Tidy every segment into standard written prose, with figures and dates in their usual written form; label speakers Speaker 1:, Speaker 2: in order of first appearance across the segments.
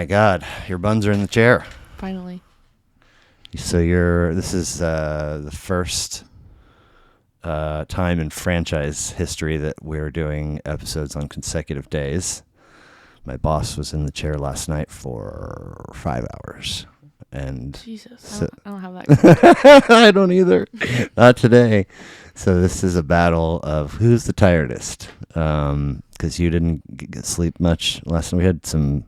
Speaker 1: my God, your buns are in the chair.
Speaker 2: Finally.
Speaker 1: So this is the first time in franchise history that we're doing episodes on consecutive days. My boss was in the chair last night for 5 hours. And
Speaker 2: Jesus, I don't have that.
Speaker 1: I don't either. Not today. So this is a battle of who's the tiredest. Because you didn't get sleep much last night. We had some...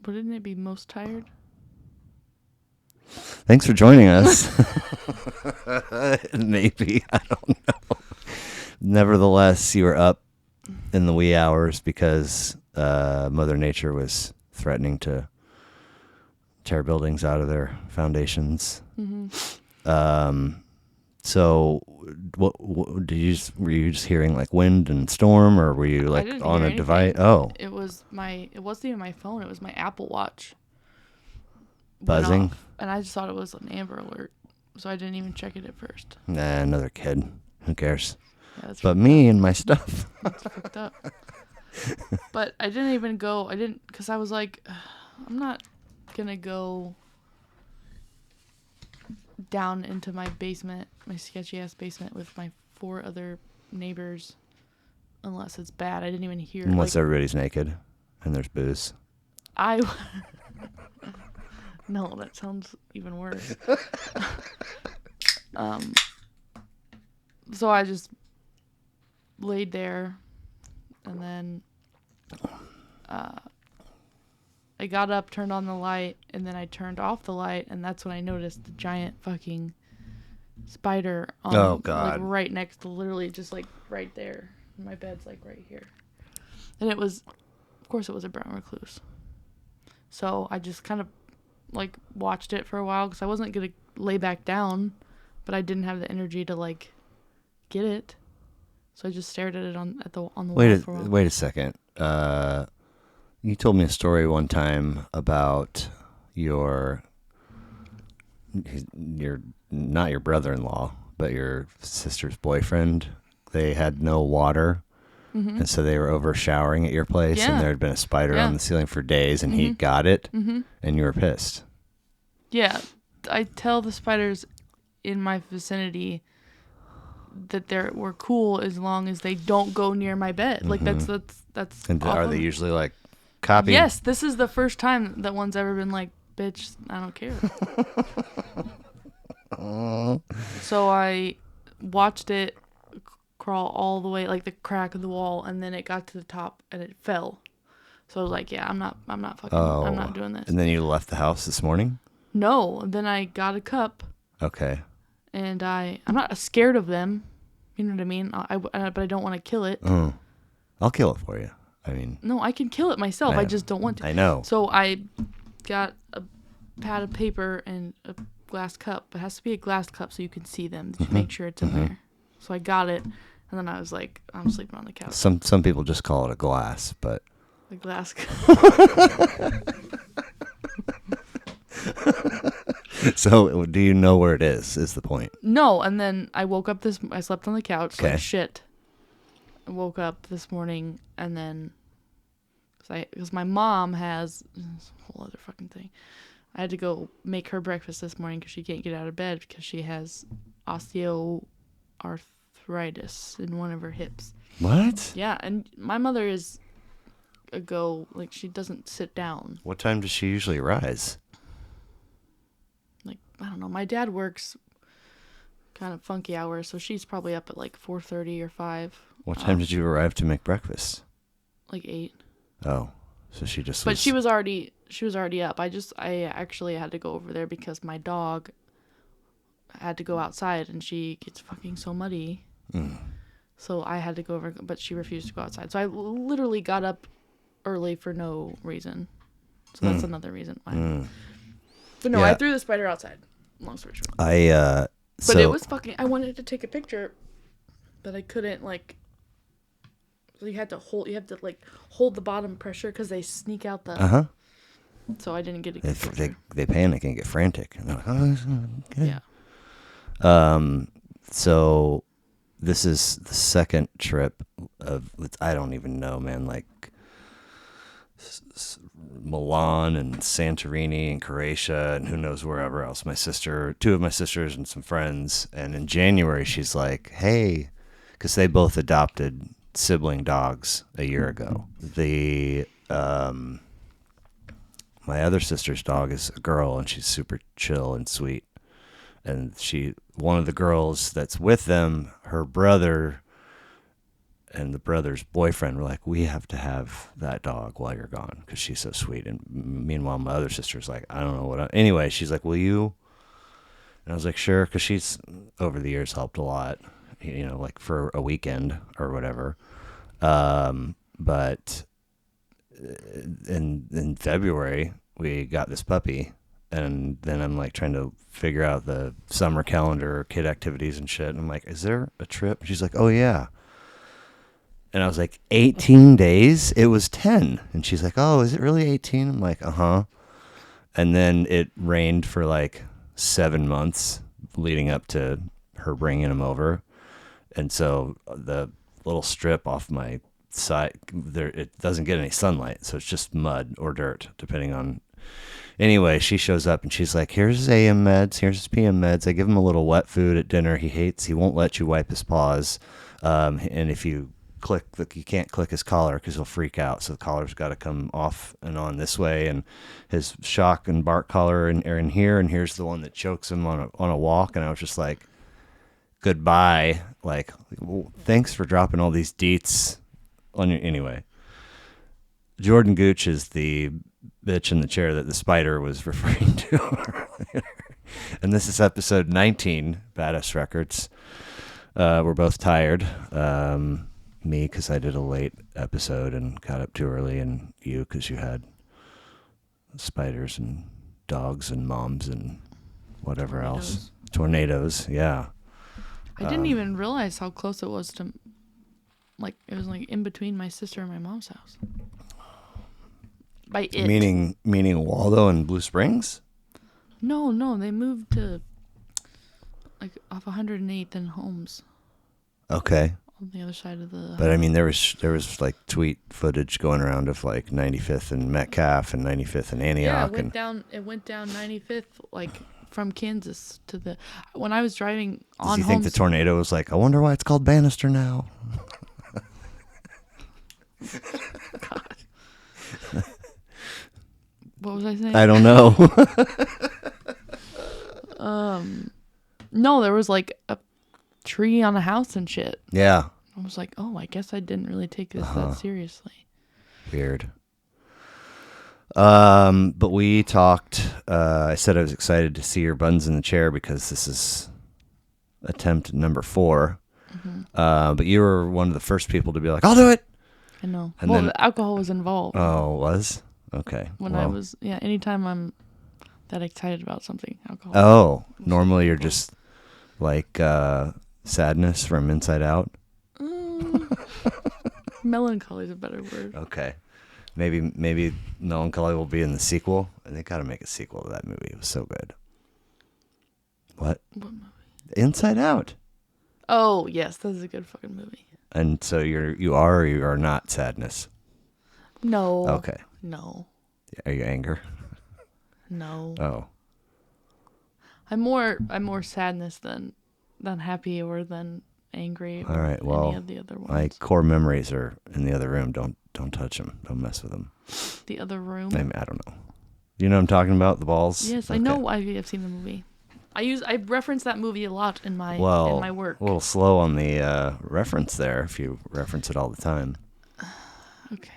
Speaker 2: Wouldn't it be most tired?
Speaker 1: Thanks for joining us. Maybe. I don't know. Nevertheless, you were up in the wee hours because Mother Nature was threatening to tear buildings out of their foundations.
Speaker 2: Mm-hmm.
Speaker 1: So what were you just hearing like wind and storm, or were you like on a device? Oh,
Speaker 2: it wasn't even my phone. It was my Apple Watch
Speaker 1: buzzing,
Speaker 2: off, and I just thought it was an Amber Alert, so I didn't even check it at first.
Speaker 1: Nah, another kid. Who cares?
Speaker 2: Yeah, that's
Speaker 1: but me and my stuff.
Speaker 2: That's fucked up. But I didn't even go. Because I was like, I'm not gonna go down into my basement, my sketchy ass basement with my 4 other neighbors, unless it's bad. I didn't even hear.
Speaker 1: Unless everybody's naked and there's booze.
Speaker 2: No, that sounds even worse. So I just laid there, and then I got up, turned on the light, and then I turned off the light, and that's when I noticed the giant fucking spider on,
Speaker 1: oh God,
Speaker 2: like right next to, literally just like right there. My bed's like right here, and it was, of course, it was a brown recluse. So I just kind of like watched it for a while because I wasn't gonna lay back down, but I didn't have the energy to like get it, so I just stared at it on the wall for a while.
Speaker 1: Wait a second. You told me a story one time about your not your brother-in-law, but your sister's boyfriend. They had no water, and so they were over showering at your place, and there had been a spider on the ceiling for days, and he got it, and you were pissed.
Speaker 2: Yeah, I tell the spiders in my vicinity that we're cool as long as they don't go near my bed. Like that's.
Speaker 1: And are they usually like copy?
Speaker 2: Yes, this is the first time that one's ever been like, "Bitch, I don't care." So I watched it crawl all the way, like the crack of the wall, and then it got to the top and it fell. So I was like, "Yeah, I'm not fucking. I'm not doing this."
Speaker 1: And then you left the house this morning?
Speaker 2: No. Then I got a cup.
Speaker 1: Okay.
Speaker 2: And I'm not scared of them. You know what I mean? But I don't want to kill it.
Speaker 1: I'll kill it for you. I mean...
Speaker 2: No, I can kill it myself. I just don't want to.
Speaker 1: I know.
Speaker 2: So I got a pad of paper and a glass cup. It has to be a glass cup so you can see them. To make sure it's in there. So I got it. And then I was like, I'm sleeping on the couch.
Speaker 1: Some people just call it a glass, but...
Speaker 2: A glass cup.
Speaker 1: So, do you know where it is the point?
Speaker 2: No, and then I woke up I slept on the couch,
Speaker 1: okay.
Speaker 2: Like shit. I woke up this morning, and then, because my mom has, this whole other fucking thing. I had to go make her breakfast this morning because she can't get out of bed because she has osteoarthritis in one of her hips.
Speaker 1: What?
Speaker 2: Yeah, and my mother is like she doesn't sit down.
Speaker 1: What time does she usually rise?
Speaker 2: Like, I don't know. My dad works kind of funky hours, so she's probably up at like 4:30 or 5.
Speaker 1: What time did you arrive to make breakfast?
Speaker 2: Like 8.
Speaker 1: Oh, so she just.
Speaker 2: But she was already up. I actually had to go over there because my dog had to go outside, and she gets fucking so muddy. So I had to go over, but she refused to go outside. So I literally got up early for no reason. So that's another reason why. But no, I threw the spider outside. Long story short. But it was fucking... I wanted to take a picture, but I couldn't, like... So you have to hold the bottom pressure because they sneak out the... So I didn't get a good picture.
Speaker 1: They panic and get frantic. And they're like, oh, okay.
Speaker 2: Yeah.
Speaker 1: So this is the second trip of... I don't even know, man. Like... Milan and Santorini and Croatia and who knows wherever else. Two of my sisters and some friends. And in January, she's like, hey, because they both adopted sibling dogs a year ago. My other sister's dog is a girl, and she's super chill and sweet. And one of the girls that's with them, her brother and the brother's boyfriend were like, we have to have that dog while you're gone because she's so sweet. And meanwhile, my other sister's like, I don't know anyway, she's like, will you? And I was like, sure, because she's over the years helped a lot, like for a weekend or whatever. But in February, we got this puppy. And then I'm like trying to figure out the summer calendar, kid activities and shit. And I'm like, is there a trip? She's like, oh, yeah. And I was like, 18 days? It was 10. And she's like, oh, is it really 18? I'm like, uh-huh. And then it rained for like 7 months leading up to her bringing him over. And so the little strip off my side, it doesn't get any sunlight. So it's just mud or dirt, depending on... Anyway, she shows up and she's like, here's his AM meds, here's his PM meds. I give him a little wet food at dinner. He won't let you wipe his paws. And if you you can't click his collar because he'll freak out. So the collar's got to come off and on this way. And his shock and bark collar are in here. And here's the one that chokes him on a walk. And I was just like, goodbye. Like, well, thanks for dropping all these deets on your... Anyway, Jordan Gooch is the bitch in the chair that the spider was referring to. And this is episode 19, Badass Records. We're both tired. Me, because I did a late episode and got up too early, and you, because you had spiders and dogs and moms and whatever else. Tornadoes, yeah.
Speaker 2: I didn't even realize how close it was to, like, it was like in between my sister and my mom's house. By it.
Speaker 1: Meaning Waldo and Blue Springs?
Speaker 2: No, they moved to like off 108th and Holmes.
Speaker 1: Okay.
Speaker 2: On the other side of the...
Speaker 1: But I mean, there was like tweet footage going around of like 95th and Metcalf and 95th and Antioch.
Speaker 2: Yeah, it went down 95th, like from Kansas to the... When I was driving on Holmes...
Speaker 1: Do you think the tornado was like, I wonder why it's called Bannister now?
Speaker 2: God. What was I saying?
Speaker 1: I don't know.
Speaker 2: No, there was like a tree on a house and shit.
Speaker 1: Yeah.
Speaker 2: I was like, oh, I guess I didn't really take this that seriously.
Speaker 1: Weird. But we talked, I said I was excited to see your buns in the chair because this is attempt number 4. Mm-hmm. But you were one of the first people to be like, I'll do it.
Speaker 2: I know. And then, the alcohol was involved.
Speaker 1: Oh, it was? Okay.
Speaker 2: Anytime I'm that excited about something, alcohol.
Speaker 1: Oh, normally you're just like sadness from inside out?
Speaker 2: Melancholy is a better word.
Speaker 1: Okay. Maybe Melancholy will be in the sequel. And they got to make a sequel to that movie. It was so good. What?
Speaker 2: What movie?
Speaker 1: Inside Out.
Speaker 2: Oh, yes. That is a good fucking movie. And
Speaker 1: so you are or you are not sadness?
Speaker 2: No.
Speaker 1: Okay.
Speaker 2: No.
Speaker 1: Are you anger?
Speaker 2: No.
Speaker 1: Oh.
Speaker 2: I'm more sadness than happy or than angry.
Speaker 1: All right. Well,
Speaker 2: any of the other ones.
Speaker 1: My core memories are in the other room. Don't touch them. Don't mess with them.
Speaker 2: The other room.
Speaker 1: I don't know. You know what I'm talking about? The balls.
Speaker 2: Yes, okay. I know. I've seen the movie. I reference that movie a lot in my work.
Speaker 1: A little slow on the reference there. If you reference it all the time.
Speaker 2: Okay.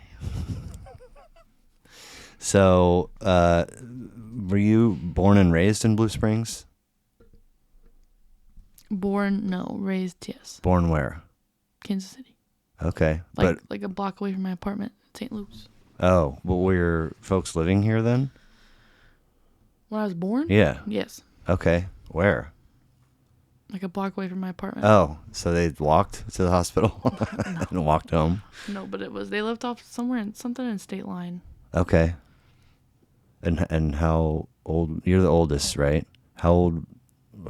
Speaker 1: So, were you born and raised in Blue Springs?
Speaker 2: No. Raised, yes.
Speaker 1: Born where?
Speaker 2: Kansas City.
Speaker 1: Okay.
Speaker 2: Like a block away from my apartment in St. Louis.
Speaker 1: Oh, but were your folks living here then?
Speaker 2: When I was born?
Speaker 1: Yeah.
Speaker 2: Yes.
Speaker 1: Okay. Where?
Speaker 2: Like a block away from my apartment.
Speaker 1: Oh, so they walked to the hospital
Speaker 2: No.
Speaker 1: and walked home?
Speaker 2: No, but they lived off somewhere in State Line.
Speaker 1: Okay. And how old? You're the oldest, right? How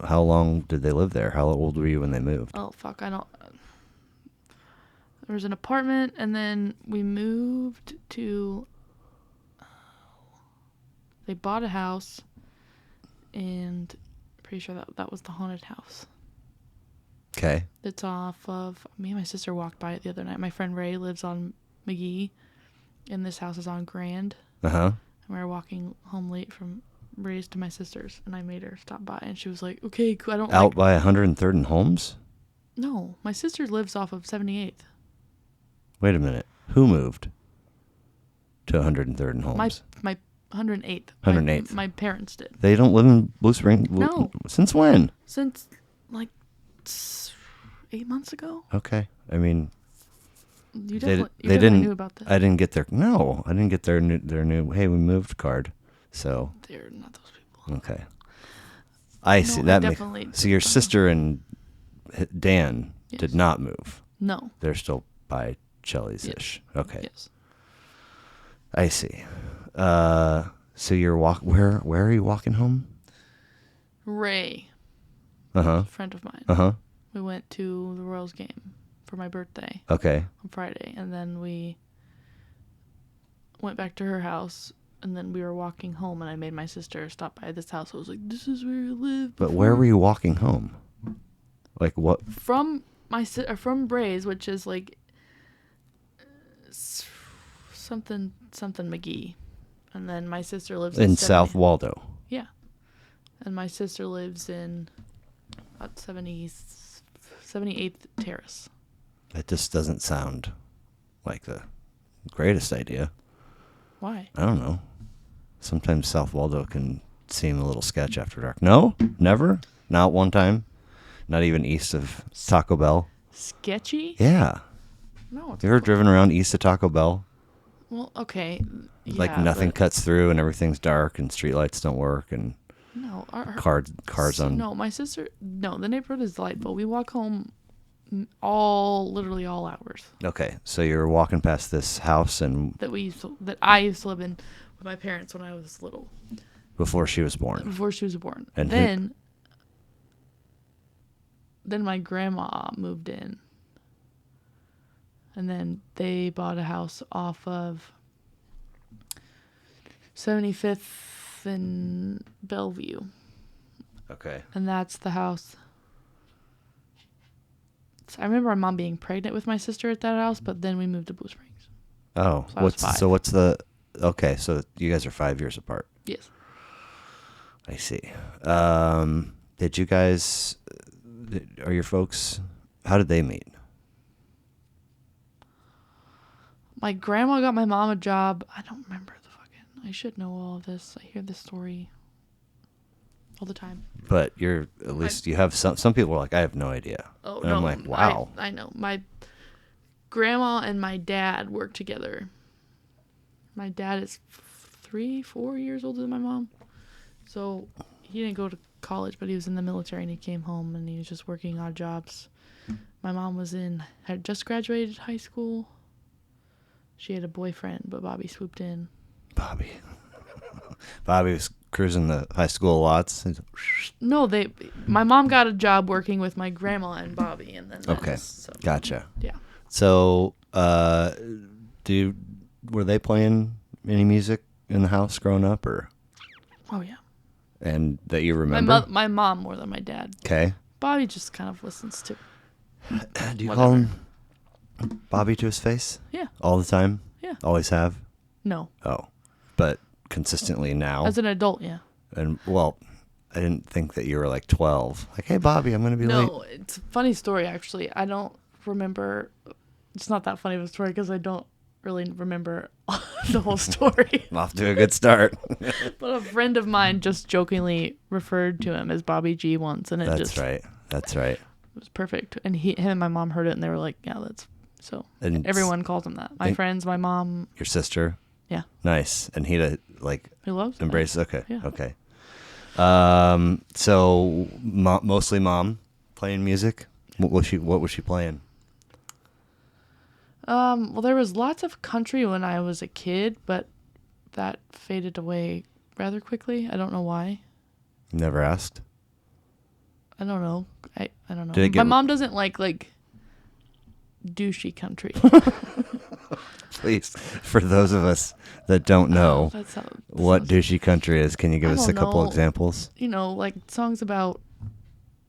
Speaker 1: long did they live there? How old were you when they moved?
Speaker 2: Oh, fuck. I don't... There was an apartment, and then we moved to... They bought a house, and pretty sure that was the haunted house.
Speaker 1: Okay.
Speaker 2: It's off of, me and my sister walked by it the other night. My friend Ray lives on McGee, and this house is on Grand.
Speaker 1: Uh-huh.
Speaker 2: And we were walking home late from Ray's to my sister's, and I made her stop by, and she was like, okay, I don't
Speaker 1: Out by 103rd and Holmes?
Speaker 2: No, my sister lives off of 78th.
Speaker 1: Wait a minute. Who moved to 103rd and Holmes?
Speaker 2: My 108th.
Speaker 1: 108th.
Speaker 2: My parents did.
Speaker 1: They don't live in Blue Spring?
Speaker 2: No.
Speaker 1: Since when?
Speaker 2: Since, 8 months ago.
Speaker 1: Okay. I mean,
Speaker 2: You
Speaker 1: they
Speaker 2: definitely
Speaker 1: didn't.
Speaker 2: knew about this.
Speaker 1: I didn't get their. No, I didn't get their new. Hey, we moved card. So.
Speaker 2: They're not those people.
Speaker 1: Okay. I see. That makes. So your sister and Dan did not move.
Speaker 2: No.
Speaker 1: They're still by Shelley's ish. Okay.
Speaker 2: Yes.
Speaker 1: I see. So you're where are you walking home?
Speaker 2: Ray.
Speaker 1: Uh-huh.
Speaker 2: A friend of mine.
Speaker 1: Uh-huh.
Speaker 2: We went to the Royals game for my birthday.
Speaker 1: Okay.
Speaker 2: On Friday, and then we went back to her house, and then we were walking home, and I made my sister stop by this house. I was like, "This is where you live."
Speaker 1: But where were you walking home? Like what?
Speaker 2: From from Bray's, which is like something McGee, and then my sister lives
Speaker 1: in South Waldo.
Speaker 2: Yeah, and my sister lives in about 78th Terrace.
Speaker 1: That just doesn't sound like the greatest idea.
Speaker 2: Why?
Speaker 1: I don't know. Sometimes South Waldo can seem a little sketch after dark. No? Never? Not one time? Not even east of Taco Bell?
Speaker 2: Sketchy?
Speaker 1: Yeah.
Speaker 2: No. It's
Speaker 1: You ever driven around east of Taco Bell?
Speaker 2: Well, okay. Yeah,
Speaker 1: Like nothing cuts through and everything's dark and streetlights don't work and
Speaker 2: no,
Speaker 1: cars on.
Speaker 2: No, my sister. No, the neighborhood is delightful. We walk home literally all hours.
Speaker 1: Okay, so you're walking past this house and
Speaker 2: that I used to live in with my parents when I was little.
Speaker 1: Before she was born.
Speaker 2: Before she was born.
Speaker 1: And
Speaker 2: then my grandma moved in. And then they bought a house off of 75th and Bellevue.
Speaker 1: Okay.
Speaker 2: And that's the house. So I remember my mom being pregnant with my sister at that house, but then we moved to Blue Springs.
Speaker 1: Oh, okay, so you guys are 5 years apart.
Speaker 2: Yes.
Speaker 1: I see. Did you guys, are your folks, how did they meet?
Speaker 2: My grandma got my mom a job. I don't remember I should know all of this. I hear this story all the time.
Speaker 1: But you have some people are like, I have no idea.
Speaker 2: Oh,
Speaker 1: and
Speaker 2: no.
Speaker 1: I'm like, wow.
Speaker 2: I know. My grandma and my dad work together. My dad is 3-4 years older than my mom. So he didn't go to college, but he was in the military and he came home and he was just working odd jobs. My mom had just graduated high school. She had a boyfriend, but Bobby swooped in.
Speaker 1: Bobby was cruising the high school lots.
Speaker 2: No, my mom got a job working with my grandma and Bobby, and then
Speaker 1: Gotcha.
Speaker 2: Yeah.
Speaker 1: So, were they playing any music in the house growing up, or?
Speaker 2: Oh yeah.
Speaker 1: And that you remember?
Speaker 2: My mom more than my dad.
Speaker 1: Okay.
Speaker 2: Bobby just kind of listens to.
Speaker 1: Do you call him Bobby to his face?
Speaker 2: Yeah.
Speaker 1: All the time?
Speaker 2: Yeah.
Speaker 1: Always have?
Speaker 2: No.
Speaker 1: Oh. But consistently now?
Speaker 2: As an adult, yeah.
Speaker 1: And, well, I didn't think that you were like 12. Like, hey, Bobby, I'm going to be late.
Speaker 2: No, it's a funny story, actually. I don't remember. It's not that funny of a story because I don't really remember the whole story.
Speaker 1: I'm off to a good start.
Speaker 2: But a friend of mine just jokingly referred to him as Bobby G once. And
Speaker 1: That's right. It
Speaker 2: was perfect. And him and my mom heard it and they were like, yeah, that's so. And everyone calls him that. My friends, my mom.
Speaker 1: Your sister?
Speaker 2: Yeah.
Speaker 1: Nice. And he
Speaker 2: he loves
Speaker 1: embrace. Okay.
Speaker 2: Yeah.
Speaker 1: Okay. So mostly mom playing music. What was she playing?
Speaker 2: Well, there was lots of country when I was a kid, but that faded away rather quickly. I don't know why.
Speaker 1: Never asked.
Speaker 2: I don't know. I don't know. My mom doesn't like douchey country.
Speaker 1: Please, for those of us that don't know what douchey country is, can you give us a couple examples?
Speaker 2: You know, like songs about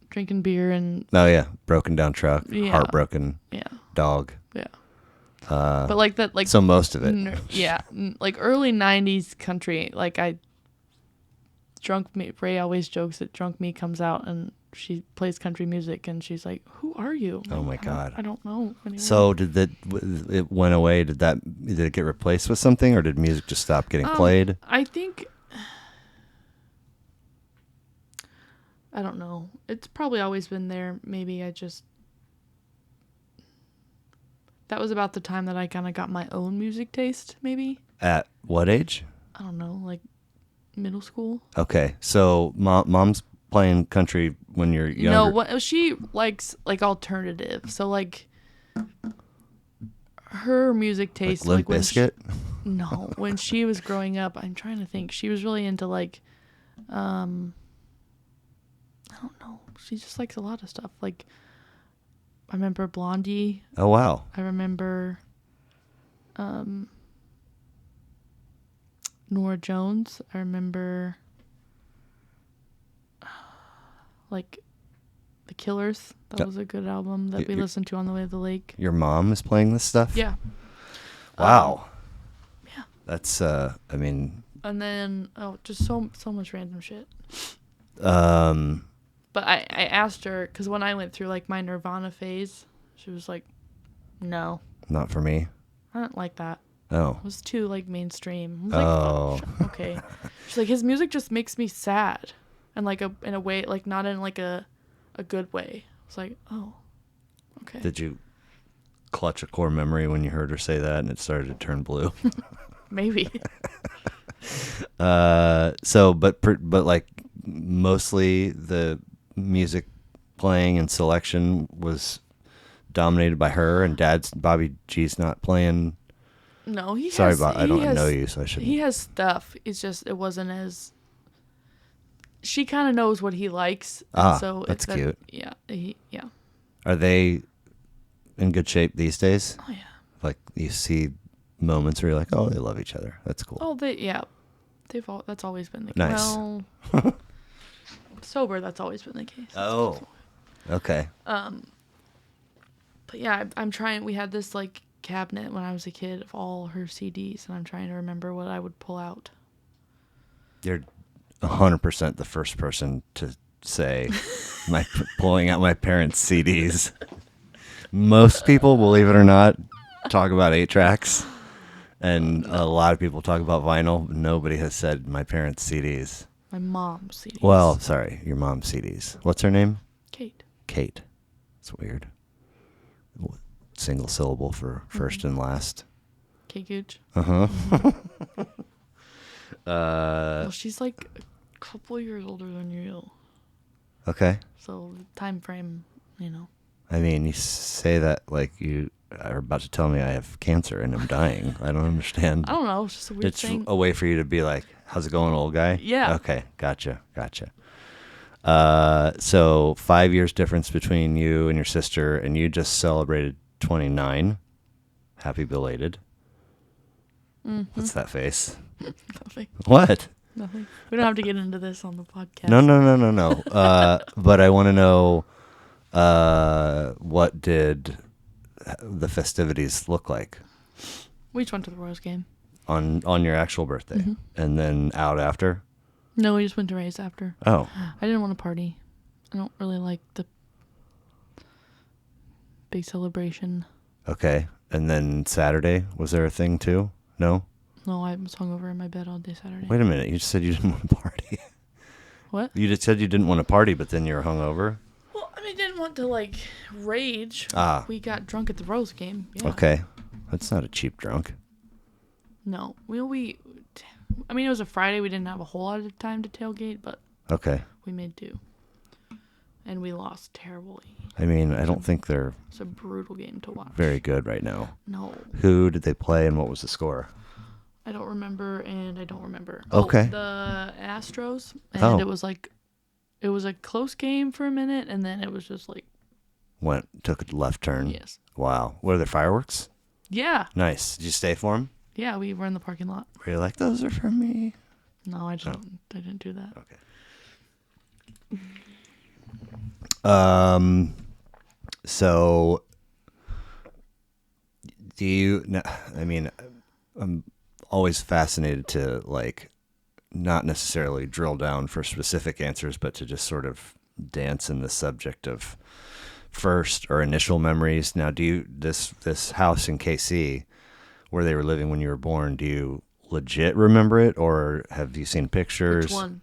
Speaker 2: drinking beer and...
Speaker 1: Oh, yeah. Broken down truck.
Speaker 2: Yeah.
Speaker 1: Heartbroken.
Speaker 2: Yeah.
Speaker 1: Dog.
Speaker 2: Yeah. But like that, like...
Speaker 1: So most of it.
Speaker 2: Yeah. Like early 90s country, like Drunk Me... Ray always jokes that Drunk Me comes out and she plays country music and she's like, who are you?
Speaker 1: Oh my God.
Speaker 2: I don't know anyone.
Speaker 1: So it went away? Did it get replaced with something, or did music just stop getting played?
Speaker 2: I think, I don't know. It's probably always been there. Maybe that was about the time that I kind of got my own music taste, maybe.
Speaker 1: At what age?
Speaker 2: I don't know, like middle school.
Speaker 1: Okay. So mom's playing country when you're younger?
Speaker 2: No, she likes like alternative. So like her music taste,
Speaker 1: like Limp Bizkit?
Speaker 2: No, when she was growing up, I'm trying to think. She was really into like, I don't know. She just likes a lot of stuff. Like, I remember Blondie.
Speaker 1: Oh wow.
Speaker 2: I remember, Nora Jones. I remember. Like, The Killers. That was a good album that we listened to on the way to the lake.
Speaker 1: Your mom is playing this stuff?
Speaker 2: Yeah.
Speaker 1: Wow.
Speaker 2: Yeah.
Speaker 1: That's, I mean...
Speaker 2: And then, just so much random shit. But I asked her, because when I went through, like, my Nirvana phase, she was like, no.
Speaker 1: Not for me?
Speaker 2: I don't like that.
Speaker 1: Oh.
Speaker 2: It was too, like, mainstream. I was like, okay. She's like, his music just makes me sad. And like in a way, like not in like a good way. It's like, oh, okay.
Speaker 1: Did you clutch a core memory when you heard her say that and it started to turn blue?
Speaker 2: Maybe.
Speaker 1: So, but like mostly the music playing and selection was dominated by her, and Bobby G's not playing.
Speaker 2: No,
Speaker 1: Sorry, I don't know you, so I shouldn't.
Speaker 2: He has stuff. It's just it wasn't as. She kind of knows what he likes. So
Speaker 1: that's cute.
Speaker 2: Yeah. Yeah.
Speaker 1: Are they in good shape these days?
Speaker 2: Oh, yeah.
Speaker 1: Like, you see moments where you're like, oh, they love each other. That's cool.
Speaker 2: Oh, that's always been the case.
Speaker 1: Nice.
Speaker 2: Well, sober, that's always been the case.
Speaker 1: Oh. Okay.
Speaker 2: But yeah, I'm trying. We had this, like, cabinet when I was a kid of all her CDs, and I'm trying to remember what I would pull out. You're
Speaker 1: 100% the first person to say pulling out my parents' CDs. Most people, believe it or not, talk about 8-tracks, and a lot of people talk about vinyl. Nobody has said my parents' CDs.
Speaker 2: My mom's CDs.
Speaker 1: Well, sorry, your mom's CDs. What's her name?
Speaker 2: Kate.
Speaker 1: Kate. That's weird. Single syllable for first and last.
Speaker 2: Kate Gooch.
Speaker 1: Uh-huh.
Speaker 2: Well, she's like a couple years older than you.
Speaker 1: Okay.
Speaker 2: So the time frame,
Speaker 1: I mean, you say that like you are about to tell me I have cancer and I'm dying. I don't understand.
Speaker 2: I don't know. It's just a weird thing.
Speaker 1: It's a way for you to be like, how's it going, old guy?
Speaker 2: Yeah.
Speaker 1: Okay. Gotcha. So 5 years difference between you and your sister, and you just celebrated 29. Happy belated.
Speaker 2: Mm-hmm.
Speaker 1: What's that face?
Speaker 2: Nothing.
Speaker 1: What?
Speaker 2: Nothing. We don't have to get into this on the podcast.
Speaker 1: No. But I want to know, what did the festivities look like?
Speaker 2: We just went to the Royals game.
Speaker 1: On your actual birthday?
Speaker 2: Mm-hmm.
Speaker 1: And then out after?
Speaker 2: No, we just went to Ray's after.
Speaker 1: Oh.
Speaker 2: I didn't want to party. I don't really like the big celebration.
Speaker 1: Okay. And then Saturday, was there a thing too? No?
Speaker 2: No, I was hungover in my bed all day Saturday.
Speaker 1: Wait a minute. You just said you didn't want to party.
Speaker 2: What?
Speaker 1: You just said you didn't want to party, but then you were hungover?
Speaker 2: Well, I didn't want to, like, rage. We got drunk at the Rose game. Yeah.
Speaker 1: Okay. That's not a cheap drunk.
Speaker 2: No. It was a Friday. We didn't have a whole lot of time to tailgate, but
Speaker 1: okay,
Speaker 2: we made do. And we lost terribly.
Speaker 1: I mean, I don't think they're...
Speaker 2: It's a brutal game to watch.
Speaker 1: Very good right now.
Speaker 2: No.
Speaker 1: Who did they play and what was the score?
Speaker 2: I don't remember, and I don't remember.
Speaker 1: Okay.
Speaker 2: The Astros, and it was a close game for a minute, and then it was just like...
Speaker 1: took a left turn.
Speaker 2: Yes.
Speaker 1: Wow. Were there fireworks?
Speaker 2: Yeah.
Speaker 1: Nice. Did you stay for them?
Speaker 2: Yeah, we were in the parking lot.
Speaker 1: Were you like, those are for me?
Speaker 2: No, I didn't do that.
Speaker 1: Okay. So do you, I mean, I'm always fascinated to like not necessarily drill down for specific answers, but to just sort of dance in the subject of first or initial memories. Now, do you, this house in KC where they were living when you were born, do you legit remember it, or have you seen pictures?
Speaker 2: Which one?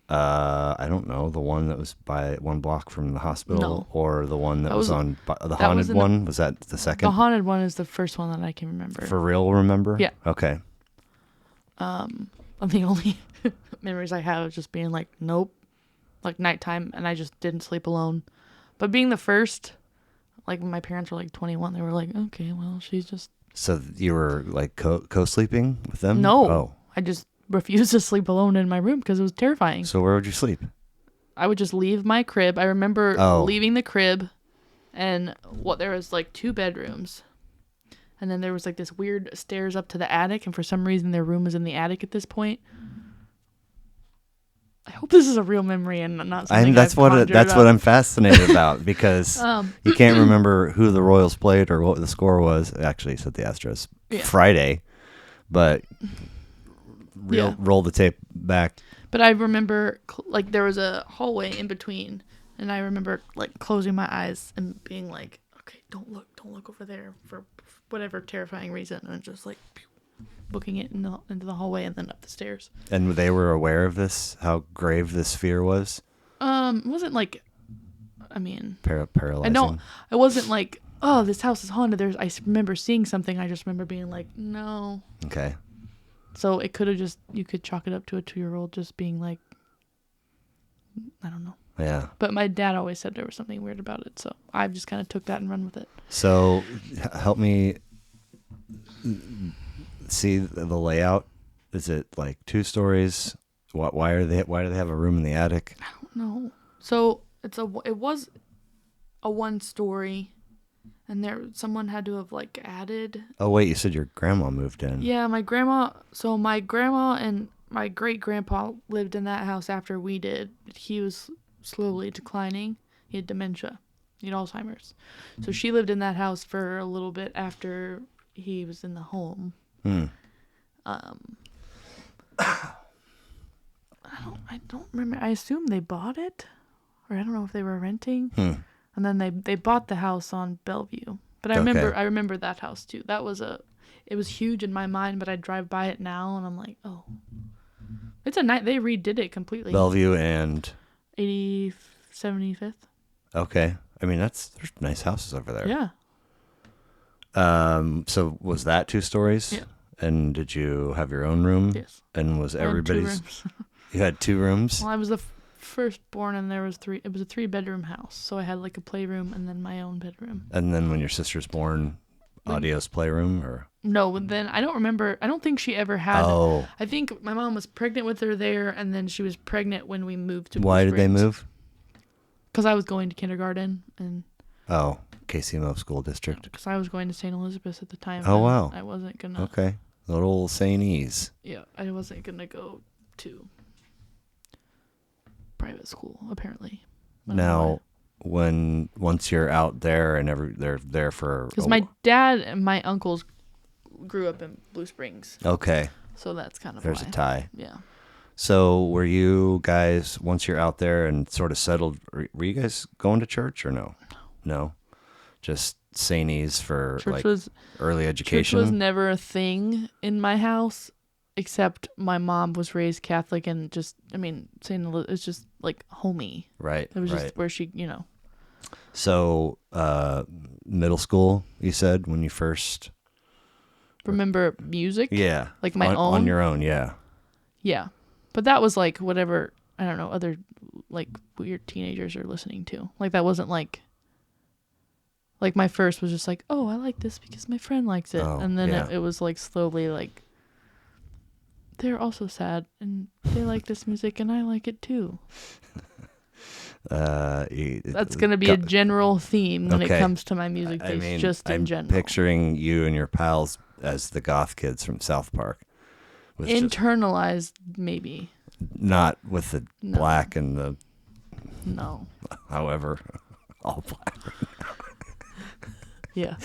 Speaker 1: I don't know. The one that was by 1 block from the hospital,
Speaker 2: No.
Speaker 1: or the one that was on the
Speaker 2: that
Speaker 1: haunted
Speaker 2: was
Speaker 1: one? Was that the second?
Speaker 2: The haunted one is the first one that I can remember.
Speaker 1: For real, remember?
Speaker 2: Yeah.
Speaker 1: Okay.
Speaker 2: The only memories I have is just being like, nope, like nighttime, and I just didn't sleep alone. But being the first, like when my parents were like 21, they were like, okay, well, she's just.
Speaker 1: So you were like co-sleeping with them?
Speaker 2: No.
Speaker 1: Oh.
Speaker 2: I just refused to sleep alone in my room because it was terrifying.
Speaker 1: So where would you sleep?
Speaker 2: I would just leave my crib. I remember leaving the crib, and there was like 2 bedrooms. And then there was like this weird stairs up to the attic, and for some reason their room was in the attic at this point. I hope this is a real memory and not something
Speaker 1: That's what I'm fascinated about, because you can't remember who the Royals played or what the score was. Actually, you said the Astros Friday, but roll the tape back.
Speaker 2: But I remember like there was a hallway in between, and I remember like closing my eyes and being like, okay, don't look over there for whatever terrifying reason, and just like booking it into the hallway and then up the stairs.
Speaker 1: And they were aware of this, how grave this fear was?
Speaker 2: It wasn't like, I mean,
Speaker 1: paralyzing.
Speaker 2: I wasn't like, oh, this house is haunted. I remember seeing something. I just remember being like, no.
Speaker 1: Okay.
Speaker 2: So it could have you could chalk it up to a 2-year-old just being like, I don't know.
Speaker 1: Yeah.
Speaker 2: But my dad always said there was something weird about it, so I just kind of took that and run with it.
Speaker 1: So help me see the layout. Is it like 2 stories? Why do they have a room in the attic?
Speaker 2: I don't know. So it was a 1-story, and someone had to have like added.
Speaker 1: Oh wait, you said your grandma moved in.
Speaker 2: Yeah, my grandma and my great grandpa lived in that house after we did. He was slowly declining. He had dementia. He had Alzheimer's. So she lived in that house for a little bit after he was in the home. I don't remember. I assume they bought it, or I don't know if they were renting. And then they bought the house on Bellevue. But I remember that house too. It was huge in my mind, but I drive by it now and I'm like, oh, it's a night. They redid it completely.
Speaker 1: Bellevue and
Speaker 2: 75th.
Speaker 1: Okay. I mean, there's nice houses over there.
Speaker 2: Yeah.
Speaker 1: So was that 2 stories?
Speaker 2: Yeah.
Speaker 1: And did you have your own room?
Speaker 2: Yes.
Speaker 1: And was everybody's?
Speaker 2: You
Speaker 1: had 2 rooms?
Speaker 2: Well, I was the firstborn, and there was 3. It was a 3-bedroom house, so I had like a playroom and then my own bedroom.
Speaker 1: And then when your sister's born, Audio's playroom, or?
Speaker 2: No, then I don't remember. I don't think she ever had.
Speaker 1: Oh.
Speaker 2: I think my mom was pregnant with her there, and then she was pregnant when we moved to Blue
Speaker 1: Why did they
Speaker 2: Springs.
Speaker 1: move?
Speaker 2: Because I was going to kindergarten, and.
Speaker 1: Oh, KCMO School District.
Speaker 2: Because I was going to St. Elizabeth's at the time.
Speaker 1: Oh, wow.
Speaker 2: I wasn't gonna.
Speaker 1: Okay, little Sainties.
Speaker 2: Yeah, I wasn't gonna go to private school. Apparently.
Speaker 1: Now, once you're out there and they're there for.
Speaker 2: Because my dad and my uncles grew up in Blue Springs.
Speaker 1: Okay.
Speaker 2: So that's kind of
Speaker 1: there's
Speaker 2: why.
Speaker 1: a tie.
Speaker 2: Yeah.
Speaker 1: So were you guys, once you're out there and sort of settled, were you guys going to church or no? No. Just Sainties for early education?
Speaker 2: Church was never a thing in my house, except my mom was raised Catholic and St. Elizabeth is just like homey.
Speaker 1: Right.
Speaker 2: It was just where she,
Speaker 1: So middle school, you said, when you first...
Speaker 2: Remember music?
Speaker 1: Yeah.
Speaker 2: Like my own?
Speaker 1: On your own, yeah.
Speaker 2: Yeah. But that was like whatever, I don't know, other like weird teenagers are listening to. Like that wasn't like my first was just like, oh, I like this because my friend likes it. And then it was like slowly like, they're also sad and they like this music and I like it too. That's gonna be a general theme when it
Speaker 1: Okay.
Speaker 2: comes to my music
Speaker 1: I
Speaker 2: taste,
Speaker 1: mean,
Speaker 2: just in
Speaker 1: I'm
Speaker 2: general.
Speaker 1: picturing you and your pals as the goth kids from South Park. With just
Speaker 2: Internalized, maybe.
Speaker 1: not with the
Speaker 2: No.
Speaker 1: black and the,
Speaker 2: No.
Speaker 1: however, all black.
Speaker 2: Yeah.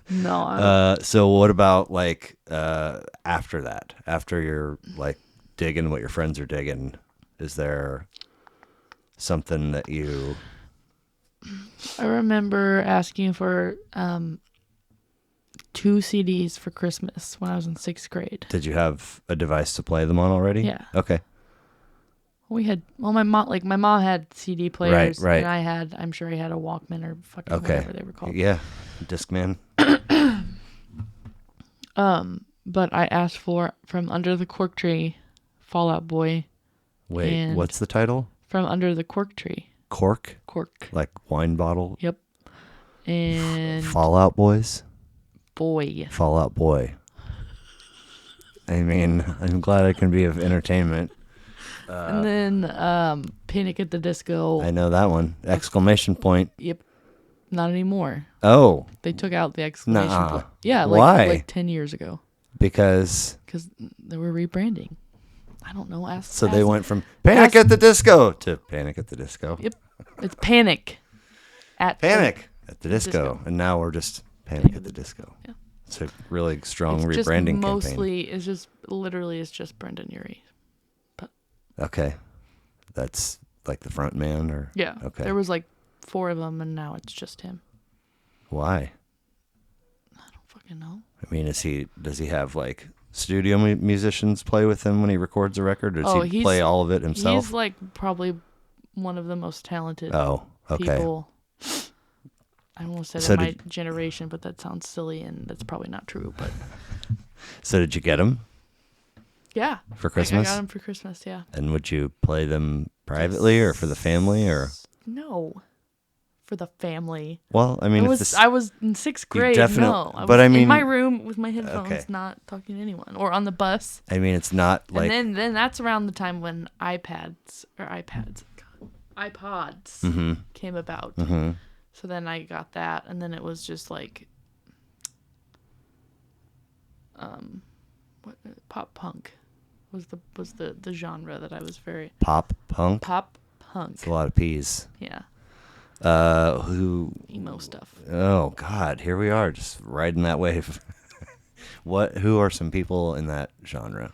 Speaker 2: No.
Speaker 1: So what about like after that? After you're like digging what your friends are digging, is there something that you?
Speaker 2: I remember asking for 2 CDs for Christmas when I was in 6th grade.
Speaker 1: Did you have a device to play them on already?
Speaker 2: Yeah.
Speaker 1: Okay.
Speaker 2: My mom had CD players,
Speaker 1: Right.
Speaker 2: and I'm sure I had a Walkman or fucking
Speaker 1: Okay.
Speaker 2: whatever they were called.
Speaker 1: Yeah. Discman.
Speaker 2: But I asked for From Under the Cork Tree, Fall Out Boy.
Speaker 1: Wait,
Speaker 2: and
Speaker 1: what's the title?
Speaker 2: From Under the Cork Tree.
Speaker 1: Cork?
Speaker 2: Cork.
Speaker 1: Like wine bottle?
Speaker 2: Yep. And
Speaker 1: Fallout Boys?
Speaker 2: Boy.
Speaker 1: Fallout Boy. I mean, I'm glad I can be of entertainment.
Speaker 2: And then Panic at the Disco.
Speaker 1: I know that one. Exclamation point.
Speaker 2: Yep. Not anymore.
Speaker 1: Oh.
Speaker 2: They took out the exclamation
Speaker 1: Nuh-uh.
Speaker 2: point. Yeah,
Speaker 1: Why?
Speaker 2: like 10 years ago.
Speaker 1: Because
Speaker 2: They were rebranding. I don't know.
Speaker 1: they went from Panic at the Disco to Panic at the Disco.
Speaker 2: Yep. It's Panic at
Speaker 1: Panic at the Disco. And now we're just Panic at the Disco.
Speaker 2: Yeah.
Speaker 1: It's a really strong
Speaker 2: It's just
Speaker 1: rebranding
Speaker 2: mostly, it's just Brendan Urie.
Speaker 1: Okay. That's like the front man or?
Speaker 2: Yeah.
Speaker 1: Okay.
Speaker 2: There was like 4 of them, and now it's just him.
Speaker 1: Why?
Speaker 2: I don't fucking know.
Speaker 1: I mean, does he have like studio musicians play with him when he records a record, or does he play all of it himself?
Speaker 2: He's like probably one of the most talented
Speaker 1: okay.
Speaker 2: people. I almost said in my generation, but that sounds silly, and that's probably not true. But
Speaker 1: so did you get him?
Speaker 2: Yeah.
Speaker 1: For Christmas?
Speaker 2: I got him for Christmas, yeah.
Speaker 1: And would you play them privately or for the family or?
Speaker 2: No. For the family.
Speaker 1: Well, I mean,
Speaker 2: I was in 6th grade. No. I was
Speaker 1: but I mean,
Speaker 2: in my room with my headphones, not talking to anyone, or on the bus.
Speaker 1: I mean, it's not like.
Speaker 2: And then that's around the time when iPods came about.
Speaker 1: Mm-hmm.
Speaker 2: So then I got that, and then it was just like, pop punk was the genre that I was very.
Speaker 1: Pop punk.
Speaker 2: Pop punk.
Speaker 1: It's a lot of P's.
Speaker 2: Yeah.
Speaker 1: Emo
Speaker 2: stuff.
Speaker 1: Oh God, here we are, just riding that wave. Who are some people in that genre?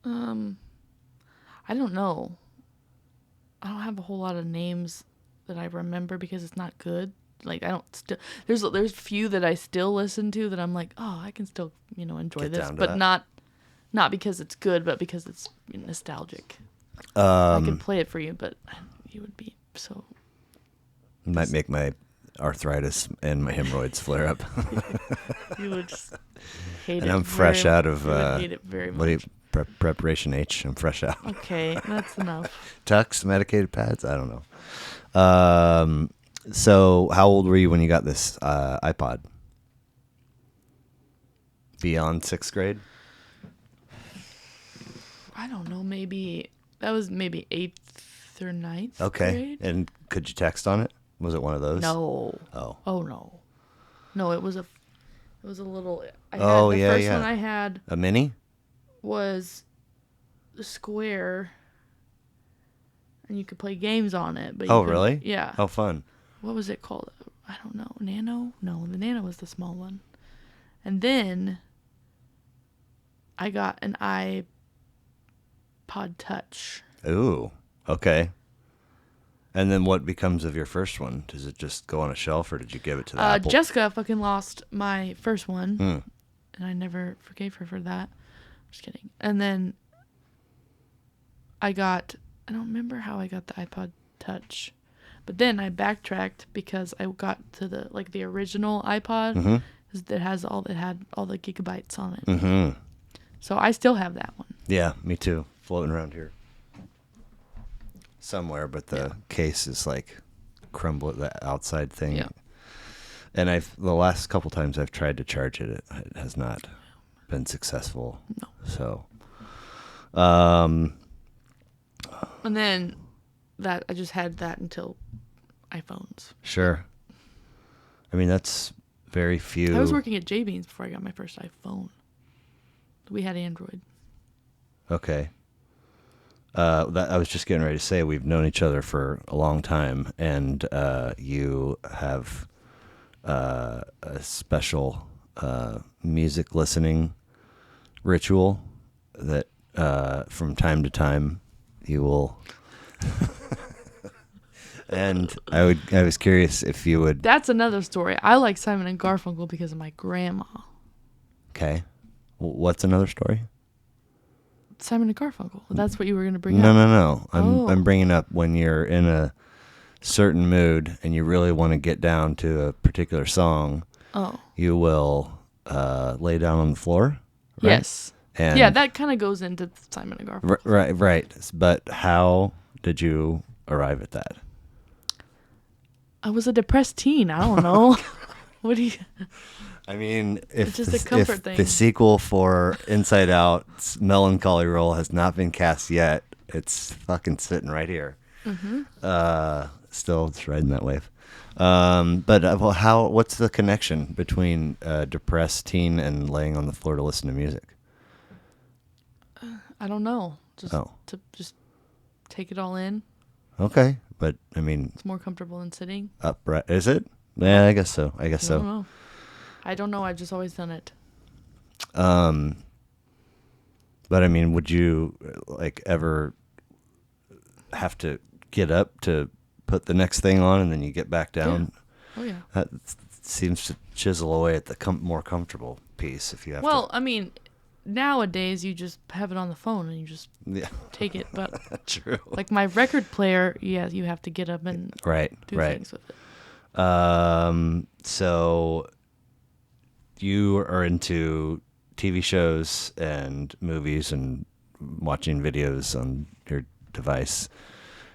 Speaker 2: I don't know. I don't have a whole lot of names that I remember because it's not good. Like I don't there's few that I still listen to that I'm like, oh, I can still, enjoy this, but not because it's good, but because it's nostalgic. I could play it for you, but you would be so.
Speaker 1: It might make my arthritis and my hemorrhoids flare up.
Speaker 2: You would just hate it.
Speaker 1: And I'm fresh out of
Speaker 2: hate it very much.
Speaker 1: Preparation H. I'm fresh out.
Speaker 2: Okay, that's enough.
Speaker 1: Tux, medicated pads. I don't know. So how old were you when you got this iPod? Beyond 6th grade?
Speaker 2: I don't know. Maybe that was 8th or 9th.
Speaker 1: Okay.
Speaker 2: Grade?
Speaker 1: And could you text on it? Was it one of those?
Speaker 2: No.
Speaker 1: Oh.
Speaker 2: Oh no. No, it was a little. The first one I had.
Speaker 1: A mini?
Speaker 2: Was the square, and you could play games on it. But
Speaker 1: Really?
Speaker 2: Yeah.
Speaker 1: Oh, fun.
Speaker 2: What was it called? I don't know. Nano? No, the Nano was the small one. And then I got an iPod Touch.
Speaker 1: Ooh, okay. And then what becomes of your first one? Does it just go on a shelf, or did you give it to the Apple?
Speaker 2: Jessica fucking lost my first one, and I never forgave her for that. Just kidding. And then I don't remember how I got the iPod Touch, but then I backtracked because I got to the original iPod that had all the gigabytes on it.
Speaker 1: Mm-hmm.
Speaker 2: So I still have that one.
Speaker 1: Yeah, me too. Floating around here somewhere, but the case is like crumbled, the outside thing.
Speaker 2: Yeah.
Speaker 1: And the last couple times I've tried to charge it, it has not been successful.
Speaker 2: No.
Speaker 1: So,
Speaker 2: And then that I just had that until iPhones.
Speaker 1: Sure. I mean, that's very few.
Speaker 2: I was working at J Beans before I got my first iPhone. We had Android.
Speaker 1: Okay. That I was just getting ready to say we've known each other for a long time, and you have a special music listening ritual that from time to time you will. And I was curious if you would.
Speaker 2: That's another story. I like Simon and Garfunkel because of my grandma.
Speaker 1: Okay. What's another story?
Speaker 2: Simon and Garfunkel. That's what you were going to bring
Speaker 1: No,
Speaker 2: up.
Speaker 1: no.
Speaker 2: Oh.
Speaker 1: I'm bringing up when you're in a certain mood and you really want to get down to a particular song.
Speaker 2: Oh.
Speaker 1: You will lay down on the floor. Right?
Speaker 2: Yes.
Speaker 1: And
Speaker 2: yeah, that kind of goes into Simon and Garfunkel.
Speaker 1: Right. But how did you arrive at that?
Speaker 2: I was a depressed teen. I don't know. What do you?
Speaker 1: I mean, if,
Speaker 2: It's just a comfort
Speaker 1: if
Speaker 2: thing.
Speaker 1: the sequel for Inside Out's melancholy role has not been cast yet, it's fucking sitting right here.
Speaker 2: Mm-hmm.
Speaker 1: Still, it's riding that wave. But well, what's the connection between depressed teen and laying on the floor to listen to music?
Speaker 2: I don't know. Just to just take it all in.
Speaker 1: Okay, but I mean,
Speaker 2: It's more comfortable than sitting.
Speaker 1: upright, is it? Yeah, I guess so.
Speaker 2: I don't know. I don't know. I've just always done it.
Speaker 1: But I mean, would you like ever have to get up to put the next thing on and then you get back down?
Speaker 2: Yeah. Oh yeah.
Speaker 1: That seems to chisel away at the more comfortable piece if you have
Speaker 2: Well, I mean, nowadays you just have it on the phone and you just
Speaker 1: yeah.
Speaker 2: take it. But
Speaker 1: True.
Speaker 2: like my record player, yeah, you have to get up and do things with it.
Speaker 1: So you are into TV shows and movies and watching videos on your device.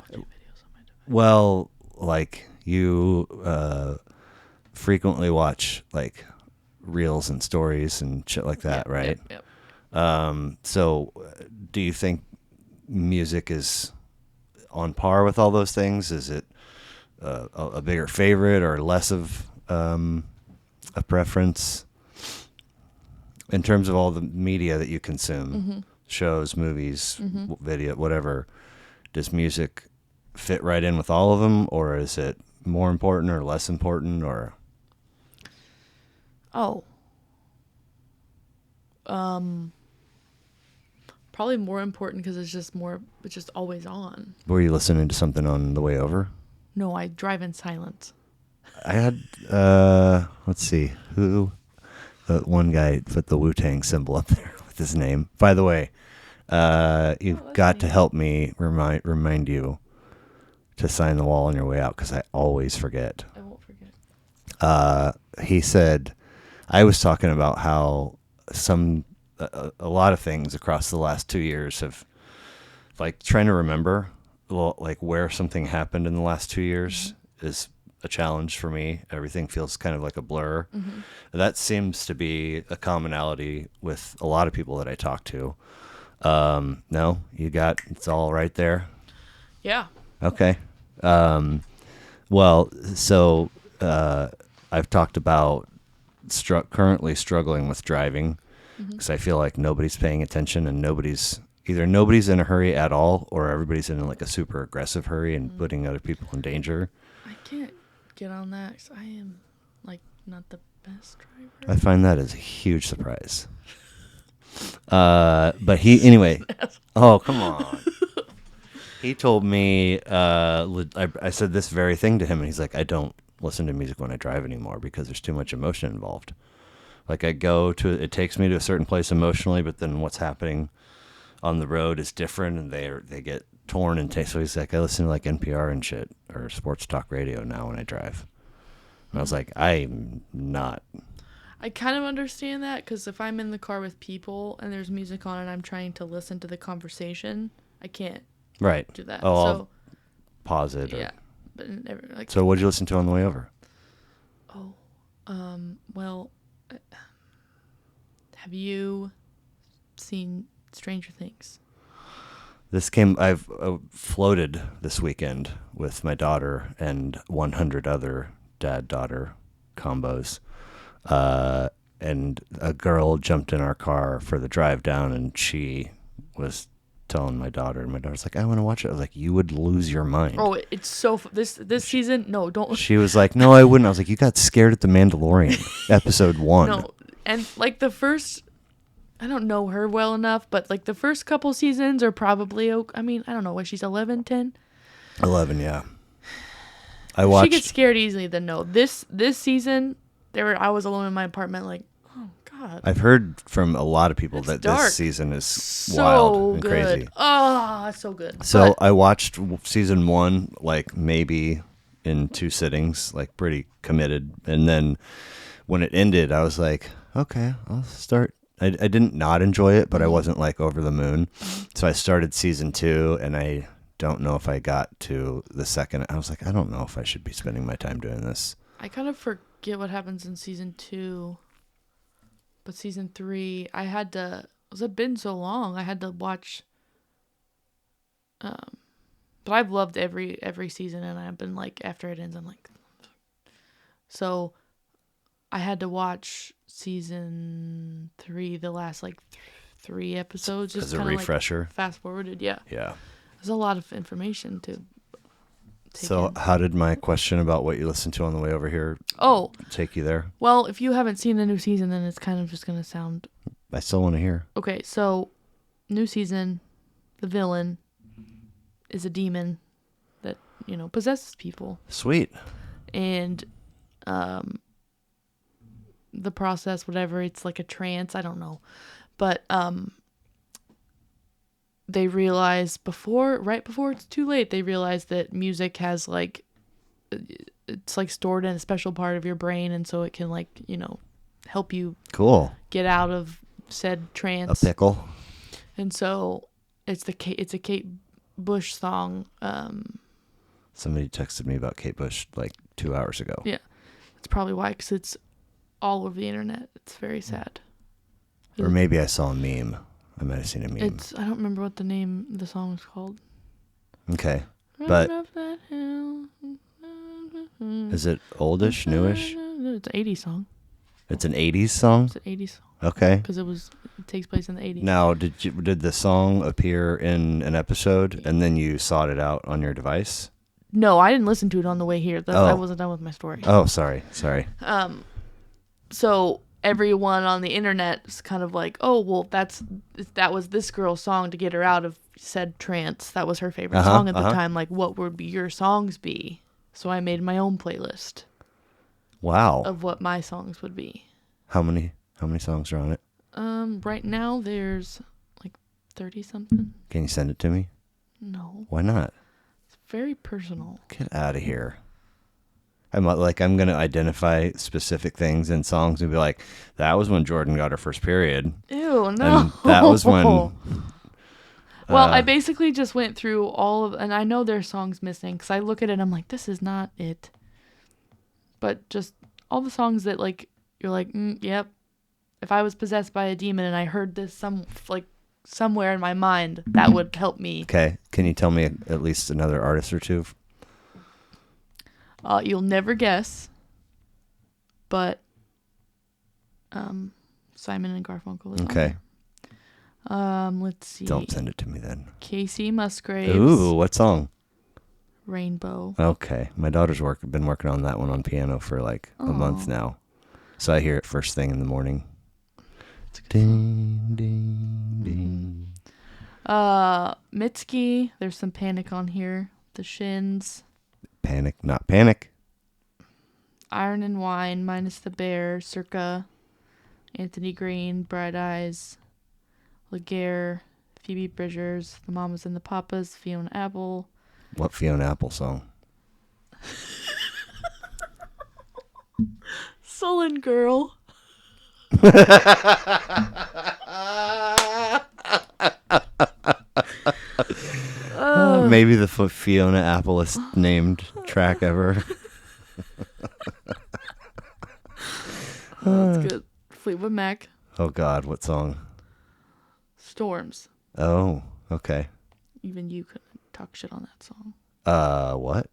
Speaker 2: Watching videos on my device.
Speaker 1: Well, like you frequently watch like reels and stories and shit like that, right?
Speaker 2: Yep.
Speaker 1: So do you think music is on par with all those things? Is it a bigger favorite or less of a preference in terms of all the media that you consume?
Speaker 2: Mm-hmm.
Speaker 1: Shows, movies, video, whatever. Does music fit right in with all of them, or is it more important or less important, or?
Speaker 2: Oh. Probably more important because it's just always on.
Speaker 1: Were you listening to something on the way over?
Speaker 2: No, I drive in silence.
Speaker 1: I had, let's see, who, the one guy put the Wu-Tang symbol up there with his name. By the way, you've got to help me remind you to sign the wall on your way out because I always forget.
Speaker 2: I won't forget.
Speaker 1: He said, I was talking about how a lot of things across the last 2 years have, like, trying to remember, like, where something happened in the last 2 years is a challenge for me. Everything feels kind of like a blur.
Speaker 2: Mm-hmm.
Speaker 1: That seems to be a commonality with a lot of people that I talk to. No, it's all right there.
Speaker 2: Yeah.
Speaker 1: Okay. Well, so I've talked about currently struggling with driving because I feel like nobody's paying attention and nobody's in a hurry at all, or everybody's in like a super aggressive hurry and putting other people in danger.
Speaker 2: I can't get on that 'cause I am like not the best driver.
Speaker 1: I find that as a huge surprise. But anyway. Oh, come on. He told me, I said this very thing to him, and he's like, I don't listen to music when I drive anymore because there's too much emotion involved. Like it takes me to a certain place emotionally, but then what's happening on the road is different, and they get torn and so he's like, I listen to like NPR and shit or sports talk radio now when I drive. And I was like, I'm not.
Speaker 2: I kind of understand that because if I'm in the car with people and there's music on and I'm trying to listen to the conversation, I can't do that.
Speaker 1: Oh,
Speaker 2: so
Speaker 1: I'll pause it.
Speaker 2: Yeah, but never like.
Speaker 1: So what'd you listen to on the way over?
Speaker 2: Oh, well, have you seen Stranger Things?
Speaker 1: I've floated this weekend with my daughter and 100 other dad-daughter combos. And a girl jumped in our car for the drive down, and she was telling my daughter, and my daughter's like, I want to watch it. I was like, you would lose your mind.
Speaker 2: Oh, it's so this season. No, don't.
Speaker 1: She was like, no, I wouldn't. I was like, you got scared at the Mandalorian episode 1.
Speaker 2: No, and like the first, I don't know her well enough, but like the first couple seasons are probably. I mean, I don't know. What she's 11, 10?
Speaker 1: 11, yeah. I watched.
Speaker 2: She gets scared easily. Then no, this season I was alone in my apartment. Like, oh god.
Speaker 1: I've heard from a lot of people
Speaker 2: It's
Speaker 1: that
Speaker 2: dark.
Speaker 1: this season is
Speaker 2: So
Speaker 1: wild and
Speaker 2: good.
Speaker 1: crazy.
Speaker 2: Oh, it's so good.
Speaker 1: So I watched season 1 like maybe in 2 sittings, like pretty committed. And then when it ended, I was like, okay, I'll start. I didn't not enjoy it, but I wasn't like over the moon. So I started season 2, and I don't know if I got to the second. I was like, I don't know if I should be spending my time doing this.
Speaker 2: I kind of forget what happens in season 2, but season 3, I had to. It had been so long, I had to watch. But I've loved every season, and I've been like, after it ends, I'm like, so I had to watch season 3, the last like 3 episodes, just
Speaker 1: As a
Speaker 2: kind of
Speaker 1: refresher.
Speaker 2: like fast forwarded. Yeah,
Speaker 1: Yeah.
Speaker 2: there's a lot of information to take
Speaker 1: So
Speaker 2: in.
Speaker 1: how did my question about what you listened to on the way over here
Speaker 2: Oh,
Speaker 1: take you there?
Speaker 2: well, if you haven't seen the new season, then it's kind of just gonna sound
Speaker 1: I still want to hear.
Speaker 2: okay. So, new season, the villain is a demon that possesses people,
Speaker 1: Sweet.
Speaker 2: and the process, whatever, it's like a trance. I don't know, but they realize right before it's too late, they realize that music has like, it's like stored in a special part of your brain, and so it can like help you
Speaker 1: Cool.
Speaker 2: get out of said
Speaker 1: A
Speaker 2: trance.
Speaker 1: pickle.
Speaker 2: And so it's a Kate Bush song.
Speaker 1: Somebody texted me about Kate Bush like 2 hours ago.
Speaker 2: Yeah, it's probably why, because it's all over the internet. It's very sad.
Speaker 1: Or maybe I saw a meme. I might have seen a meme.
Speaker 2: I don't remember what the name of the song is called.
Speaker 1: Okay. But
Speaker 2: Run up that hill.
Speaker 1: is it oldish, newish?
Speaker 2: It's an 80s song.
Speaker 1: It's an 80s song?
Speaker 2: It's an 80s song.
Speaker 1: Okay.
Speaker 2: Because it takes place in the 80s.
Speaker 1: Now, did the song appear in an episode and then you sought it out on your device?
Speaker 2: No, I didn't listen to it on the way here. I wasn't done with my story.
Speaker 1: Oh, sorry.
Speaker 2: So everyone on the internet is kind of like, oh, well, that was this girl's song to get her out of said trance. That was her favorite song at the time. Like, what would your songs be? So I made my own playlist.
Speaker 1: Wow.
Speaker 2: Of what my songs would be.
Speaker 1: How many songs are on it?
Speaker 2: Right now there's like 30 something.
Speaker 1: Can you send it to me?
Speaker 2: No.
Speaker 1: Why not?
Speaker 2: It's very personal.
Speaker 1: Get out of here. I'm going to identify specific things in songs and be like, that was when Jordan got her first period.
Speaker 2: Ew, no.
Speaker 1: And that was when...
Speaker 2: Well, I basically just went through all of... And I know there's songs missing, because I look at it and I'm like, this is not it. But just all the songs that, like, you're like, yep. If I was possessed by a demon and I heard this somewhere in my mind, that would help me.
Speaker 1: Okay. Can you tell me at least another artist or two?
Speaker 2: You'll never guess, but Simon and Garfunkel is
Speaker 1: Okay.
Speaker 2: on there. Let's see.
Speaker 1: Don't send it to me then.
Speaker 2: Casey Musgraves.
Speaker 1: Ooh, what song?
Speaker 2: Rainbow.
Speaker 1: Okay. My daughter's been working on that one on piano for like a month now. So I hear it first thing in the morning. Ding, ding, ding.
Speaker 2: Mitski. There's some Panic on here. The Shins.
Speaker 1: Panic, not Panic.
Speaker 2: Iron and Wine, Minus the Bear, Circa, Anthony Green, Bright Eyes, Laguerre, Phoebe Bridgers, The Mamas and the Papas, Fiona Apple.
Speaker 1: What Fiona Apple song?
Speaker 2: Sullen Girl.
Speaker 1: Maybe the Fiona Appleest named track ever.
Speaker 2: That's good. Fleetwood Mac.
Speaker 1: Oh God, what song?
Speaker 2: Storms.
Speaker 1: Oh, okay.
Speaker 2: even you couldn't talk shit on that song.
Speaker 1: What?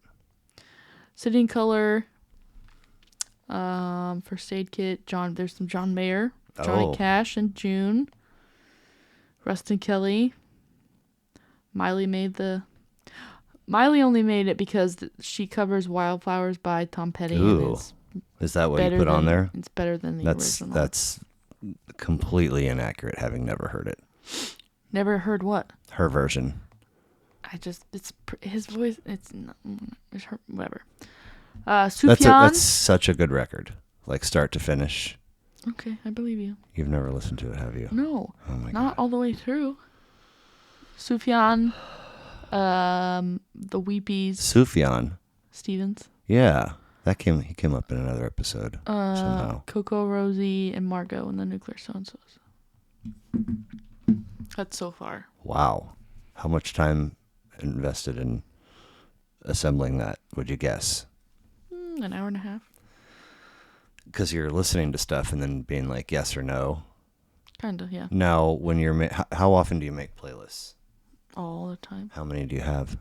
Speaker 2: City and Color. First Aid Kit. There's some John Mayer, Johnny Cash, and June. Rustin Kelly. Miley only made it because she covers Wildflowers by Tom Petty.
Speaker 1: Ooh. Is that what you put on there?
Speaker 2: It's better than the original.
Speaker 1: That's completely inaccurate, having never heard it.
Speaker 2: Never heard what?
Speaker 1: Her version.
Speaker 2: It's his voice. It's her, whatever. Sufjan.
Speaker 1: That's such a good record, like start to finish.
Speaker 2: Okay, I believe you.
Speaker 1: You've never listened to it, have you?
Speaker 2: No,
Speaker 1: oh my
Speaker 2: not
Speaker 1: God.
Speaker 2: all the way through. Sufjan, the Weepies.
Speaker 1: Sufjan
Speaker 2: Stevens.
Speaker 1: Yeah, he came up in another episode somehow.
Speaker 2: Coco, Rosie, and Margot and the Nuclear So-and-Sos. That's so far.
Speaker 1: Wow, how much time invested in assembling that? Would you guess?
Speaker 2: An hour and a half.
Speaker 1: Because you're listening to stuff and then being like yes or no.
Speaker 2: Kinda, yeah.
Speaker 1: Now, when you're how often do you make playlists?
Speaker 2: All the time.
Speaker 1: How many do you have?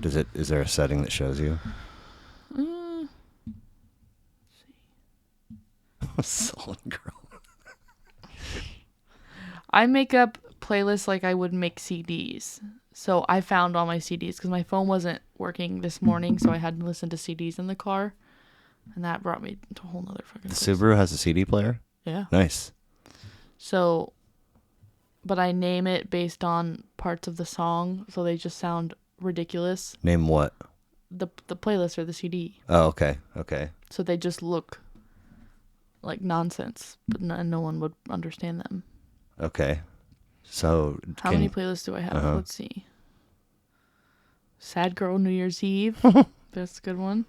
Speaker 1: Is there a setting that shows you?
Speaker 2: Let's see.
Speaker 1: Solid girl.
Speaker 2: I make up playlists like I would make CDs. So I found all my CDs because my phone wasn't working this morning, so I had to listen to CDs in the car, and that brought me to a whole nother fucking place.
Speaker 1: The Subaru has a CD player?
Speaker 2: Yeah.
Speaker 1: Nice.
Speaker 2: So, but I name it based on parts of the song, so they just sound ridiculous.
Speaker 1: Name what?
Speaker 2: The playlist or the CD.
Speaker 1: Oh, okay. Okay.
Speaker 2: So they just look like nonsense, but no one would understand them.
Speaker 1: Okay. So
Speaker 2: how many playlists do I have? Let's see. Sad Girl New Year's Eve. That's a good one.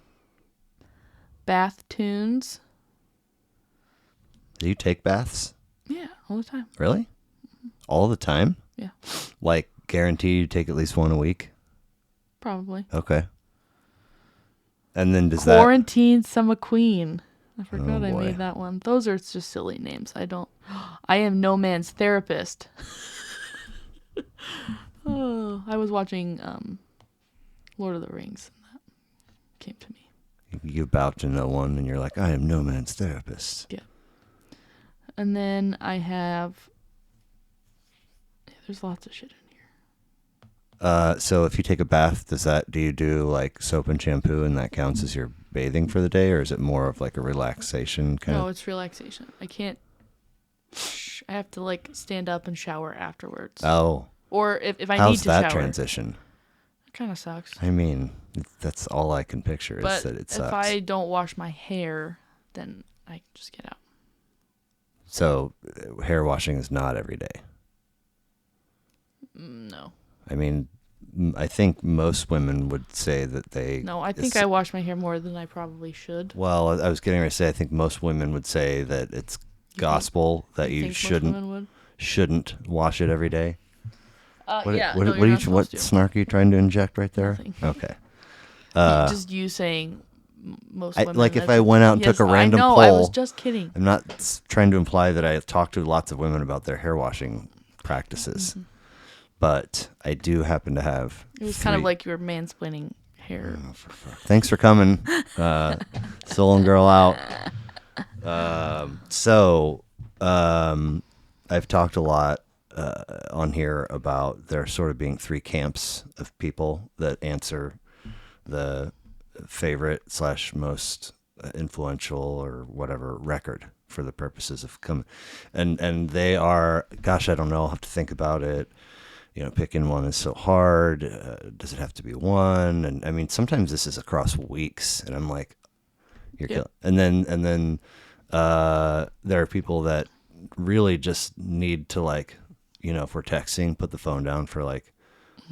Speaker 2: Bath tunes.
Speaker 1: Do you take baths?
Speaker 2: Yeah, all the time.
Speaker 1: Really? All the time?
Speaker 2: Yeah.
Speaker 1: Like guarantee you take at least one a week?
Speaker 2: Probably.
Speaker 1: Okay. And then does
Speaker 2: Quarantine Summer Queen. I forgot I
Speaker 1: boy.
Speaker 2: made that one. Those are just silly names. I am no man's therapist. Oh, I was watching Lord of the Rings and that came to me.
Speaker 1: You about to know one and you're like, I am no man's therapist.
Speaker 2: Yeah. And then I have there's lots of shit in here.
Speaker 1: So if you take a bath, do you do like soap and shampoo and that counts as your bathing for the day, or is it more of like a relaxation kind of?
Speaker 2: No, it's relaxation. I can't. I have to like stand up and shower afterwards.
Speaker 1: Oh.
Speaker 2: Or if I
Speaker 1: how's
Speaker 2: need to
Speaker 1: that
Speaker 2: shower.
Speaker 1: transition?
Speaker 2: It kind of sucks.
Speaker 1: I mean, that's all I can picture
Speaker 2: But
Speaker 1: is that it sucks.
Speaker 2: if I don't wash my hair, then I just get out.
Speaker 1: So hair washing is not every day.
Speaker 2: No.
Speaker 1: I mean, I think most women would say that they...
Speaker 2: No, I think I wash my hair more than I probably should.
Speaker 1: Well, I was getting ready to say, I think most women would say that it's gospel that you shouldn't wash it every day. What snark are you trying to inject right there?
Speaker 2: Nothing.
Speaker 1: Okay.
Speaker 2: Just you saying most women.
Speaker 1: Like if I went out and took a random poll.
Speaker 2: I was just kidding.
Speaker 1: I'm not trying to imply that I talked to lots of women about their hair washing practices. Mm-hmm. But I do happen to have.
Speaker 2: It was kind of like you were mansplaining hair.
Speaker 1: Oh, thanks for coming. Stolen girl out. I've talked a lot on here about there sort of being three camps of people that answer the favorite / most influential or whatever record for the purposes of and they are, gosh, I don't know, I'll have to think about it. You know, picking one is so hard. Does it have to be one? And I mean, sometimes this is across weeks, and I'm like, you're killing. And then there are people that really just need to, like, you know, if we're texting, put the phone down for like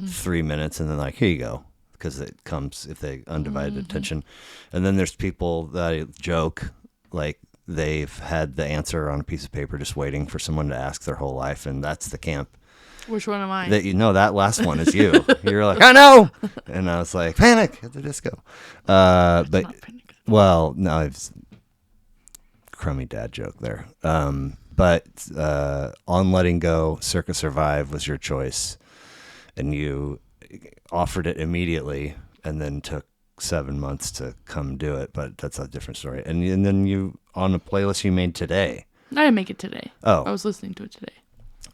Speaker 1: 3 minutes, and then like, here you go, because it comes if they undivided attention. And then there's people that joke like they've had the answer on a piece of paper, just waiting for someone to ask their whole life, and that's the camp.
Speaker 2: Which one am I?
Speaker 1: That last one is you. You're like, I know, and I was like, Panic at the Disco. But well, no, it's crummy dad joke there. But on Letting Go, Circa Survive was your choice, and you offered it immediately and then took 7 months to come do it, but that's a different story. And then you, on a playlist you made today.
Speaker 2: I didn't make it today.
Speaker 1: Oh.
Speaker 2: I was listening to it today.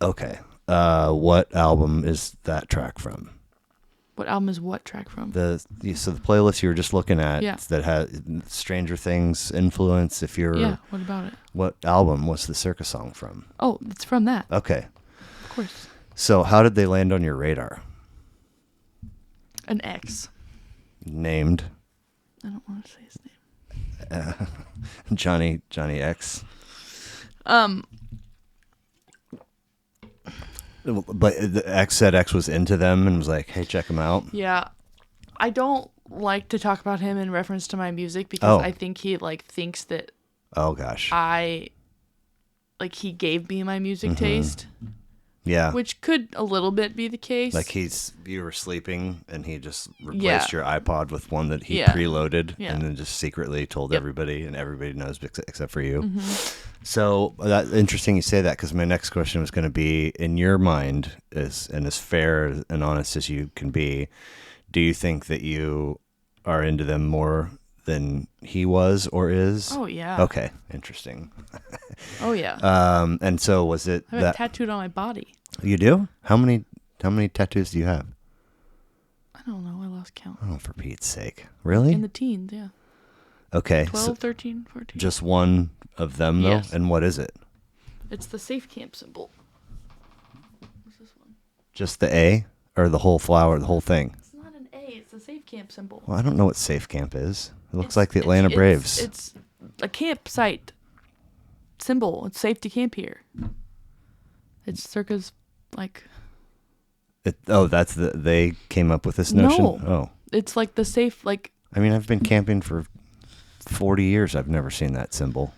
Speaker 1: Okay. What album is that track from?
Speaker 2: What album is what track from?
Speaker 1: So the playlist you were just looking at that has Stranger Things influence.
Speaker 2: Yeah, what about it?
Speaker 1: What album was the Circa song from?
Speaker 2: Oh, it's from that.
Speaker 1: Okay.
Speaker 2: Of course.
Speaker 1: So how did they land on your radar?
Speaker 2: An X.
Speaker 1: Named?
Speaker 2: I don't want to say his name.
Speaker 1: Johnny X. But the X said X was into them and was like, hey, check them out.
Speaker 2: Yeah. I don't like to talk about him in reference to my music because I think he like thinks that
Speaker 1: gosh.
Speaker 2: he gave me my music taste.
Speaker 1: Yeah.
Speaker 2: Which could a little bit be the case.
Speaker 1: Like you were sleeping and he just replaced your iPod with one that he preloaded and then just secretly told everybody, and everybody knows except for you. Mm-hmm. So that's interesting you say that, because my next question was going to be, in your mind, as fair and honest as you can be, do you think that you are into them more than he was or is?
Speaker 2: Oh, yeah.
Speaker 1: Okay, interesting.
Speaker 2: Oh, yeah.
Speaker 1: And so was it
Speaker 2: I have it tattooed on my body.
Speaker 1: You do? How many tattoos do you have?
Speaker 2: I don't know. I lost count.
Speaker 1: Oh, for Pete's sake. Really?
Speaker 2: In the teens, yeah.
Speaker 1: Okay.
Speaker 2: 12, 13, 14.
Speaker 1: Just one of them, though?
Speaker 2: Yes.
Speaker 1: And what is it?
Speaker 2: It's the safe camp symbol. What's this one?
Speaker 1: Just the A? Or the whole flower, the whole thing?
Speaker 2: It's not an A. It's the safe camp symbol.
Speaker 1: Well, I don't know what safe camp is. It looks like the Atlanta Braves.
Speaker 2: It's a campsite symbol. It's safe to camp here. It's Circa's, like...
Speaker 1: they came up with this notion?
Speaker 2: No.
Speaker 1: Oh.
Speaker 2: It's like the safe, like...
Speaker 1: I mean, I've been camping for 40 years. I've never seen that symbol.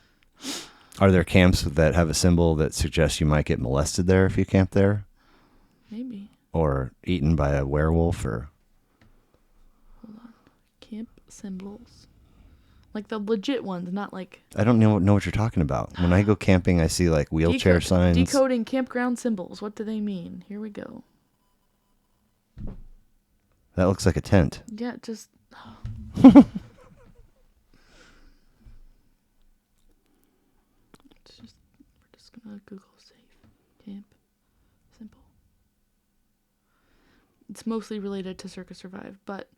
Speaker 1: Are there camps that have a symbol that suggests you might get molested there if you camp there?
Speaker 2: Maybe.
Speaker 1: Or eaten by a werewolf, or...
Speaker 2: Hold on. Camp symbols. Like the legit ones, not like...
Speaker 1: I don't know what you're talking about. When I go camping, I see like wheelchair signs.
Speaker 2: Decoding campground symbols. What do they mean? Here we go.
Speaker 1: That looks like a tent.
Speaker 2: Yeah, just... We're just gonna Google safe camp symbol. It's mostly related to Circa Survive, but...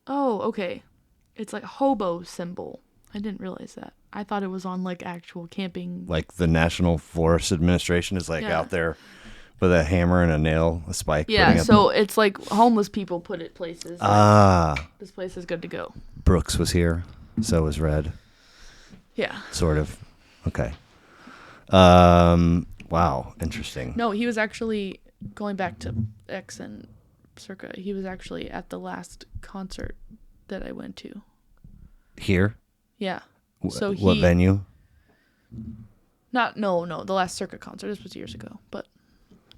Speaker 2: Oh, okay. It's like hobo symbol. I didn't realize that. I thought it was on like actual camping.
Speaker 1: Like the National Forest Administration is like out there with a hammer and a nail, a spike.
Speaker 2: Yeah, so it's like homeless people put it places. This place is good to go.
Speaker 1: Brooks was here. So was Red.
Speaker 2: Yeah.
Speaker 1: Sort of. Okay. Wow. Interesting.
Speaker 2: No, he was actually, going back to X and Circa, he was actually at the last concert that I went to.
Speaker 1: Here?
Speaker 2: Yeah. So
Speaker 1: what venue?
Speaker 2: No, the last Circa concert. This was years ago, but.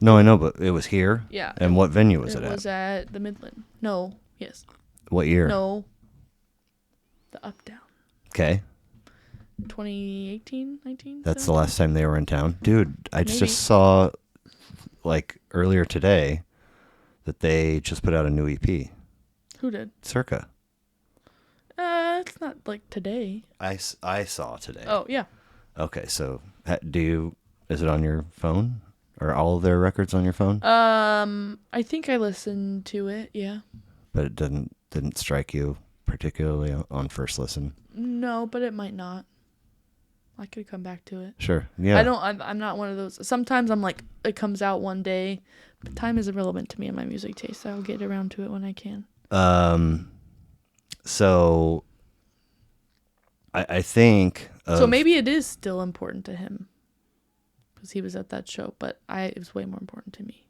Speaker 1: No, I know, but it was here?
Speaker 2: Yeah.
Speaker 1: And what venue was it at?
Speaker 2: It was at the Midland. No, yes.
Speaker 1: What year?
Speaker 2: No. The Up Down.
Speaker 1: Okay.
Speaker 2: 2018, 19?
Speaker 1: That's the last time they were in town. Dude, I
Speaker 2: Maybe.
Speaker 1: just saw, like, earlier today that they just put out a new EP. Who
Speaker 2: did?
Speaker 1: Circa.
Speaker 2: It's not like today.
Speaker 1: I saw today.
Speaker 2: Oh, yeah.
Speaker 1: Okay, so is it on your phone? Or all of their records on your phone?
Speaker 2: I think I listened to it, yeah.
Speaker 1: But it didn't strike you particularly on first listen?
Speaker 2: No, but it might not. I could come back to it.
Speaker 1: Sure, yeah.
Speaker 2: I'm not one of those. Sometimes I'm like, it comes out one day, but time is irrelevant to me and my music taste. I'll get around to it when I can.
Speaker 1: So I think...
Speaker 2: So maybe it is still important to him. Because he was at that show, but it was way more important to me.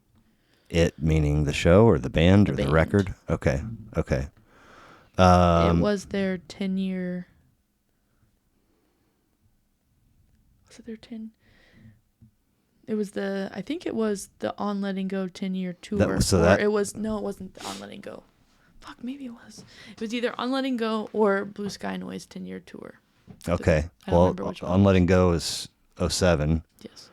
Speaker 1: It meaning the show or the band or the record? Okay.
Speaker 2: It was their 10-year... Was it their 10? It was I think it was the On Letting Go 10-year tour. It wasn't the On Letting Go. Fuck, maybe it was. It was either On Letting Go or Blue Sky Noise 10-year tour.
Speaker 1: Okay.
Speaker 2: I don't remember which one.
Speaker 1: On Letting Go is 07.
Speaker 2: Yes.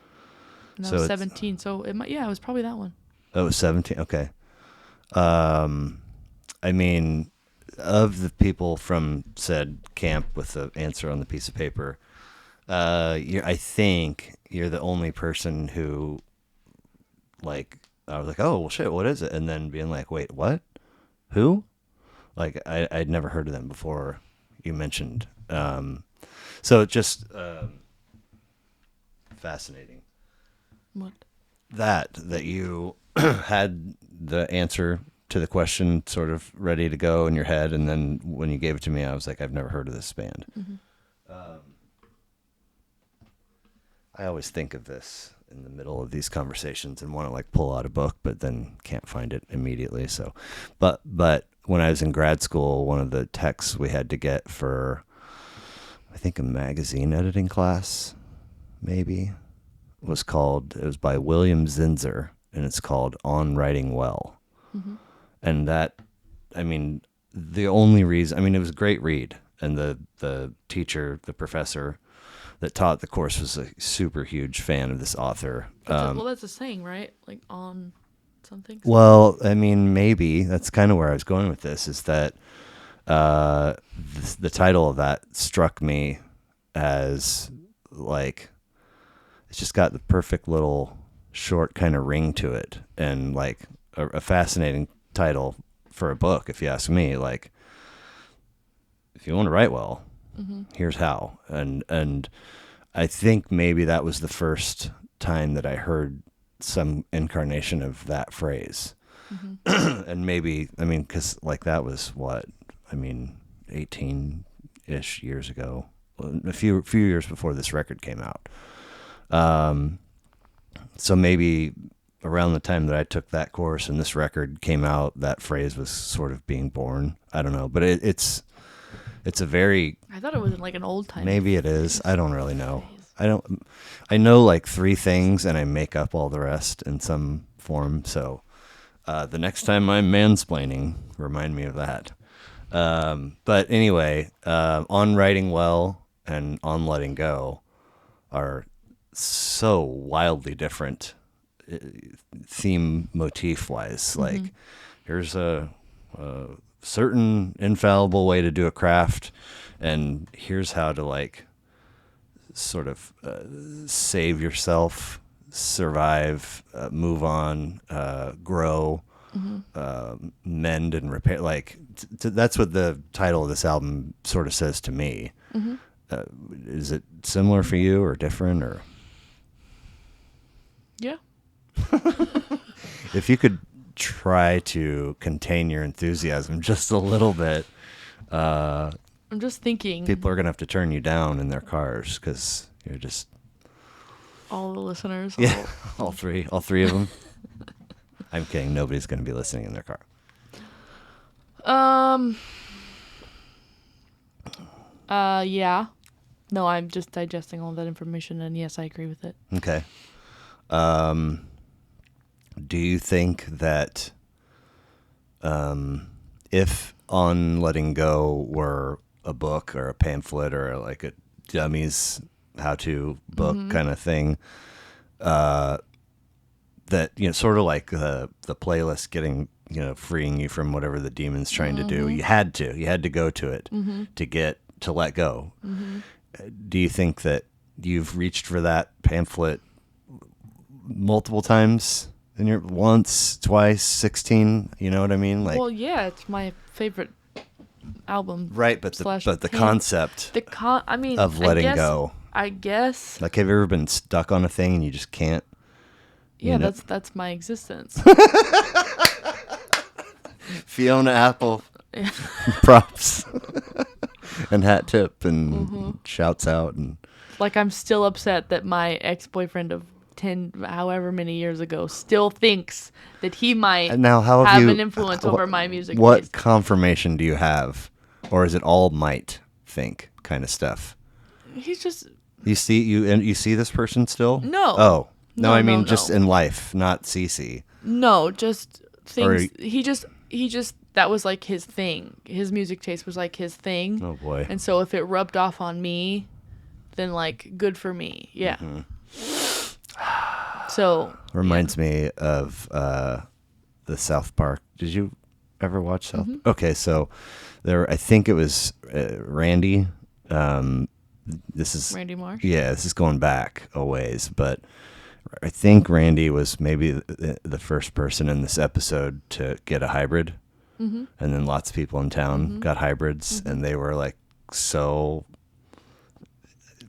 Speaker 2: And that was 17, so it was probably that one.
Speaker 1: Oh, it was 17. Okay. Um, I mean, of the people from said camp with the answer on the piece of paper, I think you're the only person who, like, I was like, oh, well, shit, what is it? And then being like, wait, what? Who? Like, I'd never heard of them before you mentioned. So it's just fascinating
Speaker 2: What?
Speaker 1: that you had the answer to the question sort of ready to go in your head, and then when you gave it to me, I was like, I've never heard of this band.
Speaker 2: Mm-hmm.
Speaker 1: I always think of this in the middle of these conversations and want to like pull out a book, but then can't find it immediately. So, but when I was in grad school, one of the texts we had to get for, I think, a magazine editing class, maybe, it was by William Zinsser, and it's called On Writing Well.
Speaker 2: Mm-hmm.
Speaker 1: And that, I mean, the only reason, I mean, it was a great read, and the teacher, the professor that taught the course was a super huge fan of this author.
Speaker 2: Well, that's a saying, right? Like on something.
Speaker 1: Well, I mean, maybe that's kind of where I was going with this, is that the title of that struck me as like, it's just got the perfect little short kind of ring to it, and like a fascinating title for a book, if you ask me. Like, if you want to write well,
Speaker 2: Mm-hmm.
Speaker 1: here's how. And I think maybe that was the first time that I heard some incarnation of that phrase.
Speaker 2: Mm-hmm.
Speaker 1: And maybe, I mean, because like that was what, I mean, 18-ish years ago, a few years before this record came out. So maybe around the time that I took that course and this record came out, that phrase was sort of being born. I don't know, but it's a very,
Speaker 2: I thought it was like an old time.
Speaker 1: maybe it is. I don't really know. I know like 3 things and I make up all the rest in some form. So the next time I'm mansplaining, remind me of that. But anyway, On Writing Well and On Letting Go are so wildly different theme motif wise.
Speaker 2: Mm-hmm.
Speaker 1: Like, here's a certain infallible way to do a craft, and here's how to like sort of save yourself, survive, move on, grow, mend and repair. Like, that's what the title of this album sort of says to me.
Speaker 2: Mm-hmm.
Speaker 1: Is it similar for you or different, or?
Speaker 2: Yeah.
Speaker 1: If you could try to contain your enthusiasm just a little bit,
Speaker 2: I'm just thinking.
Speaker 1: people are going to have to turn you down in their cars because you're just...
Speaker 2: All the listeners.
Speaker 1: Yeah, all three of them. I'm kidding. Nobody's going to be listening in their car.
Speaker 2: Yeah. No, I'm just digesting all that information, and yes, I agree with it.
Speaker 1: Okay. Do you think that if On Letting Go were a book or a pamphlet or like a dummies how-to book kind of thing, that, you know, sort of like the playlist getting, you know, freeing you from whatever the demon's trying to do, you had to go to it to let go. Do you think that you've reached for that pamphlet multiple times in your once, twice, 16? You know what I mean? Like,
Speaker 2: Well, yeah, it's my favorite album.
Speaker 1: right, but the concept
Speaker 2: I mean,
Speaker 1: of letting go.
Speaker 2: I guess.
Speaker 1: Like, have you ever been stuck on a thing and you just can't?
Speaker 2: Yeah,
Speaker 1: you know?
Speaker 2: that's my existence.
Speaker 1: Fiona Apple
Speaker 2: Yeah.
Speaker 1: props and hat tip and shouts out and
Speaker 2: Like, I'm still upset that my ex-boyfriend of 10, however many years ago, still thinks that he might
Speaker 1: now how
Speaker 2: have
Speaker 1: you,
Speaker 2: an influence over my music
Speaker 1: What
Speaker 2: taste.
Speaker 1: confirmation do you have, or is it all might think kind of stuff?
Speaker 2: He's just
Speaker 1: You see this person still?
Speaker 2: No.
Speaker 1: Oh no,
Speaker 2: No,
Speaker 1: I mean
Speaker 2: no,
Speaker 1: just
Speaker 2: no.
Speaker 1: in life, not CC.
Speaker 2: no, just things.
Speaker 1: Or-
Speaker 2: He just that was like his thing. His music taste was like his thing.
Speaker 1: Oh boy.
Speaker 2: And so if it rubbed off on me, then like good for me. Yeah. So
Speaker 1: Reminds me of the South Park. Did you ever watch South? Okay, so I think it was Randy. This is
Speaker 2: Randy Marsh.
Speaker 1: Yeah, this is going back a ways, but I think Randy was maybe the first person in this episode to get a hybrid, and then lots of people in town got hybrids, and they were like so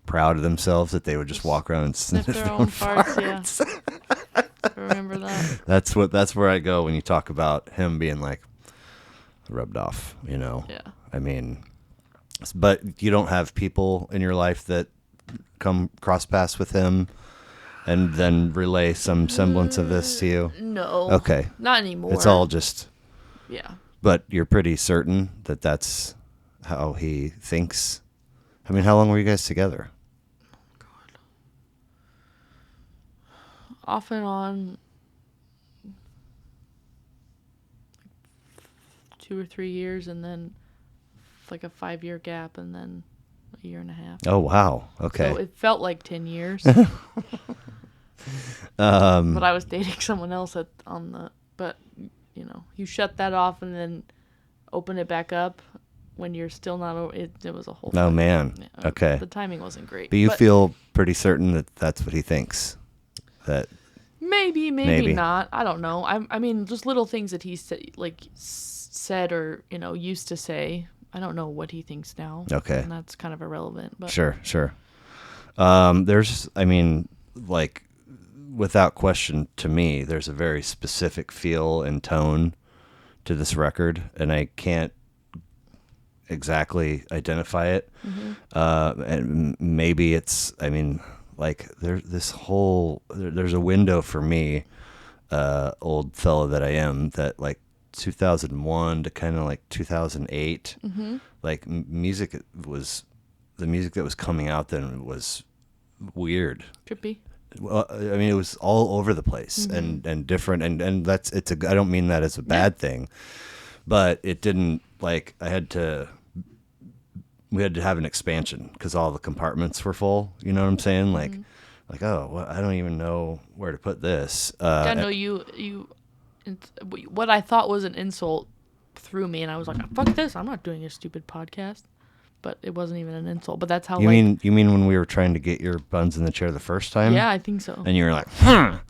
Speaker 1: proud of themselves that they would just walk around and sniff
Speaker 2: their own farts. Yeah. I remember that.
Speaker 1: That's where I go when you talk about him being like rubbed off, you know.
Speaker 2: Yeah.
Speaker 1: I mean, but you don't have people in your life that come cross paths with him and then relay some semblance of this to you?
Speaker 2: No.
Speaker 1: Okay.
Speaker 2: Not anymore.
Speaker 1: It's all just.
Speaker 2: Yeah.
Speaker 1: But you're pretty certain that that's how he thinks. I mean, how long were you guys together?
Speaker 2: God. Off and on 2 or 3 years, and then like a 5-year gap, and then a year and a half.
Speaker 1: Oh, wow. Okay.
Speaker 2: So it felt like 10 years. But I was dating someone else but you know, you shut that off and then open it back up when you're still not over it. It was a whole
Speaker 1: Oh,
Speaker 2: thing.
Speaker 1: man.
Speaker 2: Yeah,
Speaker 1: Okay.
Speaker 2: the timing wasn't great.
Speaker 1: But you feel pretty certain that that's what he thinks? That
Speaker 2: maybe not. I don't know. I mean, just little things that he said or, you know, used to say. I don't know what he thinks now.
Speaker 1: Okay.
Speaker 2: And that's kind of irrelevant. But
Speaker 1: Sure. There's, I mean, like, without question, to me, there's a very specific feel and tone to this record, and I can't exactly identify it. And maybe it's, I mean, like, there's a window for me, old fella that I am, that like 2001 to kind of like 2008, like the music that was coming out then was weird.
Speaker 2: trippy.
Speaker 1: Well, I mean, it was all over the place and different, and I don't mean that as a bad thing, but it didn't, like, we had to have an expansion because all the compartments were full. You know what I'm saying? Like, oh, well, I don't even know where to put this.
Speaker 2: Yeah, no, what I thought was an insult threw me, and I was like, fuck this, I'm not doing a stupid podcast. But it wasn't even an insult. But that's how,
Speaker 1: you mean when we were trying to get your buns in the chair the first time?
Speaker 2: Yeah, I think so.
Speaker 1: And you were like,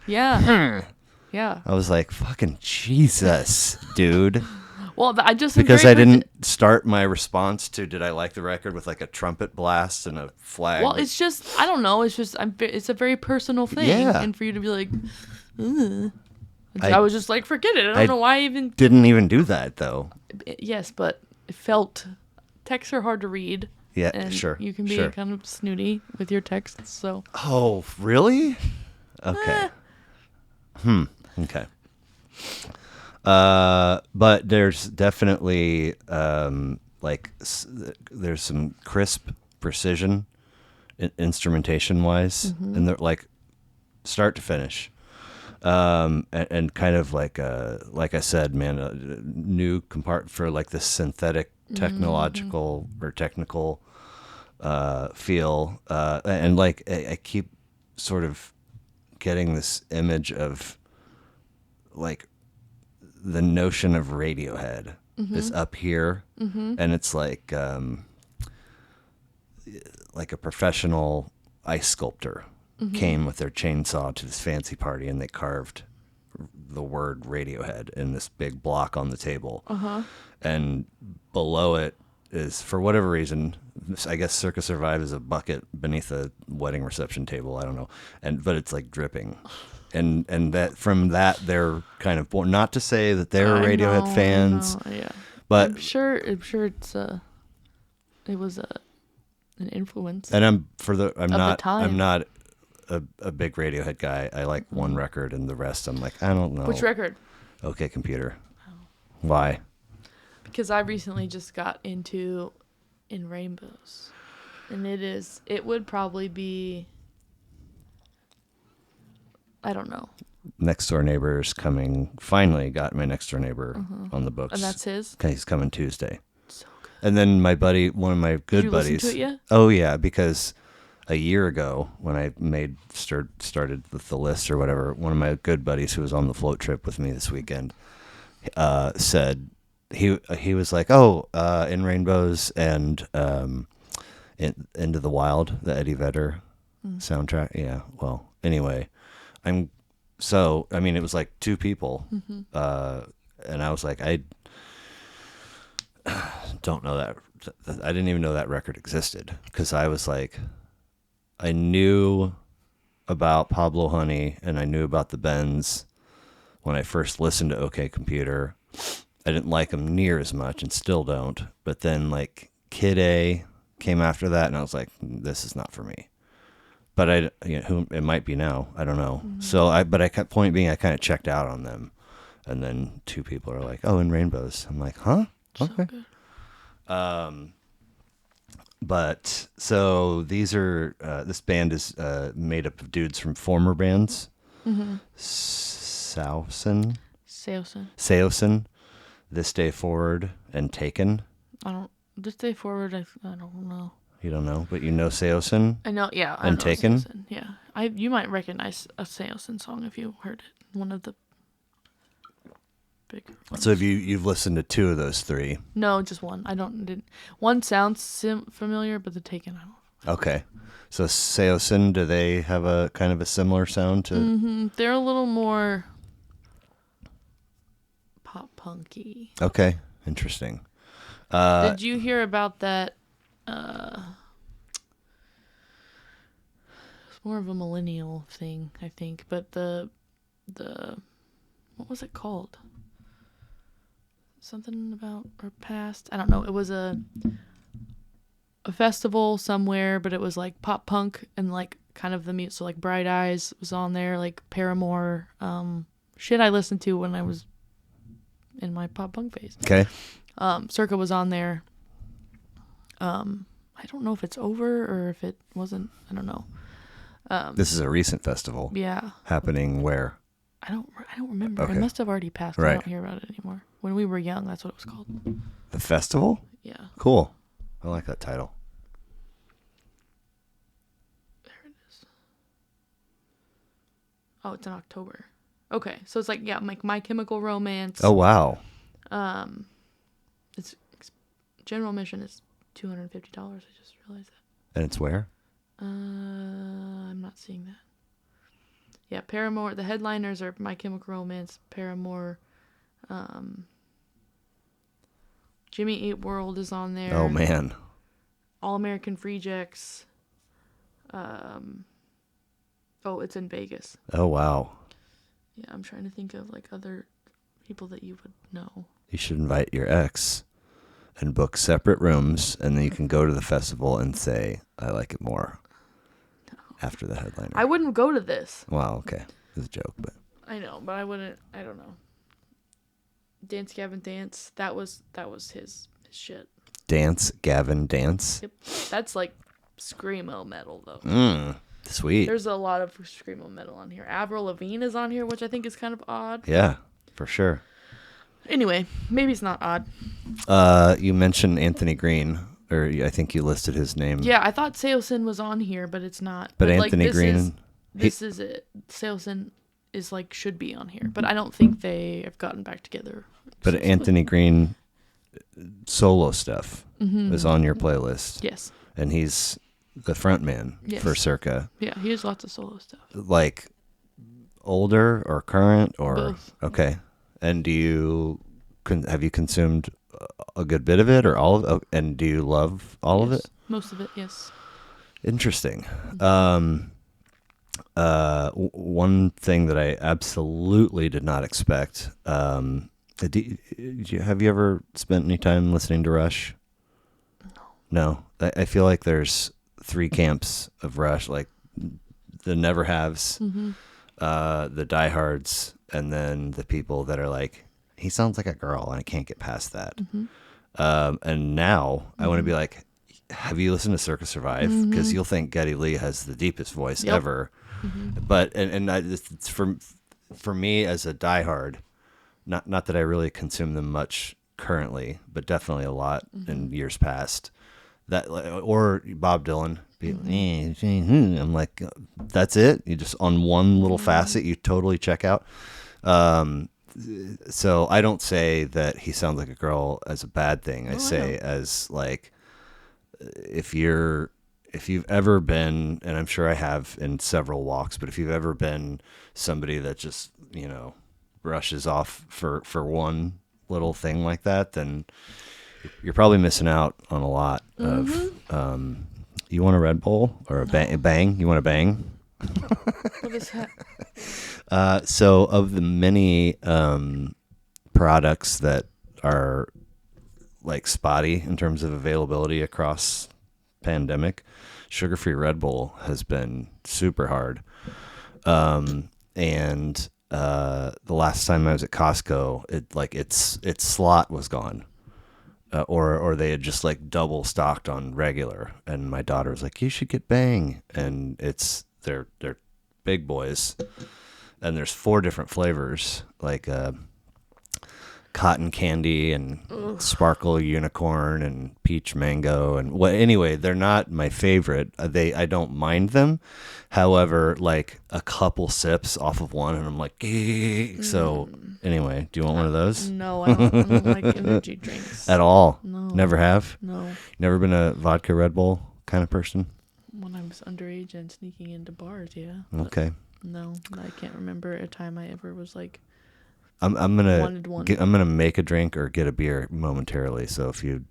Speaker 2: yeah. Yeah.
Speaker 1: I was like, fucking Jesus, dude.
Speaker 2: Well, I just
Speaker 1: because I didn't start my response to did I like the record with like a trumpet blast and a flag.
Speaker 2: Well, it's just, I don't know. It's just, it's a very personal thing.
Speaker 1: Yeah.
Speaker 2: And for you to be like, ugh. I was just like, forget it. I don't know why I even.
Speaker 1: Didn't even do that though.
Speaker 2: Yes, but it felt, texts are hard to read.
Speaker 1: Yeah,
Speaker 2: and
Speaker 1: sure.
Speaker 2: You can be kind of snooty with your texts, so.
Speaker 1: Oh, really? Okay. Okay. But there's definitely there's some crisp precision instrumentation wise, and they're like start to finish, and kind of like I said, man, a new compartment for like this synthetic technological or technical feel, and like I keep sort of getting this image of like the notion of Radiohead is up here, and it's like a professional ice sculptor came with their chainsaw to this fancy party, and they carved the word Radiohead in this big block on the table. And below it is, for whatever reason, I guess Circa Survive is a bucket beneath a wedding reception table. I don't know, but it's like dripping. And that from that they're kind of born. Not to say that they're Radiohead fans,
Speaker 2: yeah.
Speaker 1: but
Speaker 2: I'm sure it's it was an influence.
Speaker 1: And I'm not a big Radiohead guy. I like one record, and the rest I'm like, I don't know.
Speaker 2: Which record?
Speaker 1: Okay, Computer. Oh. Why?
Speaker 2: Because I recently just got into In Rainbows, and it would probably be, I don't know.
Speaker 1: Next Door Neighbor's coming. Finally got my Next Door Neighbor on the books.
Speaker 2: And that's his?
Speaker 1: Okay, he's coming Tuesday.
Speaker 2: So good.
Speaker 1: And then my buddy, one of my good buddies.
Speaker 2: Did you listen to it yet?
Speaker 1: Oh, yeah, because a year ago when I started with the list or whatever, one of my good buddies who was on the float trip with me this weekend said he was like, oh, In Rainbows and Into the Wild, the Eddie Vedder soundtrack. Yeah. Well, anyway, I mean, it was like two people, and I was like, I don't know that. I didn't even know that record existed because I was like, I knew about Pablo Honey and I knew about the Bends when I first listened to OK Computer. I didn't like them near as much and still don't. But then like Kid A came after that and I was like, this is not for me. But who it might be now. I don't know. So but I kept point being, I kind of checked out on them. And then two people are like, oh, In Rainbows. I'm like, huh? Okay. So but so these are this band is made up of dudes from former bands. Seosin, This Day Forward, and Taken.
Speaker 2: This Day Forward, I don't know.
Speaker 1: You don't know, but you know Seosin?
Speaker 2: I know, yeah.
Speaker 1: And
Speaker 2: know
Speaker 1: Taken?
Speaker 2: Seosin, yeah. You might recognize a Seosin song if you heard it. One of the big ones.
Speaker 1: So you've listened to two of those three?
Speaker 2: No, just one. One sounds familiar, but the Taken, I don't.
Speaker 1: Okay. So Seosin, do they have a kind of a similar sound to?
Speaker 2: They're a little more pop punky.
Speaker 1: Okay, interesting.
Speaker 2: Did you hear about that? It's more of a millennial thing, I think. But the what was it called? Something about our past. I don't know. It was a festival somewhere, but it was like pop punk and like kind of the mute. So like Bright Eyes was on there, like Paramore, shit I listened to when I was in my pop punk phase.
Speaker 1: Okay.
Speaker 2: Circa was on there. I don't know if it's over or if it wasn't. I don't know.
Speaker 1: This is a recent festival.
Speaker 2: Yeah.
Speaker 1: Happening where?
Speaker 2: I don't remember.
Speaker 1: Okay.
Speaker 2: It must have already passed.
Speaker 1: Right.
Speaker 2: I don't hear about it anymore. When we were young, that's what it was called.
Speaker 1: The festival?
Speaker 2: Yeah.
Speaker 1: Cool. I like that title.
Speaker 2: There it is. Oh, it's in October. Okay, so it's like like My Chemical Romance.
Speaker 1: Oh wow.
Speaker 2: It's general admission is $250. I just realized that.
Speaker 1: And it's where?
Speaker 2: I'm not seeing that. Yeah, Paramore. The headliners are My Chemical Romance, Paramore. Jimmy Eat World is on there.
Speaker 1: Oh man.
Speaker 2: All American Rejects. It's in Vegas.
Speaker 1: Oh wow.
Speaker 2: Yeah, I'm trying to think of like other people that you would know.
Speaker 1: You should invite your ex and book separate rooms, and then you can go to the festival and say, I like it more after the headliner.
Speaker 2: I wouldn't go to this.
Speaker 1: Wow, okay. It's a joke, but.
Speaker 2: I know, but I wouldn't. I don't know. Dance Gavin Dance. That was his shit.
Speaker 1: Dance Gavin Dance.
Speaker 2: Yep. That's like screamo metal though.
Speaker 1: Sweet.
Speaker 2: There's a lot of screamo metal on here. Avril Lavigne is on here, which I think is kind of odd.
Speaker 1: Yeah, for sure.
Speaker 2: Anyway, maybe it's not odd.
Speaker 1: You mentioned Anthony Green, or I think you listed his name.
Speaker 2: Yeah, I thought Seosin was on here, but it's not.
Speaker 1: But Anthony Green.
Speaker 2: This is it. Seosin is like should be on here, but I don't think they have gotten back together.
Speaker 1: But Anthony Green solo stuff is on your playlist.
Speaker 2: Yes.
Speaker 1: And he's the front man for Circa.
Speaker 2: Yeah, he has lots of solo stuff.
Speaker 1: Like older or current or
Speaker 2: both.
Speaker 1: Okay. And have you consumed a good bit of it or all of it? And do you love all of it?
Speaker 2: Most of it, yes.
Speaker 1: Interesting. One thing that I absolutely did not expect. Have you ever spent any time listening to Rush? No. I feel like there's three camps of Rush, like the never haves, the diehards, and then the people that are like, he sounds like a girl and I can't get past that. And now I want to be like, have you listened to Circa Survive? Because you'll think Geddy Lee has the deepest voice ever. But it's for me as a diehard, not that I really consume them much currently, but definitely a lot in years past. That or Bob Dylan, I'm like, that's it? You just, on one little facet, you totally check out? So I don't say that he sounds like a girl as a bad thing. I say as like, if you've ever been, and I'm sure I have in several walks, but if you've ever been somebody that just, brushes off for one little thing like that, then you're probably missing out on a lot of, you want a Red Bull or a bang? You want a bang?
Speaker 2: What is that?
Speaker 1: So of the many products that are like spotty in terms of availability across pandemic, sugar-free Red Bull has been super hard. And the last time I was at Costco, its slot was gone. Or they had just like double stocked on regular, and my daughter was like, "You should get Bang," and they're big boys, and there's 4 different flavors, like cotton candy and sparkle unicorn and peach mango, and anyway, they're not my favorite. I don't mind them, however, like a couple sips off of one and I'm like, so anyway, do you want one of those?
Speaker 2: No, I don't like energy drinks
Speaker 1: At all?
Speaker 2: No.
Speaker 1: Never have?
Speaker 2: No.
Speaker 1: Never been a vodka Red Bull kind of person?
Speaker 2: When I was underage and sneaking into bars, yeah.
Speaker 1: Okay.
Speaker 2: No, I can't remember a time I ever was like,
Speaker 1: I'm
Speaker 2: wanted one.
Speaker 1: I'm gonna make a drink or get a beer momentarily. So if you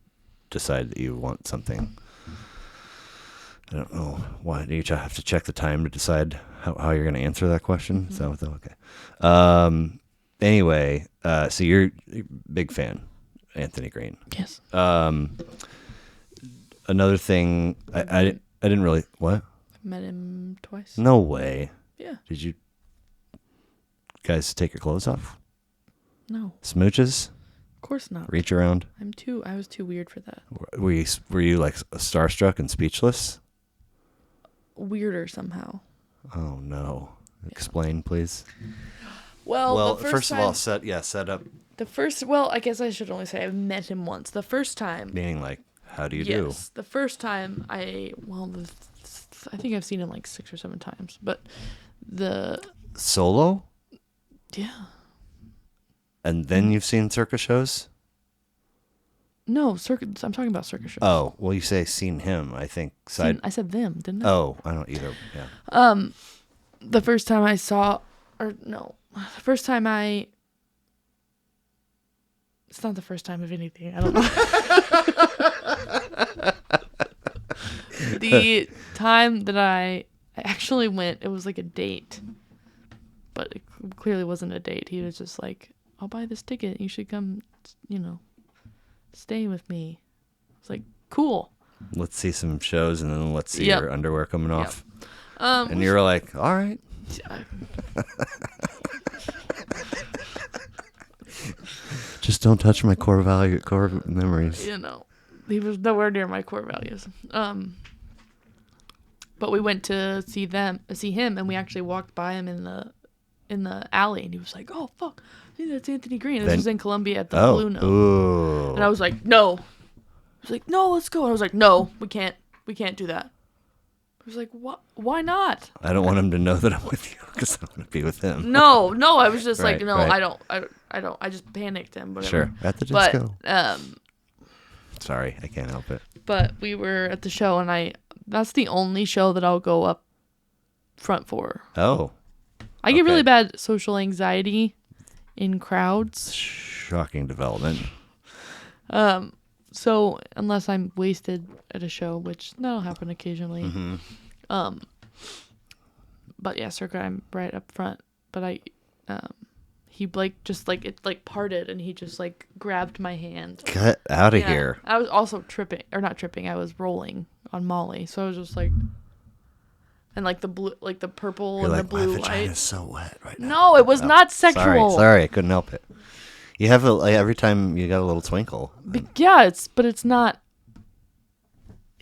Speaker 1: decide that you want something, I don't know why. Do you have to check the time to decide how you're gonna answer that question?
Speaker 2: Mm-hmm.
Speaker 1: So okay. Anyway, so you're a big fan, Anthony Green.
Speaker 2: Yes.
Speaker 1: Another thing, I didn't really what?
Speaker 2: I've met him twice.
Speaker 1: No way.
Speaker 2: Yeah.
Speaker 1: Did you guys take your clothes off?
Speaker 2: No.
Speaker 1: Smooches?
Speaker 2: Of course not.
Speaker 1: Reach around?
Speaker 2: I was too weird for that.
Speaker 1: Were you like starstruck and speechless?
Speaker 2: Weirder somehow.
Speaker 1: Oh no! Explain, please.
Speaker 2: Well, the
Speaker 1: first
Speaker 2: time,
Speaker 1: of all, set up.
Speaker 2: I guess I should only say I've met him once. The first time.
Speaker 1: Meaning, like, how do you do?
Speaker 2: Yes, the first time I think I've seen him like 6 or 7 times, but
Speaker 1: solo.
Speaker 2: Yeah.
Speaker 1: And then you've seen Circa shows?
Speaker 2: No, Circa. I'm talking about Circa shows.
Speaker 1: Oh, well, you say seen him. I think
Speaker 2: I said them, didn't I?
Speaker 1: Oh, I don't either. Yeah.
Speaker 2: The first time I saw, or no, the first time it's not the first time of anything. I don't know. The time that I actually went, it was like a date, but it clearly wasn't a date. He was just like, I'll buy this ticket. You should come, stay with me. I was like, cool.
Speaker 1: Let's see some shows, and then let's see your underwear coming off. And you were like, all right. Just don't touch my core memories.
Speaker 2: He was nowhere near my core values. But we went to see him, and we actually walked by him in the alley, and he was like, "Oh fuck, I think that's Anthony Green." This was in Columbia at the Blue Note.
Speaker 1: Ooh.
Speaker 2: And I was like, "No." He was like, "No, let's go." And I was like, "No, we can't do that." I was like, "What? Why not?"
Speaker 1: I don't want him to know that I'm with you because I want to be with him.
Speaker 2: No, I was just
Speaker 1: Right,
Speaker 2: like, no,
Speaker 1: right.
Speaker 2: I don't. I just panicked him. Whatever.
Speaker 1: Sure, at the disco.
Speaker 2: But
Speaker 1: sorry, I can't help it.
Speaker 2: But we were at the show, and that's the only show that I'll go up front for.
Speaker 1: Oh.
Speaker 2: I get really bad social anxiety in crowds.
Speaker 1: Shocking development.
Speaker 2: So unless I'm wasted at a show, which that'll happen occasionally.
Speaker 1: Mm-hmm.
Speaker 2: But yeah, Circa, I'm right up front. But he it parted, and he just like grabbed my hand.
Speaker 1: Get out of here.
Speaker 2: I was also not tripping. I was rolling on Molly, so I was just like, and like the blue, like the purple.
Speaker 1: You're
Speaker 2: and
Speaker 1: like,
Speaker 2: the blue
Speaker 1: my vagina
Speaker 2: light.
Speaker 1: is so wet right now.
Speaker 2: No, it was not sexual.
Speaker 1: Sorry, I couldn't help it. You have every time you got a little twinkle.
Speaker 2: Yeah, it's not.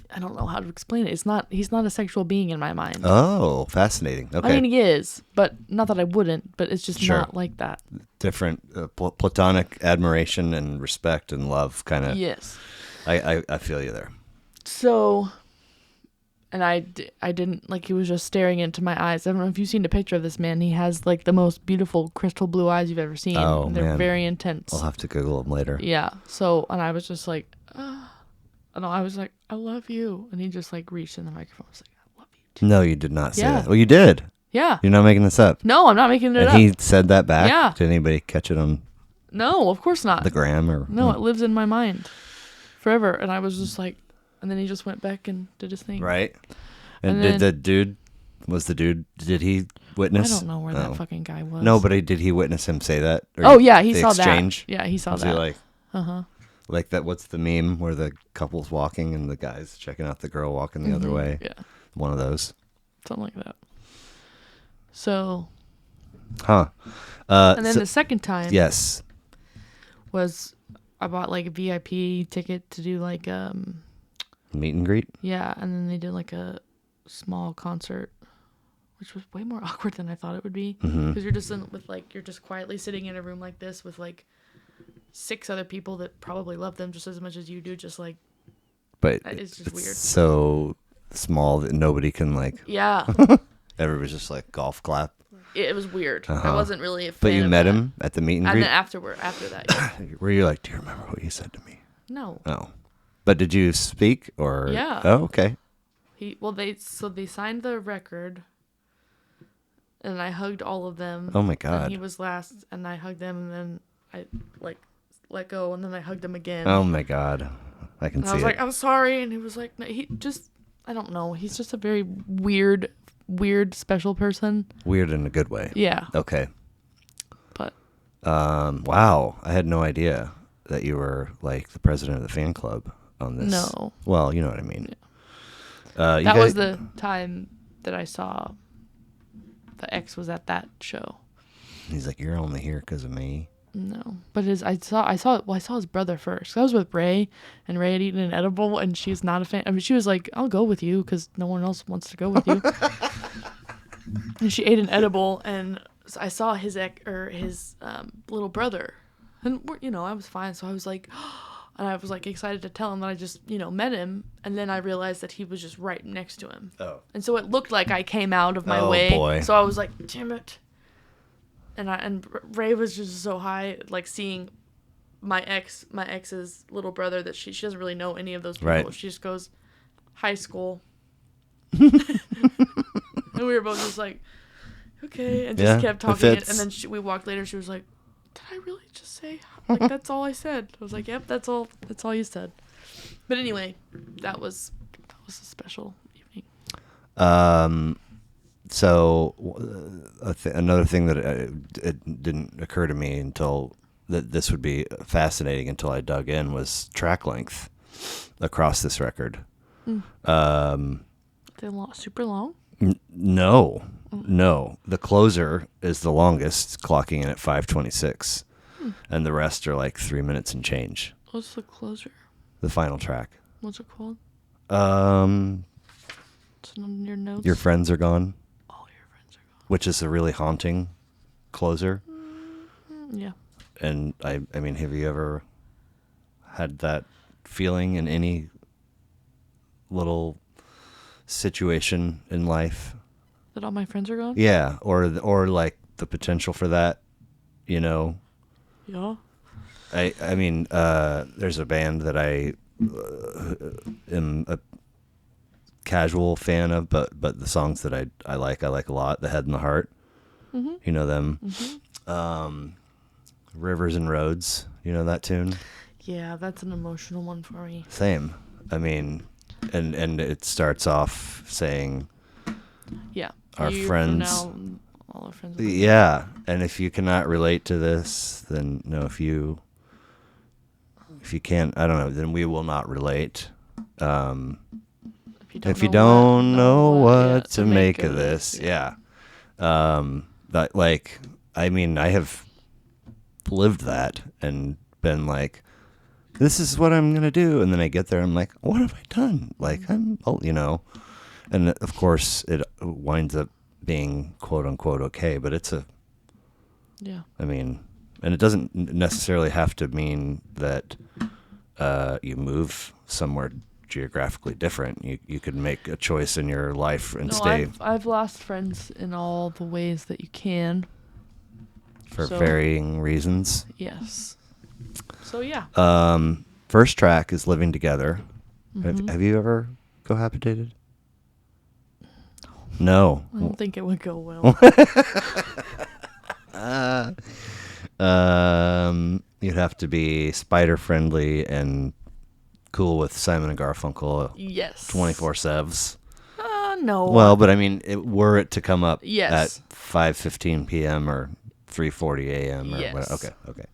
Speaker 2: I don't know how to explain it. He's not a sexual being in my mind.
Speaker 1: Oh, fascinating. Okay.
Speaker 2: I mean, he is, but not that I wouldn't. But it's just not like that.
Speaker 1: Different platonic admiration and respect and love, kind of.
Speaker 2: Yes.
Speaker 1: I feel you there.
Speaker 2: So, And I didn't, like, he was just staring into my eyes. I don't know if you've seen a picture of this man. He has, like, the most beautiful crystal blue eyes you've ever seen.
Speaker 1: Oh,
Speaker 2: and they're
Speaker 1: man.
Speaker 2: very intense.
Speaker 1: I'll have to Google them later.
Speaker 2: Yeah. So, and I was just like, and I was like, I love you. And he just, like, reached in the microphone. I was like, I love you too.
Speaker 1: No, you did not say
Speaker 2: Yeah.
Speaker 1: that. Well, you did.
Speaker 2: Yeah.
Speaker 1: You're not making this up.
Speaker 2: No, I'm not making it
Speaker 1: and
Speaker 2: up.
Speaker 1: he said that back?
Speaker 2: Yeah.
Speaker 1: Did anybody catch it on
Speaker 2: No, of course not.
Speaker 1: the gram? Or
Speaker 2: No, it lives in my mind forever. And I was just like, and then he just went back and did his thing.
Speaker 1: Right. And
Speaker 2: And
Speaker 1: did did he witness?
Speaker 2: I don't know where that fucking guy was.
Speaker 1: No, but did he witness him say that? Or
Speaker 2: Oh, yeah, he
Speaker 1: the
Speaker 2: saw
Speaker 1: exchange?
Speaker 2: that. Yeah, he saw
Speaker 1: Was
Speaker 2: that.
Speaker 1: he like,
Speaker 2: uh-huh.
Speaker 1: like that, what's the meme where the couple's walking and the guy's checking out the girl walking the other way?
Speaker 2: Yeah.
Speaker 1: One of those.
Speaker 2: Something like that. So.
Speaker 1: Huh.
Speaker 2: And then the second time.
Speaker 1: Yes.
Speaker 2: Was I bought like a VIP ticket to do like
Speaker 1: Meet and greet?
Speaker 2: yeah, and then they did like a small concert, which was way more awkward than I thought it would be, because you're just you're just quietly sitting in a room like this with like 6 other people that probably love them just as much as you do, just like,
Speaker 1: but
Speaker 2: it's just weird.
Speaker 1: So small that nobody can like.
Speaker 2: Yeah.
Speaker 1: Everybody's just like golf clap.
Speaker 2: It was weird. I wasn't really a fan.
Speaker 1: But you
Speaker 2: of
Speaker 1: met
Speaker 2: that.
Speaker 1: him at the meet and
Speaker 2: And
Speaker 1: greet.
Speaker 2: then after that, yeah.
Speaker 1: Were you like, do you remember what you said to me?
Speaker 2: No.
Speaker 1: Oh, but did you speak or?
Speaker 2: Yeah.
Speaker 1: Oh, okay.
Speaker 2: They signed the record, and I hugged all of them.
Speaker 1: Oh my God.
Speaker 2: And he was last, and I hugged them, and then I like let go, and then I hugged him again.
Speaker 1: Oh my God, I can
Speaker 2: and
Speaker 1: see
Speaker 2: I was
Speaker 1: it.
Speaker 2: like, I'm sorry, and he was like, no, he just, I don't know, he's just a very weird, special person.
Speaker 1: Weird in a good way.
Speaker 2: Yeah.
Speaker 1: Okay.
Speaker 2: But.
Speaker 1: Wow, I had no idea that you were like the president of the fan club on this.
Speaker 2: No.
Speaker 1: Well, you know what I mean.
Speaker 2: Yeah. That was the time that I saw the ex was at that show.
Speaker 1: He's like, you're only here because of me.
Speaker 2: No, but I saw his brother first. I was with Ray, and Ray had eaten an edible, and she's not a fan. I mean, she was like, "I'll go with you because no one else wants to go with you." And she ate an edible, and I saw his little brother, and I was fine. So I was like, and I was like excited to tell him that I just met him, and then I realized that he was just right next to him.
Speaker 1: Oh.
Speaker 2: And so it looked like I came out of my way.
Speaker 1: Boy.
Speaker 2: So I was like, damn it. And Ray was just so high, like seeing my ex's little brother, that she doesn't really know any of those people.
Speaker 1: Right.
Speaker 2: She just goes, high school. And we were both just like, okay, and just kept talking. And then we walked later. She was like, did I really just say, like, that's all I said? I was like, yep, that's all you said. But anyway, that was a special evening.
Speaker 1: So another thing that it didn't occur to me until that this would be fascinating until I dug in was track length across this record.
Speaker 2: They're super long?
Speaker 1: No. The closer is the longest, clocking in at 5:26, and the rest are like 3 minutes and change.
Speaker 2: What's the closer?
Speaker 1: The final track.
Speaker 2: What's it called? It's on your notes.
Speaker 1: Your Friends Are Gone.
Speaker 2: Your Friends Are Gone.
Speaker 1: Which is a really haunting closer.
Speaker 2: Yeah.
Speaker 1: And I mean, have you ever had that feeling in any little situation in life?
Speaker 2: That all my friends are gone?
Speaker 1: Yeah, or like the potential for that,
Speaker 2: Yeah.
Speaker 1: I mean, there's a band that I am a casual fan of, but the songs that I like a lot. The Head and the Heart.
Speaker 2: Mm-hmm.
Speaker 1: You know them.
Speaker 2: Mm-hmm.
Speaker 1: Rivers and Roads. You know that tune?
Speaker 2: Yeah, that's an emotional one for me.
Speaker 1: Same. I mean, and it starts off saying,
Speaker 2: yeah,
Speaker 1: our friends.
Speaker 2: Now, all our friends.
Speaker 1: Yeah, and if you cannot relate to this, then no. If you can't, I don't know. Then we will not relate. If you don't know what to make of this, yeah. That, like, I mean, I have lived that and been like, this is what I'm gonna do, and then I get there, and I'm like, what have I done? Like, and of course it winds up being quote unquote okay, but it's I mean, and it doesn't necessarily have to mean that you move somewhere geographically different. You could make a choice in your life and
Speaker 2: No,
Speaker 1: stay
Speaker 2: I've lost friends in all the ways that you can.
Speaker 1: for varying reasons.
Speaker 2: Yes. So yeah.
Speaker 1: First track is Living Together.
Speaker 2: Mm-hmm.
Speaker 1: Have you ever cohabitated? No.
Speaker 2: I don't think it would go well.
Speaker 1: You'd have to be spider friendly and cool with Simon and Garfunkel.
Speaker 2: Yes.
Speaker 1: 24/7s.
Speaker 2: No.
Speaker 1: Well, but I mean, were it to come up
Speaker 2: Yes.
Speaker 1: at 5:15 p.m. or 3:40 a.m. or
Speaker 2: Yes.
Speaker 1: whatever. Okay.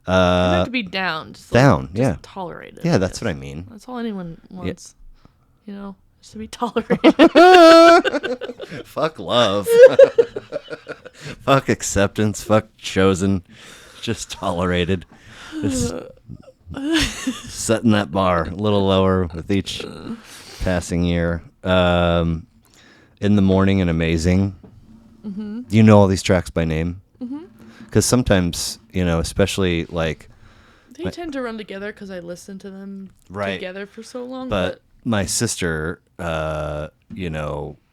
Speaker 2: You have to be down. Just
Speaker 1: down,
Speaker 2: just
Speaker 1: yeah.
Speaker 2: tolerate it.
Speaker 1: Yeah, that's what I mean.
Speaker 2: That's all anyone wants. You know, just to be tolerated.
Speaker 1: Fuck love. Fuck acceptance. Fuck chosen. Just tolerated. Just setting that bar a little lower with each passing year. In the Morning and Amazing.
Speaker 2: Mm-hmm.
Speaker 1: Do you know all these tracks by name?
Speaker 2: Mm-hmm.
Speaker 1: Because sometimes, especially like...
Speaker 2: They tend to run together because I listen to them
Speaker 1: Right.
Speaker 2: together for so long.
Speaker 1: But my sister,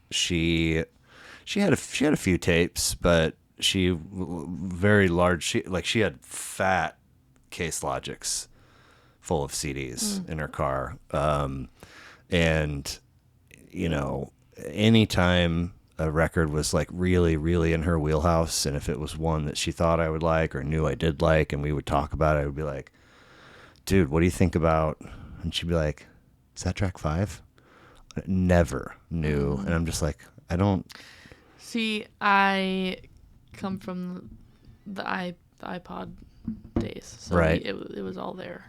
Speaker 1: she had a few tapes, but she very large. She had fat Case Logics full of CDs in her car, and anytime a record was like really, really in her wheelhouse, and if it was one that she thought I would like or knew I did like, and we would talk about it, I would be like, "Dude, what do you think about?" And she'd be like, "Is that track 5?" I never knew, and I'm just like, I don't.
Speaker 2: See, I come from the iPod days, so
Speaker 1: Right.
Speaker 2: it was all there.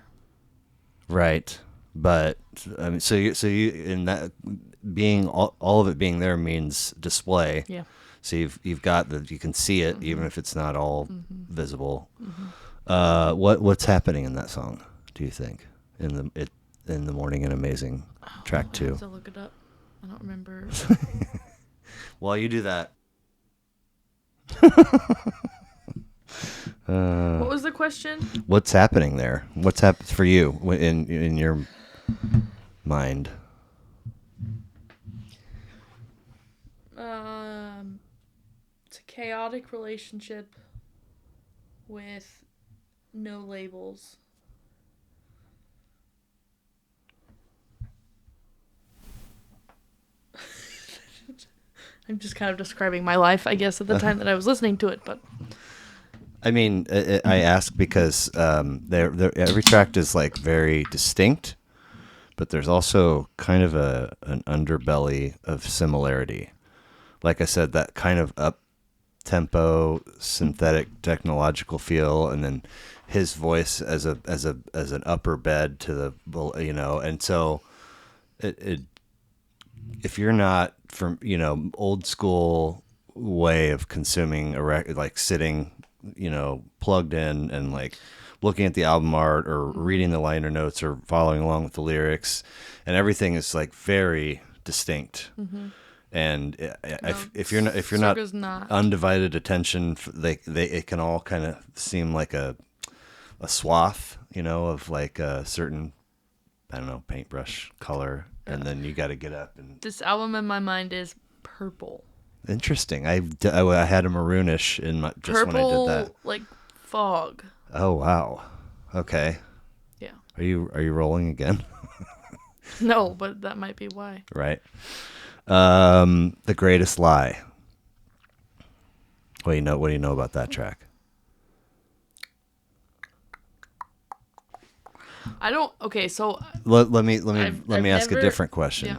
Speaker 1: Right, but I mean, so you in that being all of it being there means display.
Speaker 2: Yeah.
Speaker 1: So you've got you can see it even if it's not all visible. What's happening in that song? Do you think in the Morning and Amazing track
Speaker 2: I
Speaker 1: 2?
Speaker 2: have to look it up. I don't remember.
Speaker 1: While you do that,
Speaker 2: What was the question?
Speaker 1: what's happening there? What's happened for you in your mind?
Speaker 2: It's a chaotic relationship with no labels. I'm just kind of describing my life, I guess, at the time that I was listening to it, but
Speaker 1: I mean, I ask because every track is like very distinct, but there's also kind of an underbelly of similarity. Like I said, that kind of up-tempo, synthetic, technological feel, and then his voice as an upper bed to the, and so if you're not from old school way of consuming a record, like sitting plugged in and like looking at the album art or reading the liner notes or following along with the lyrics, and everything is like very distinct. And if you're not
Speaker 2: Circa's not.
Speaker 1: undivided attention, it can all kind of seem like a swath, of like a certain, I don't know, paintbrush color, and then you got to get up and.
Speaker 2: This album in my mind is purple.
Speaker 1: Interesting. I had a maroonish in my just
Speaker 2: Purple,
Speaker 1: when I did that.
Speaker 2: like fog.
Speaker 1: Oh wow. Okay.
Speaker 2: Yeah.
Speaker 1: Are you rolling again?
Speaker 2: No, but that might be why.
Speaker 1: Right. The Greatest Lie. What do you know about that track?
Speaker 2: I don't. Okay, so
Speaker 1: Let me
Speaker 2: I've
Speaker 1: ask a
Speaker 2: never-
Speaker 1: different question.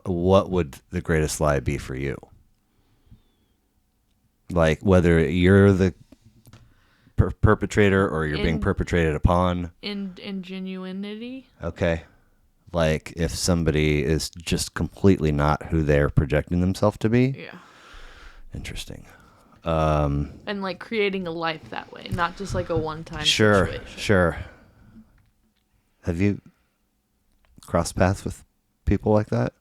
Speaker 1: What would the greatest lie be for you? Like whether you're the perpetrator or you're being perpetrated upon.
Speaker 2: in genuinity.
Speaker 1: Okay. Like if somebody is just completely not who they're projecting themselves to be.
Speaker 2: Yeah.
Speaker 1: Interesting.
Speaker 2: And like creating a life that way, not just like a one-time situation.
Speaker 1: Sure. Have you crossed paths with people like that?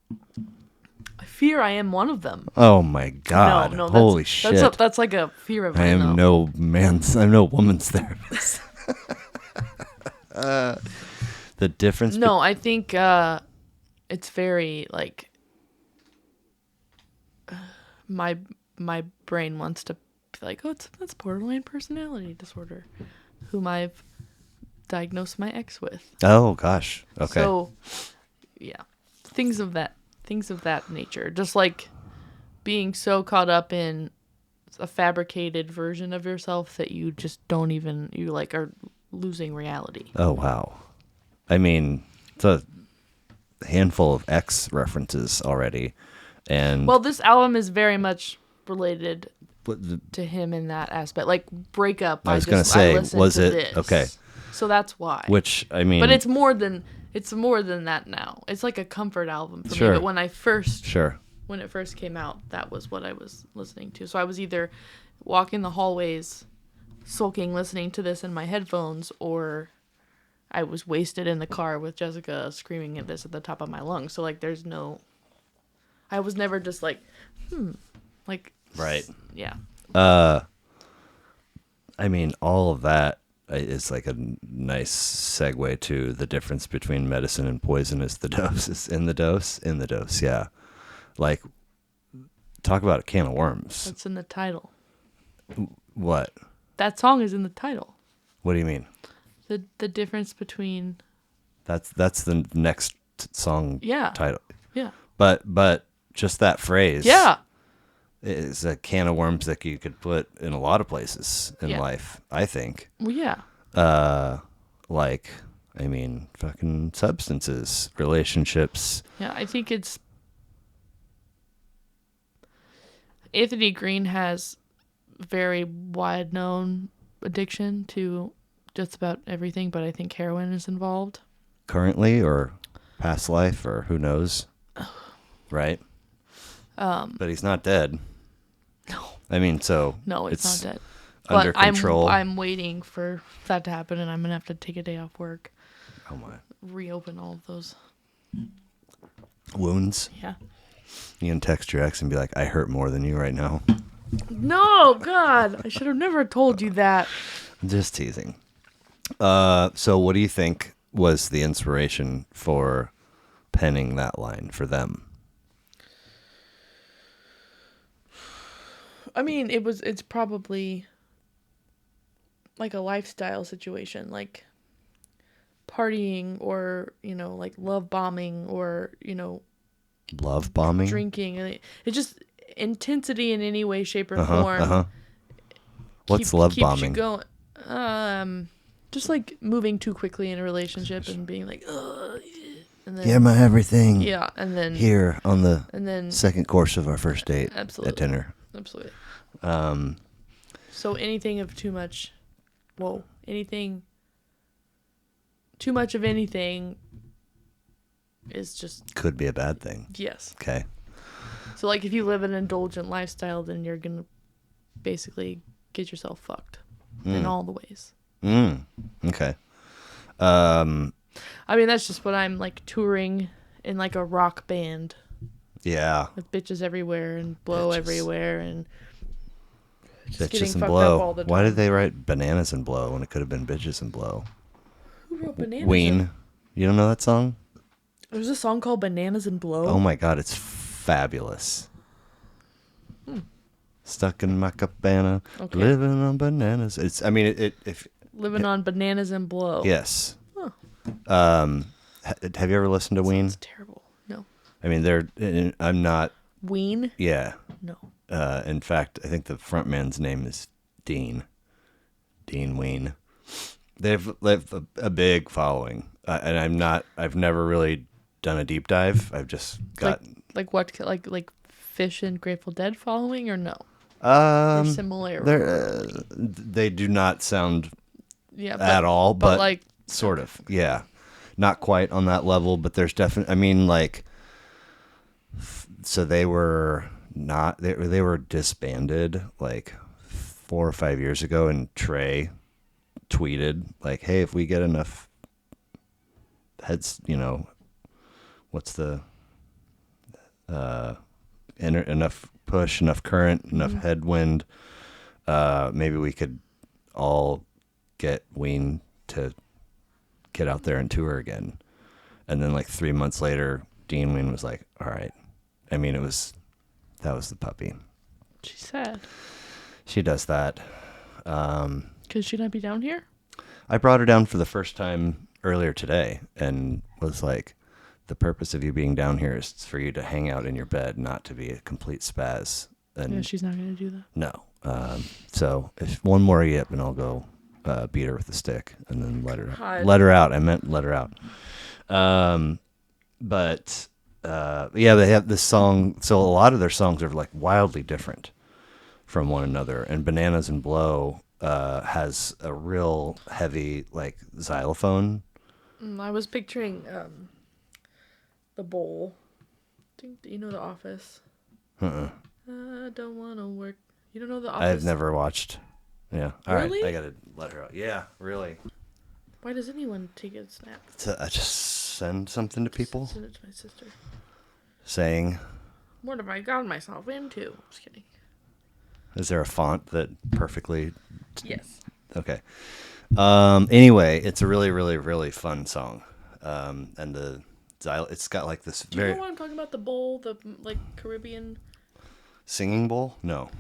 Speaker 2: I fear I am one of them.
Speaker 1: Oh my God!
Speaker 2: No,
Speaker 1: Holy shit!
Speaker 2: That's like a fear of
Speaker 1: I
Speaker 2: mine.
Speaker 1: am
Speaker 2: though.
Speaker 1: I'm no woman's therapist. The difference.
Speaker 2: No, I think it's very like my brain wants to be like, oh, that's borderline personality disorder, whom I've diagnosed my ex with.
Speaker 1: Oh gosh. Okay.
Speaker 2: So, yeah, things of that nature. Just like being so caught up in a fabricated version of yourself that you just don't even you like are losing reality.
Speaker 1: Oh wow. I mean, it's a handful of X references already, and
Speaker 2: Well, this album is very much related
Speaker 1: but
Speaker 2: to him in that aspect. Like Breakup,
Speaker 1: I was gonna say, was it
Speaker 2: this.
Speaker 1: okay?
Speaker 2: So that's why.
Speaker 1: Which I mean,
Speaker 2: But it's more than that now. It's like a comfort album for
Speaker 1: Sure.
Speaker 2: me. But when it first came out, that was what I was listening to. So I was either walking the hallways, sulking, listening to this in my headphones, or I was wasted in the car with Jessica screaming at this at the top of my lungs. So like, I was never just like, like,
Speaker 1: right.
Speaker 2: yeah.
Speaker 1: I mean, all of that is like a nice segue to the difference between medicine and poison is the dose. Is in the dose. Yeah. Like, talk about a can of worms.
Speaker 2: That's in the title.
Speaker 1: What?
Speaker 2: That song is in the title.
Speaker 1: What do you mean?
Speaker 2: The difference between.
Speaker 1: That's the next song title.
Speaker 2: Yeah.
Speaker 1: But just that phrase.
Speaker 2: Yeah.
Speaker 1: Is a can of worms that you could put in a lot of places in life, I think.
Speaker 2: Well, yeah.
Speaker 1: Like, I mean, fucking substances, relationships.
Speaker 2: Yeah, I think it's... Anthony Green has very wide-known addiction to just about everything, but I think heroin is involved.
Speaker 1: Currently or past life or who knows. Right? But he's not dead.
Speaker 2: No.
Speaker 1: I mean, so
Speaker 2: no, it's not dead.
Speaker 1: Under
Speaker 2: but
Speaker 1: control.
Speaker 2: I'm waiting for that to happen, and I'm gonna have to take a day off work.
Speaker 1: Oh my!
Speaker 2: Reopen all of those
Speaker 1: wounds.
Speaker 2: Yeah.
Speaker 1: You can text your ex and be like, "I hurt more than you right now."
Speaker 2: No, God, I should have never told you that.
Speaker 1: Just teasing. So what do you think was the inspiration for penning that line for them?
Speaker 2: I mean, it's probably like a lifestyle situation, like partying or, like love bombing or,
Speaker 1: love bombing,
Speaker 2: drinking. It's just intensity in any way, shape, or form.
Speaker 1: What's love
Speaker 2: keeps
Speaker 1: bombing?
Speaker 2: You going, just like moving too quickly in a relationship and being like, ugh. And then,
Speaker 1: you're my everything.
Speaker 2: Yeah, and then
Speaker 1: here on the second course of our first date
Speaker 2: absolutely.
Speaker 1: at dinner.
Speaker 2: Absolutely. So anything of too much, too much of anything is just...
Speaker 1: Could be a bad thing.
Speaker 2: Yes.
Speaker 1: Okay.
Speaker 2: So like if you live an indulgent lifestyle, then you're going to basically get yourself fucked in all the ways.
Speaker 1: Okay.
Speaker 2: I mean, that's just what I'm like touring in like a rock band.
Speaker 1: Yeah.
Speaker 2: With bitches everywhere and blow everywhere and just
Speaker 1: bitches and
Speaker 2: fucked
Speaker 1: blow.
Speaker 2: Up all the time.
Speaker 1: Why did they write bananas and blow when it could have been bitches and blow?
Speaker 2: Who wrote bananas?
Speaker 1: Ween. You don't know that song?
Speaker 2: There's a song called Bananas and Blow.
Speaker 1: Oh my God, it's fabulous. Stuck in my cabana, living on bananas. It's. I mean, if
Speaker 2: living on bananas and blow.
Speaker 1: Yes.
Speaker 2: Huh.
Speaker 1: Have you ever listened to Ween?
Speaker 2: It's terrible. No.
Speaker 1: I mean, I'm not.
Speaker 2: Ween?
Speaker 1: Yeah.
Speaker 2: No.
Speaker 1: In fact, I think the front man's name is Dean. Dean Ween. They've a big following, and I've never really done a deep dive. I've just got
Speaker 2: like what like Fish and Grateful Dead following or no?
Speaker 1: They're
Speaker 2: similar.
Speaker 1: They do not sound
Speaker 2: at
Speaker 1: all, but
Speaker 2: like
Speaker 1: sort of. Yeah, not quite on that level, but there's definitely. I mean, like, so they were not. They were disbanded like 4 or 5 years ago, and Trey tweeted like, "Hey, if we get enough heads, what's the enough push, enough current, enough headwind, maybe we could all get Ween to get out there and tour again." And then like 3 months later, Dean Ween was like, all right. I mean, that was the puppy.
Speaker 2: She's sad.
Speaker 1: She does that.
Speaker 2: Could she not be down here?
Speaker 1: I brought her down for the first time earlier today and was like, the purpose of you being down here is for you to hang out in your bed, not to be a complete spaz. And
Speaker 2: Yeah, she's not going to do that.
Speaker 1: no. So if one more yip and I'll go beat her with a stick and then let her out. I meant let her out. But yeah, they have this song. So a lot of their songs are like wildly different from one another. And Bananas and Blow has a real heavy like xylophone.
Speaker 2: I was picturing the bowl. You know The Office? I don't want to work. You don't know The Office?
Speaker 1: I've never watched. Yeah. All
Speaker 2: really?
Speaker 1: right. I got to let her out. Yeah, really.
Speaker 2: Why does anyone take a snap?
Speaker 1: I just send something to people.
Speaker 2: Send it to my sister.
Speaker 1: Saying.
Speaker 2: What have I gotten myself into? Just kidding.
Speaker 1: Is there a font that perfectly?
Speaker 2: Yes.
Speaker 1: Okay. Anyway, it's a really, really, really fun song. And it's got like this
Speaker 2: Do you know what I'm talking about? The bowl, the like Caribbean
Speaker 1: singing bowl? No,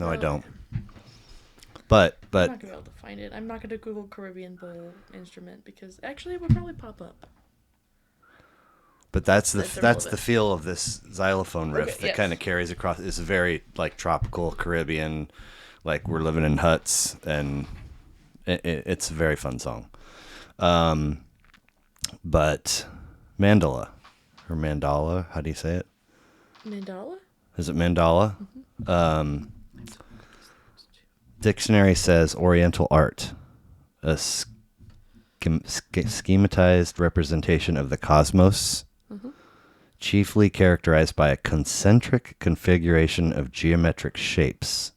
Speaker 1: I don't. But
Speaker 2: I'm not gonna be able to find it. I'm not gonna Google Caribbean bowl instrument because actually it would probably pop up.
Speaker 1: But that's the feel of this xylophone riff that kind of carries across. It's very like tropical Caribbean, like we're living in huts, and it's a very fun song. But Mandala or Mandala, how do you say it?
Speaker 2: Mandala?
Speaker 1: Is it Mandala?
Speaker 2: Mm-hmm.
Speaker 1: Dictionary says Oriental art, a schematized representation of the cosmos, chiefly characterized by a concentric configuration of geometric shapes,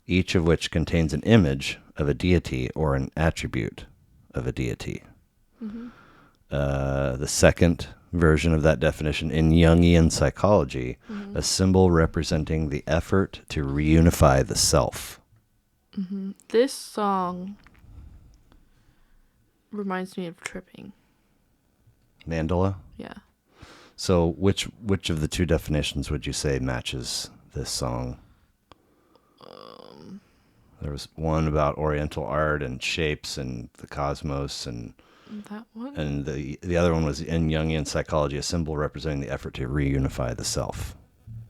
Speaker 1: each of which contains an image of a deity or an attribute of a deity. The second version of that definition in Jungian psychology, a symbol representing the effort to reunify the self.
Speaker 2: This song reminds me of tripping.
Speaker 1: Mandala?
Speaker 2: Yeah.
Speaker 1: So which of the two definitions would you say matches this song? There was one about Oriental art and shapes and the cosmos, and
Speaker 2: that one?
Speaker 1: And the other one was in Jungian psychology, a symbol representing the effort to reunify the self.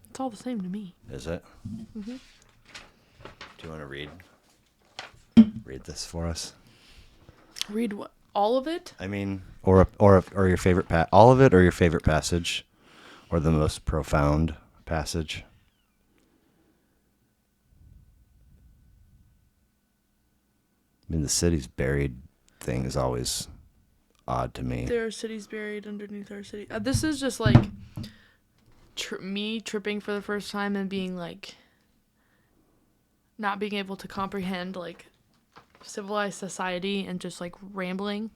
Speaker 2: It's all the same to me.
Speaker 1: Is it? Do you want to read this for us?
Speaker 2: Read what? All of it?
Speaker 1: I mean, or your favorite all of it, or your favorite passage, or the most profound passage. I mean, the city's buried thing is always odd to me.
Speaker 2: There are cities buried underneath our city. This is just like me tripping for the first time and being like not being able to comprehend like civilized society and just like rambling.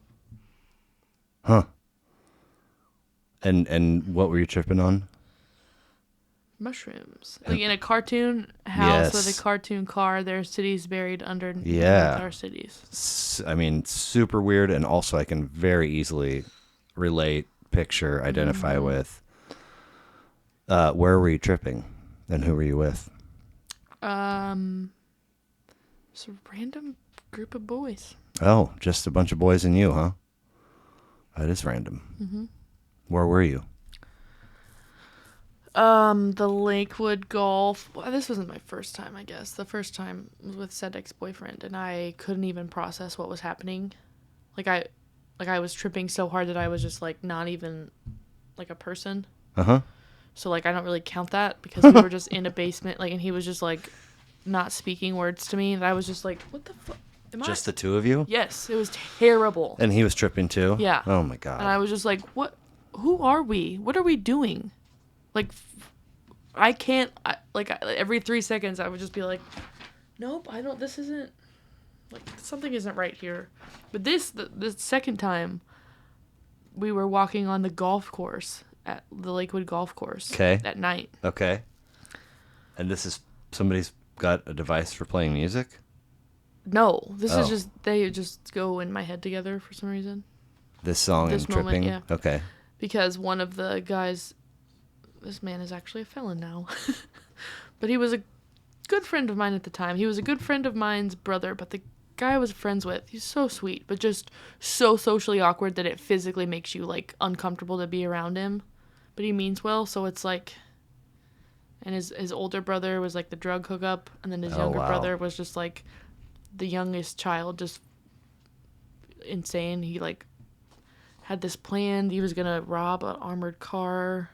Speaker 1: Huh. And what were you tripping on?
Speaker 2: Mushrooms. Like in a cartoon house with a cartoon car, there are cities buried underneath our cities.
Speaker 1: I mean, super weird, and also I can very easily relate, picture, identify with. Where were you tripping, and who were you with?
Speaker 2: It's a random group of boys.
Speaker 1: Oh, just a bunch of boys and you, huh? That is random. Where were you?
Speaker 2: The Lakewood Golf. Well, this wasn't my first time, I guess. The first time was with said ex-boyfriend, and I couldn't even process what was happening. I was tripping so hard that I was just like not even like a person. So like I don't really count that because we were just in a basement, like, and he was just like not speaking words to me, and I was just like, what the fuck?
Speaker 1: Just the two of you?
Speaker 2: Yes, it was terrible.
Speaker 1: And he was tripping too?
Speaker 2: Yeah.
Speaker 1: Oh my god.
Speaker 2: And I was just like, what? Who are we? What are we doing? Like, I can't, every 3 seconds I would just be like, nope, this isn't, like, something isn't right here. But the second time, we were walking on the golf course, at the Lakewood Golf Course.
Speaker 1: Okay.
Speaker 2: At night.
Speaker 1: Okay. And this is, somebody's got a device for playing music?
Speaker 2: No, this is just, they just go in my head together for some reason.
Speaker 1: This song and
Speaker 2: moment,
Speaker 1: tripping?
Speaker 2: yeah.
Speaker 1: Okay.
Speaker 2: because one of the guys, this man is actually a felon now, but he was a good friend of mine at the time. He was a good friend of mine's brother, but the guy I was friends with, he's so sweet, but just so socially awkward that it physically makes you, like, uncomfortable to be around him. But he means well, so it's like, and his older brother was, like, the drug hookup, and then his younger brother was just, like, the youngest child, just insane. He, like, had this plan. He was gonna rob an armored car.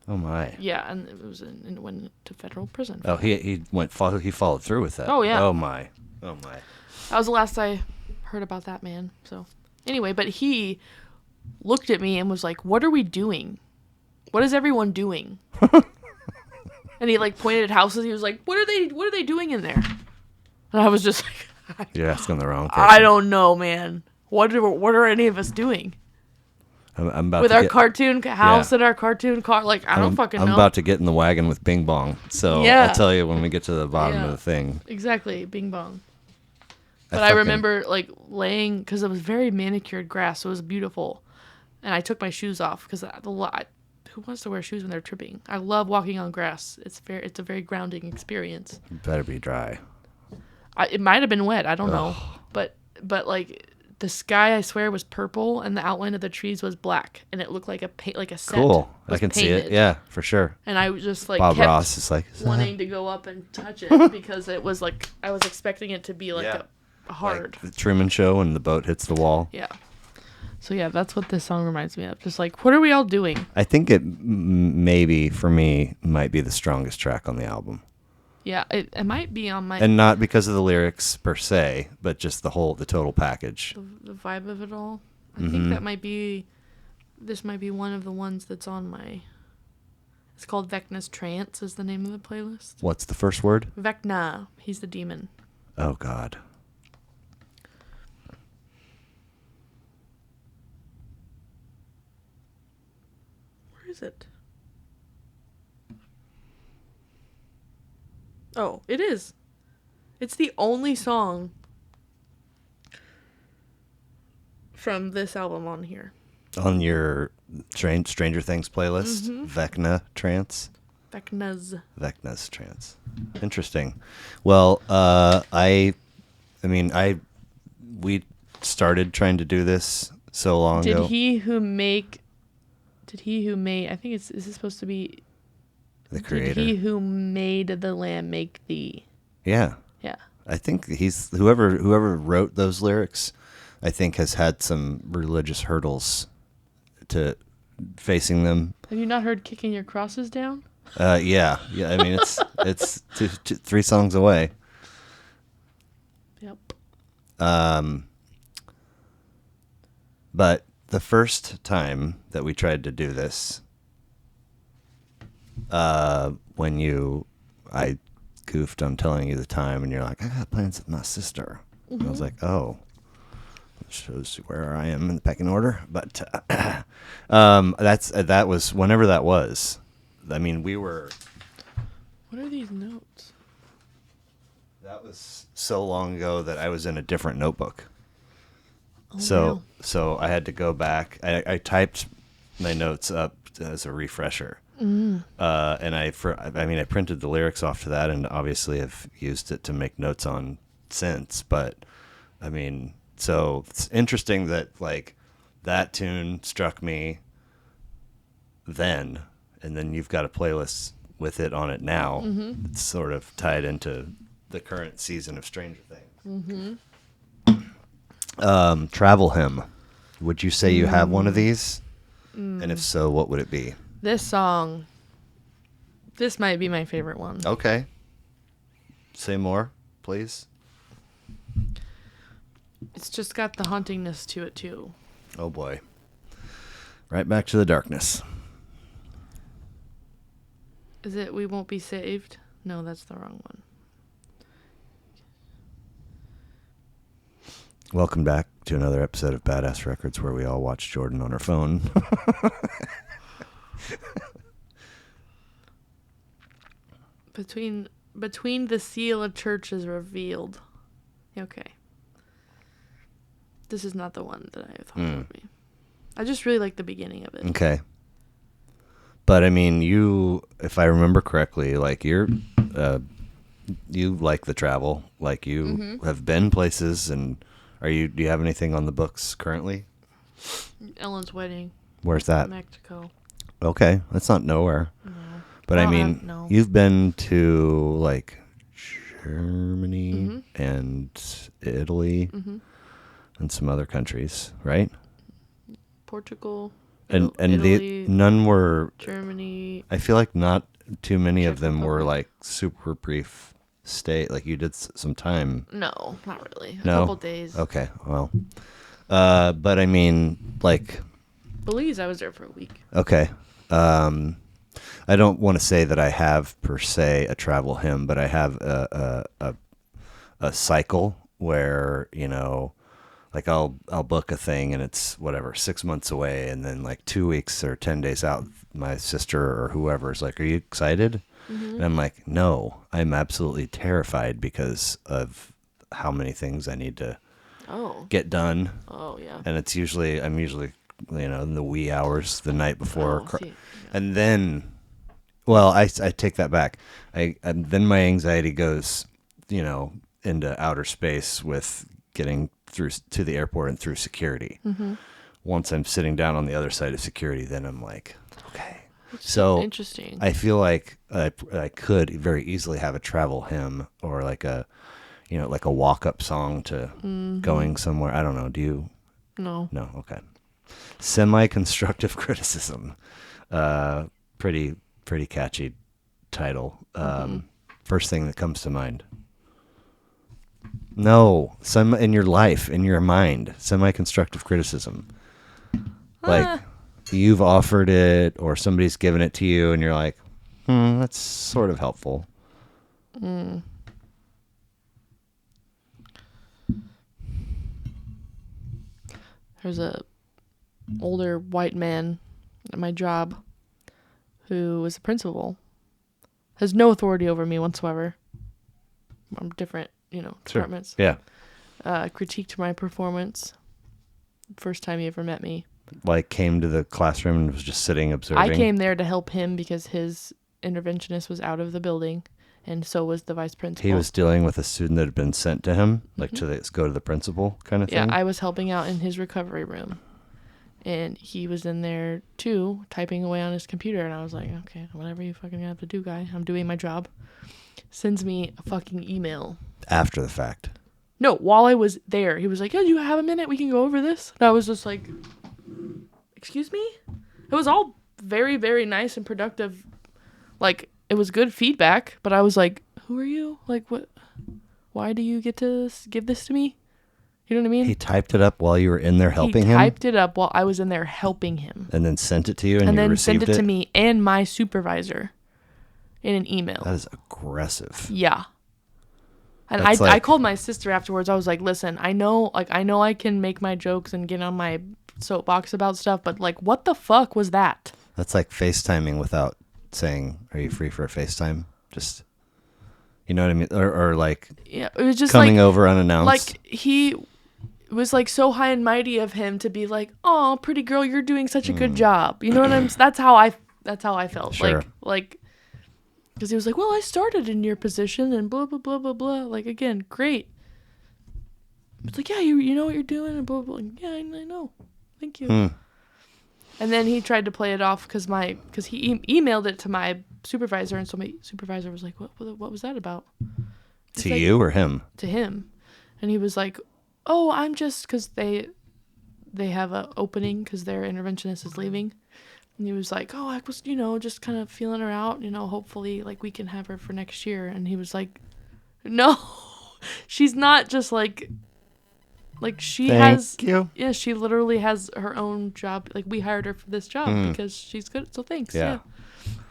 Speaker 1: Oh my.
Speaker 2: Yeah, and it was and went to federal prison.
Speaker 1: Oh, he followed through with that.
Speaker 2: Oh yeah.
Speaker 1: Oh my.
Speaker 2: That was the last I heard about that man. So anyway, but he looked at me and was like, "What are we doing? What is everyone doing?" And he, like, pointed at houses. He was like, "What are they doing in there?" And I was just like,
Speaker 1: You're asking the wrong person.
Speaker 2: I don't know, man. What are any of us doing?
Speaker 1: I'm about
Speaker 2: with
Speaker 1: to
Speaker 2: our
Speaker 1: get,
Speaker 2: cartoon house and our cartoon car? Like, I don't fucking know.
Speaker 1: I'm about to get in the wagon with Bing Bong. So
Speaker 2: Yeah.
Speaker 1: I'll tell you when we get to the bottom of the thing.
Speaker 2: Exactly, Bing Bong. But I remember, like, laying, because it was very manicured grass, so it was beautiful. And I took my shoes off because who wants to wear shoes when they're tripping? I love walking on grass. It's a very grounding experience.
Speaker 1: It better be dry.
Speaker 2: It might have been wet. I don't know. But like, the sky, I swear, was purple, and the outline of the trees was black, and it looked like a set.
Speaker 1: Cool. I can see it. Yeah, for sure.
Speaker 2: And I was just, like,
Speaker 1: Bob
Speaker 2: kept
Speaker 1: Ross is like
Speaker 2: wanting to go up and touch it because it was like I was expecting it to be like a hard.
Speaker 1: Like the Truman Show when the boat hits the wall.
Speaker 2: Yeah. So yeah, that's what this song reminds me of. Just like, what are we all doing?
Speaker 1: I think it maybe for me might be the strongest track on the album.
Speaker 2: Yeah, it might be on my...
Speaker 1: And not because of the lyrics per se, but just the total package.
Speaker 2: The vibe of it all. I think that might be... This might be one of the ones that's on my... It's called Vecna's Trance is the name of the playlist.
Speaker 1: What's the first word?
Speaker 2: Vecna. He's the demon.
Speaker 1: Oh, God.
Speaker 2: Where is it? Oh, it is. It's the only song from this album on here.
Speaker 1: On your Stranger Things playlist, Vecna Trance? Vecna's Trance. Interesting. Well, we started trying to do this so long ago.
Speaker 2: Did he who made, I think is this supposed to be
Speaker 1: the creator?
Speaker 2: Did he who made the lamb make thee?
Speaker 1: Yeah.
Speaker 2: Yeah.
Speaker 1: I think he's whoever wrote those lyrics, I think has had some religious hurdles to facing them.
Speaker 2: Have you not heard "Kicking Your Crosses Down"?
Speaker 1: Yeah. I mean, it's 3 songs away.
Speaker 2: Yep.
Speaker 1: But the first time that we tried to do this, when I goofed on telling you the time, and you're like, I got plans with my sister. And I was like, oh, that shows where I am in the pecking order. But that was whenever that was. I mean, we were.
Speaker 2: What are these notes?
Speaker 1: That was so long ago that I was in a different notebook.
Speaker 2: Oh,
Speaker 1: So I had to go back. I typed my notes up as a refresher. And I printed the lyrics off to that, and obviously have used it to make notes on since. But I mean, so it's interesting that, like, that tune struck me then, and then you've got a playlist with it on it now. It's sort of tied into the current season of Stranger Things. Travel Hymn. Would you say you have one of these? And if so, what would it be?
Speaker 2: This song. This might be my favorite one.
Speaker 1: Okay. Say more, please.
Speaker 2: It's just got the hauntingness to it too.
Speaker 1: Oh boy. Right back to the darkness.
Speaker 2: Is it "We Won't Be Saved"? No, that's the wrong one.
Speaker 1: Welcome back to another episode of Badass Records, where we all watch Jordan on her phone.
Speaker 2: Between the seal a church is revealed. Okay. This is not the one that I thought it would be. I just really like the beginning of it.
Speaker 1: Okay. But I mean, you, if I remember correctly, like you like the travel, like you have been places, and do you have anything on the books currently?
Speaker 2: Ellen's wedding.
Speaker 1: Where's that?
Speaker 2: Mexico.
Speaker 1: Okay, that's not nowhere.
Speaker 2: No.
Speaker 1: But I mean,
Speaker 2: no.
Speaker 1: you've been to like Germany and Italy and some other countries, right?
Speaker 2: Portugal.
Speaker 1: And
Speaker 2: Italy,
Speaker 1: none were
Speaker 2: Germany.
Speaker 1: I feel like not too many
Speaker 2: Czech
Speaker 1: of them were
Speaker 2: Republic.
Speaker 1: like super brief stay. Like you did some time.
Speaker 2: No, not really.
Speaker 1: No?
Speaker 2: A couple days.
Speaker 1: Okay, well, but I mean, like,
Speaker 2: Belize, I was there for a week.
Speaker 1: okay. I don't want to say that I have per se a travel hymn, but I have a cycle where, you know, like I'll book a thing and it's whatever 6 months away, and then like 2 weeks or 10 days out, my sister or whoever is like, "Are you excited?" And I'm like, "No, I'm absolutely terrified because of how many things I need to get done."
Speaker 2: Oh, yeah.
Speaker 1: And I'm usually, you know, in the wee hours the night before,
Speaker 2: See, yeah.
Speaker 1: and then, well, I take that back. And then my anxiety goes, you know, into outer space with getting through to the airport and through security. Once I'm sitting down on the other side of security, then I'm like, okay. So
Speaker 2: interesting.
Speaker 1: I feel like I could very easily have a travel hymn or like a, you know, like a walk-up song to going somewhere. I don't know. Do you?
Speaker 2: No.
Speaker 1: No. Okay. Semi-constructive criticism. Pretty catchy title. First thing that comes to mind. No, some in your life, in your mind, semi-constructive criticism. Like you've offered it or somebody's given it to you and you're like, that's sort of helpful.
Speaker 2: There's a older white man at my job who is a principal. Has no authority over me whatsoever. I'm different, you know, departments.
Speaker 1: Yeah.
Speaker 2: Critiqued my performance. First time he ever met me.
Speaker 1: Like came to the classroom and was just sitting observing.
Speaker 2: I came there to help him because his interventionist was out of the building, and so was the vice principal.
Speaker 1: He was dealing with a student that had been sent to him, like go to the principal kind of thing.
Speaker 2: Yeah, I was helping out in his recovery room. And he was in there, too, typing away on his computer. And I was like, okay, whatever you fucking have to do, guy. I'm doing my job. Sends me a fucking email.
Speaker 1: After the fact.
Speaker 2: No, while I was there. He was like, yeah, do you have a minute? We can go over this. And I was just like, excuse me? It was all very, very nice and productive. Like, it was good feedback. But I was like, who are you? Like, what? Why do you get to give this to me? You know what I mean?
Speaker 1: He typed it up while you were in there helping him?
Speaker 2: He typed it up while I was in there helping him.
Speaker 1: And then sent it to you and you
Speaker 2: then
Speaker 1: received
Speaker 2: sent it to me and my supervisor in an email.
Speaker 1: That is aggressive.
Speaker 2: Yeah. And I called my sister afterwards. I was like, listen, I know I can make my jokes and get on my soapbox about stuff, but like, what the fuck was that?
Speaker 1: That's like FaceTiming without saying, are you free for a FaceTime? Just, you know what I mean? Or like,
Speaker 2: yeah, it was just
Speaker 1: coming
Speaker 2: like,
Speaker 1: over unannounced.
Speaker 2: Like it was like so high and mighty of him to be like, "Oh, pretty girl, you're doing such a good job." You know what I'm? That's how I felt.
Speaker 1: Sure.
Speaker 2: Like, because he was like, "Well, I started in your position and blah blah blah blah blah." Like again, great. It's like, yeah, you know what you're doing and blah blah. Blah. Yeah, I know. Thank you. And then he tried to play it off because he emailed it to my supervisor, and so my supervisor was like, "What was that about?"
Speaker 1: To like, you or him?
Speaker 2: To him, and he was like, "Oh, I'm just because they have a opening because their interventionist is leaving." And he was like, "Oh, I was, just kind of feeling her out. Hopefully, like we can have her for next year." And he was like, "No, she's not just like she has.
Speaker 1: You.
Speaker 2: Yeah, she literally has her own job. Like we hired her for this job because she's good. So thanks. Yeah.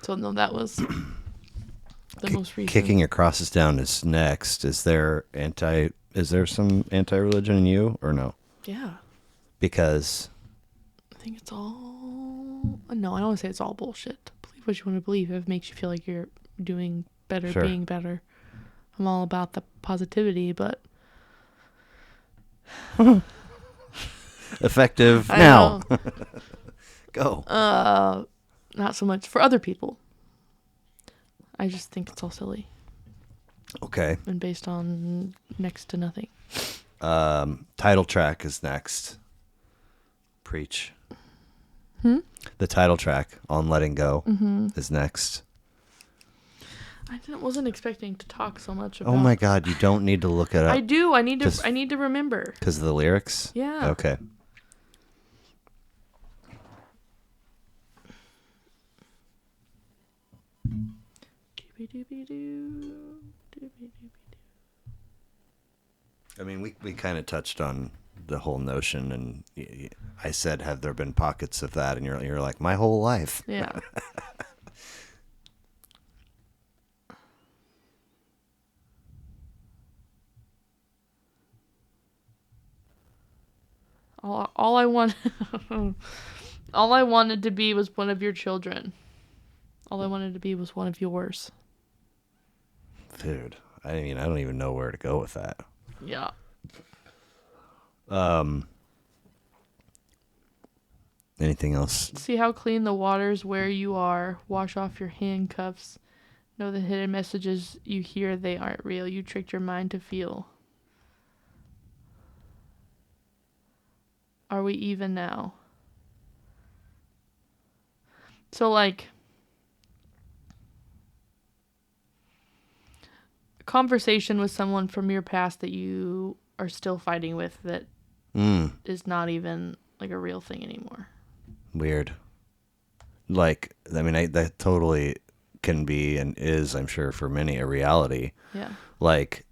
Speaker 2: So no, that was the most recent.
Speaker 1: Kicking your crosses down is next. Is there some anti-religion in you or no?
Speaker 2: Yeah.
Speaker 1: Because
Speaker 2: I think it's all... No, I don't want to say it's all bullshit. Believe what you want to believe. If it makes you feel like you're doing better,
Speaker 1: sure.
Speaker 2: Being better. I'm all about the positivity, but...
Speaker 1: Effective
Speaker 2: I
Speaker 1: now.
Speaker 2: know.
Speaker 1: Go.
Speaker 2: Not so much for other people. I just think it's all silly
Speaker 1: Okay.
Speaker 2: and based on next to nothing.
Speaker 1: Title track is next. Preach.
Speaker 2: The
Speaker 1: title track on Letting Go is next.
Speaker 2: wasn't expecting to talk so much about.
Speaker 1: Oh my God! You don't need to look it up.
Speaker 2: I do. I need to remember.
Speaker 1: Because of the lyrics.
Speaker 2: Yeah.
Speaker 1: Okay. I mean, we kind of touched on the whole notion, and I said, "Have there been pockets of that?" And you're like, "My whole life."
Speaker 2: Yeah. all I want, all I wanted to be was one of your children. All I wanted to be was one of yours.
Speaker 1: Dude, I mean, I don't even know where to go with that.
Speaker 2: Yeah.
Speaker 1: Anything else?
Speaker 2: See how clean the water's where you are. Wash off your handcuffs. Know the hidden messages you hear, they aren't real. You tricked your mind to feel. Are we even now? So, like, a conversation with someone from your past that you are still fighting with that is not even, like, a real thing anymore.
Speaker 1: Weird. Like, I mean, that totally can be and is, I'm sure, for many, a reality.
Speaker 2: Yeah.
Speaker 1: Like,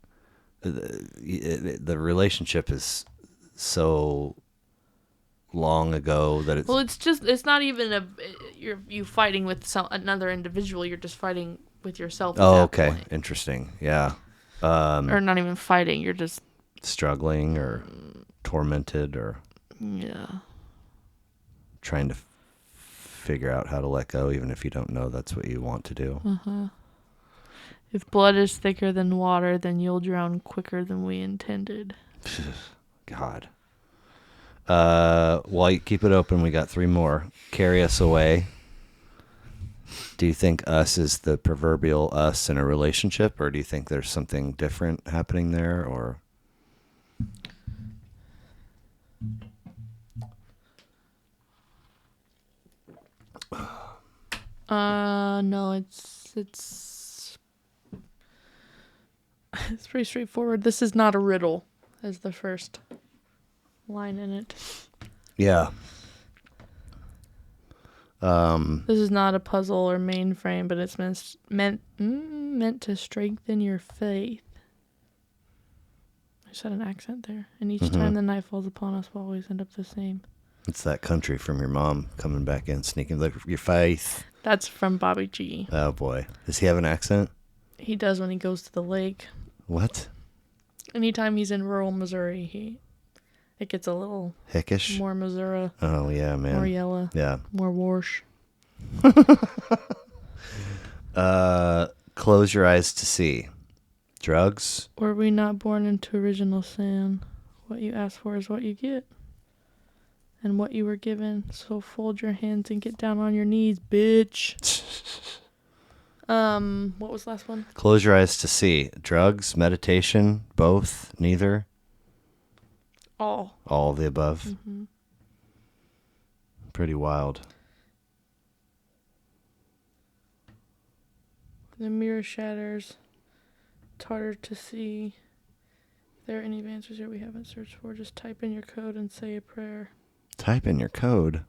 Speaker 1: the relationship is so long ago that it's...
Speaker 2: Well, it's not even you fighting with another individual. You're just fighting with yourself.
Speaker 1: Oh, okay. Point. Interesting. Yeah.
Speaker 2: Or not even fighting. You're just...
Speaker 1: struggling or tormented or...
Speaker 2: Yeah.
Speaker 1: Trying to figure out how to let go, even if you don't know that's what you want to do.
Speaker 2: Uh-huh. If blood is thicker than water, then you'll drown quicker than we intended.
Speaker 1: God. While you keep it open, we got 3 more. Carry us away. Do you think us is the proverbial us in a relationship, or do you think there's something different happening there, or...
Speaker 2: No, it's pretty straightforward. This is not a riddle, as the first line in it.
Speaker 1: Yeah.
Speaker 2: This is not a puzzle or mainframe, but it's meant to strengthen your faith. I just had an accent there. And each time the night falls upon us, we'll always end up the same.
Speaker 1: It's that country from your mom coming back in, sneaking your faith.
Speaker 2: That's from Bobby G.
Speaker 1: Oh, boy. Does he have an accent?
Speaker 2: He does when he goes to the lake.
Speaker 1: What?
Speaker 2: Anytime he's in rural Missouri, it gets a little...
Speaker 1: hickish?
Speaker 2: More Missouri.
Speaker 1: Oh, yeah, man.
Speaker 2: More yellow.
Speaker 1: Yeah.
Speaker 2: More warsh.
Speaker 1: Close your eyes to see. Drugs?
Speaker 2: Were we not born into original sin? What you ask for is what you get. And what you were given. So fold your hands and get down on your knees, bitch. What was the last one?
Speaker 1: Close your eyes to see. Drugs, meditation, both, neither?
Speaker 2: All.
Speaker 1: All of the above?
Speaker 2: Mm-hmm.
Speaker 1: Pretty wild.
Speaker 2: The mirror shatters. It's harder to see. If there are any answers here we haven't searched for, just type in your code and say a prayer.
Speaker 1: Type in your code?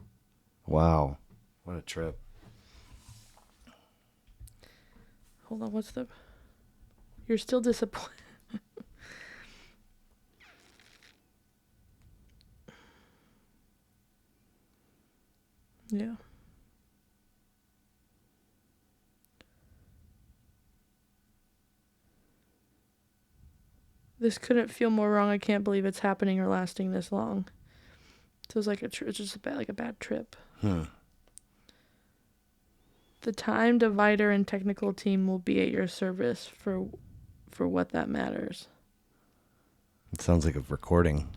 Speaker 1: Wow. What a trip.
Speaker 2: Hold on, what's the... You're still disappointed. Yeah. This couldn't feel more wrong. I can't believe it's happening or lasting this long. So it's like it's just like a bad trip. The time divider and technical team will be at your service for what that matters.
Speaker 1: It sounds like a recording.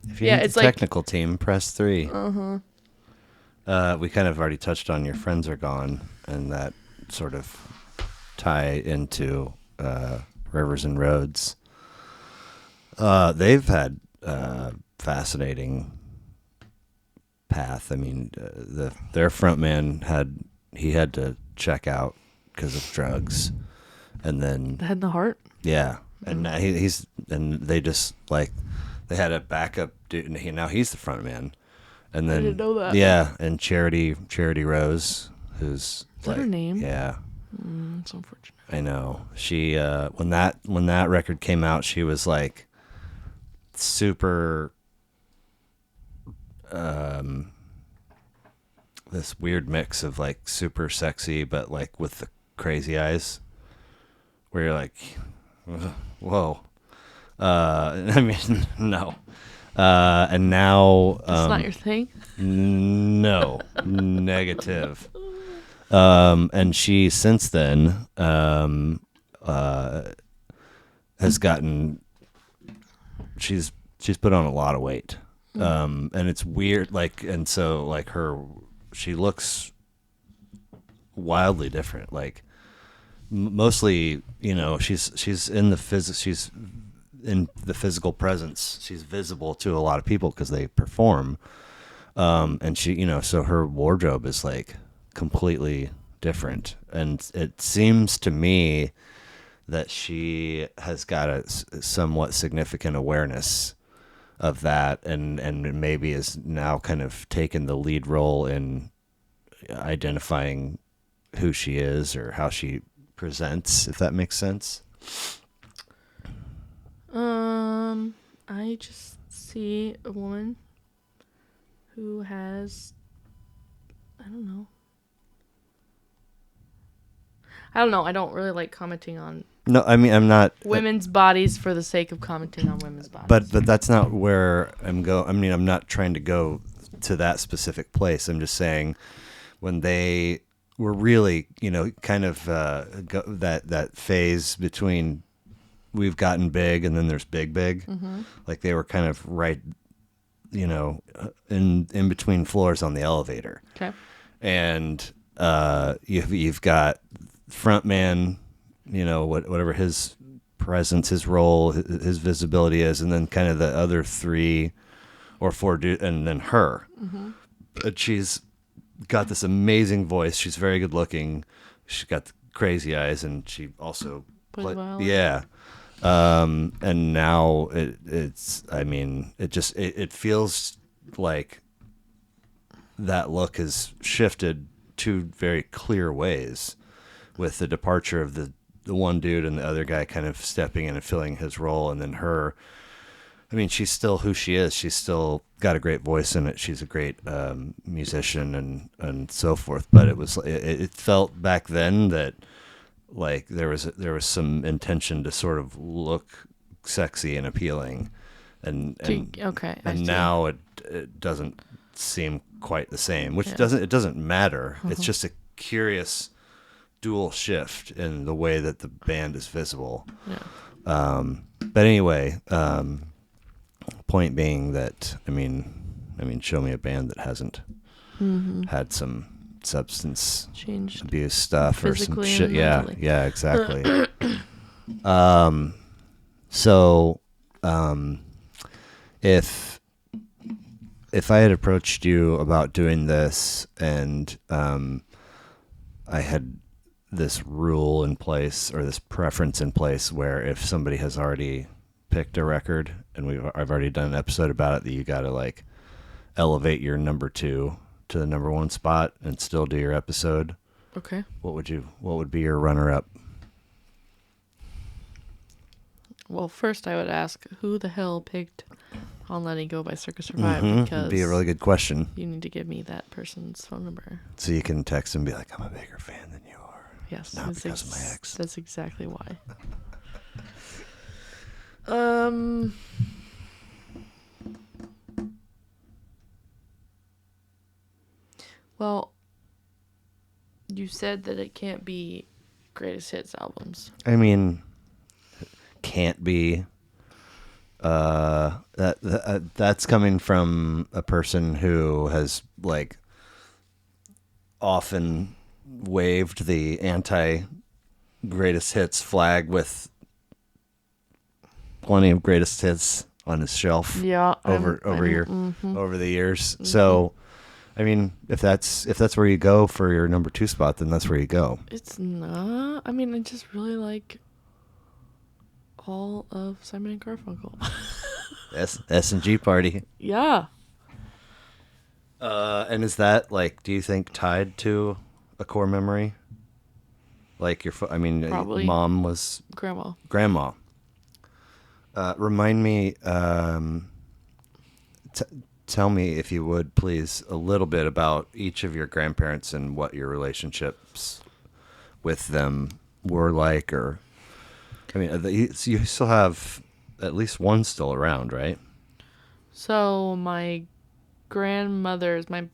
Speaker 1: If you
Speaker 2: Yeah,
Speaker 1: need
Speaker 2: it's
Speaker 1: the
Speaker 2: like
Speaker 1: technical team, press 3.
Speaker 2: uh-huh.
Speaker 1: We kind of already touched on Your Friends Are Gone, and that sort of tie into Rivers and Roads. They've had fascinating path. I mean, their frontman had to check out because of drugs, and then
Speaker 2: The Head and the Heart.
Speaker 1: yeah, and now they just like they had a backup dude, and now he's the frontman, and
Speaker 2: I
Speaker 1: then
Speaker 2: didn't know that.
Speaker 1: yeah, and Charity Rose, who's
Speaker 2: Is that her name?
Speaker 1: Yeah,
Speaker 2: It's unfortunate.
Speaker 1: I know. She when that record came out, she was like super this weird mix of like super sexy but like with the crazy eyes where you're like whoa. I mean no. And now
Speaker 2: That's not your thing?
Speaker 1: no, negative. And she since then has gotten she's put on a lot of weight. And it's weird, like, and so like she looks wildly different. Like mostly, she's in the she's in the physical presence. She's visible to a lot of people because they perform. And she, so her wardrobe is like completely different. And it seems to me that she has got a somewhat significant awareness of that, and maybe is now kind of taken the lead role in identifying who she is or how she presents, if that makes sense.
Speaker 2: I just see a woman who has, I don't know. I don't really like commenting on
Speaker 1: No, I mean, I'm not
Speaker 2: women's bodies for the sake of commenting on women's bodies.
Speaker 1: but that's not where I mean, I'm not trying to go to that specific place. I'm just saying when they were really, kind of that phase between we've gotten big and then there's big.
Speaker 2: Mm-hmm.
Speaker 1: Like they were kind of right, in between floors on the elevator.
Speaker 2: Okay.
Speaker 1: And you've got frontman, whatever his presence, his role, his visibility is, and then kind of the other 3 or 4 and then her.
Speaker 2: Mm-hmm.
Speaker 1: But she's got this amazing voice. She's very good looking. She's got the crazy eyes, and she also yeah. And now it's I mean, it feels like that look has shifted 2 very clear ways, with the departure of the one dude and the other guy kind of stepping in and filling his role, and then her. I mean, she's still who she is. She's still got a great voice in it. She's a great musician and so forth. But it felt back then that like there was some intention to sort of look sexy and appealing, and
Speaker 2: okay,
Speaker 1: and now it doesn't seem quite the same, which doesn't matter. It's just a curious dual shift in the way that the band is visible.
Speaker 2: Yeah.
Speaker 1: But anyway, point being that I mean, show me a band that hasn't had some substance
Speaker 2: Changed
Speaker 1: abuse stuff or some
Speaker 2: physically
Speaker 1: shit.
Speaker 2: and
Speaker 1: Yeah,
Speaker 2: mentally.
Speaker 1: yeah, exactly. So, if I had approached you about doing this and I had this rule in place or this preference in place where if somebody has already picked a record and I've already done an episode about it, that you got to like elevate your number 2 to the number 1 spot and still do your episode.
Speaker 2: Okay.
Speaker 1: What would be your runner up?
Speaker 2: Well, first I would ask who the hell picked On Letting Go by Circa Survive, because
Speaker 1: That'd be a really good question.
Speaker 2: you need to give me that person's phone number.
Speaker 1: So you can text and be like, I'm a bigger fan than you are.
Speaker 2: Yes.
Speaker 1: Not because of my ex.
Speaker 2: That's exactly why. Well, you said that it can't be greatest hits albums.
Speaker 1: I mean, can't be. That's coming from a person who has like often waved the anti greatest hits flag with plenty of greatest hits on his shelf.
Speaker 2: Yeah.
Speaker 1: over
Speaker 2: Mm-hmm.
Speaker 1: over the years.
Speaker 2: Mm-hmm.
Speaker 1: So, I mean, if that's where you go for your number 2 spot, then that's where you go.
Speaker 2: It's not. I mean, I just really like all of Simon and Garfunkel.
Speaker 1: S&G Party.
Speaker 2: Yeah.
Speaker 1: And is that like, do you think tied to a core memory? Like I mean,
Speaker 2: Probably.
Speaker 1: Mom was grandma. Remind me, tell me if you would please a little bit about each of your grandparents and what your relationships with them were like, or I mean, you still have at least one still around, right?
Speaker 2: So my grandmothers, my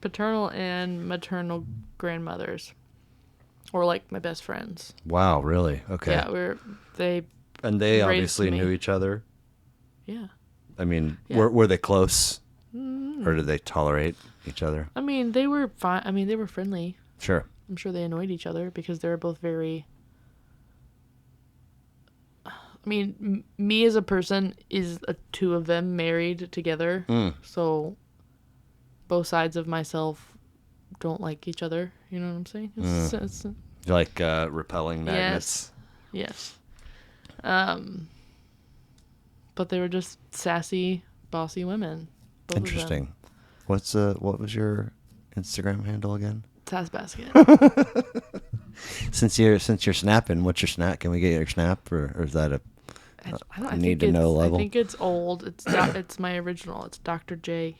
Speaker 2: paternal and maternal grandmothers, were like my best friends.
Speaker 1: Wow, really? Okay.
Speaker 2: Yeah, they
Speaker 1: and
Speaker 2: raised
Speaker 1: obviously
Speaker 2: me.
Speaker 1: knew each other.
Speaker 2: Yeah.
Speaker 1: I mean,
Speaker 2: Yeah.
Speaker 1: were they close,
Speaker 2: Mm.
Speaker 1: or did they tolerate each other?
Speaker 2: I mean, they were fine. I mean, they were friendly.
Speaker 1: Sure.
Speaker 2: I'm sure they annoyed each other because they were both very. I mean, me as a person is two of them married together, so both sides of myself don't like each other. You know what I'm saying? It's
Speaker 1: Like repelling magnets.
Speaker 2: Yes. But they were just sassy, bossy women. Both
Speaker 1: Interesting. What was your Instagram handle again?
Speaker 2: Sass Basket.
Speaker 1: Since you're snapping, what's your snap? Can we get your snap, or is that a
Speaker 2: I
Speaker 1: need
Speaker 2: think
Speaker 1: to know level?
Speaker 2: I think it's old. It's my original. It's Dr. J,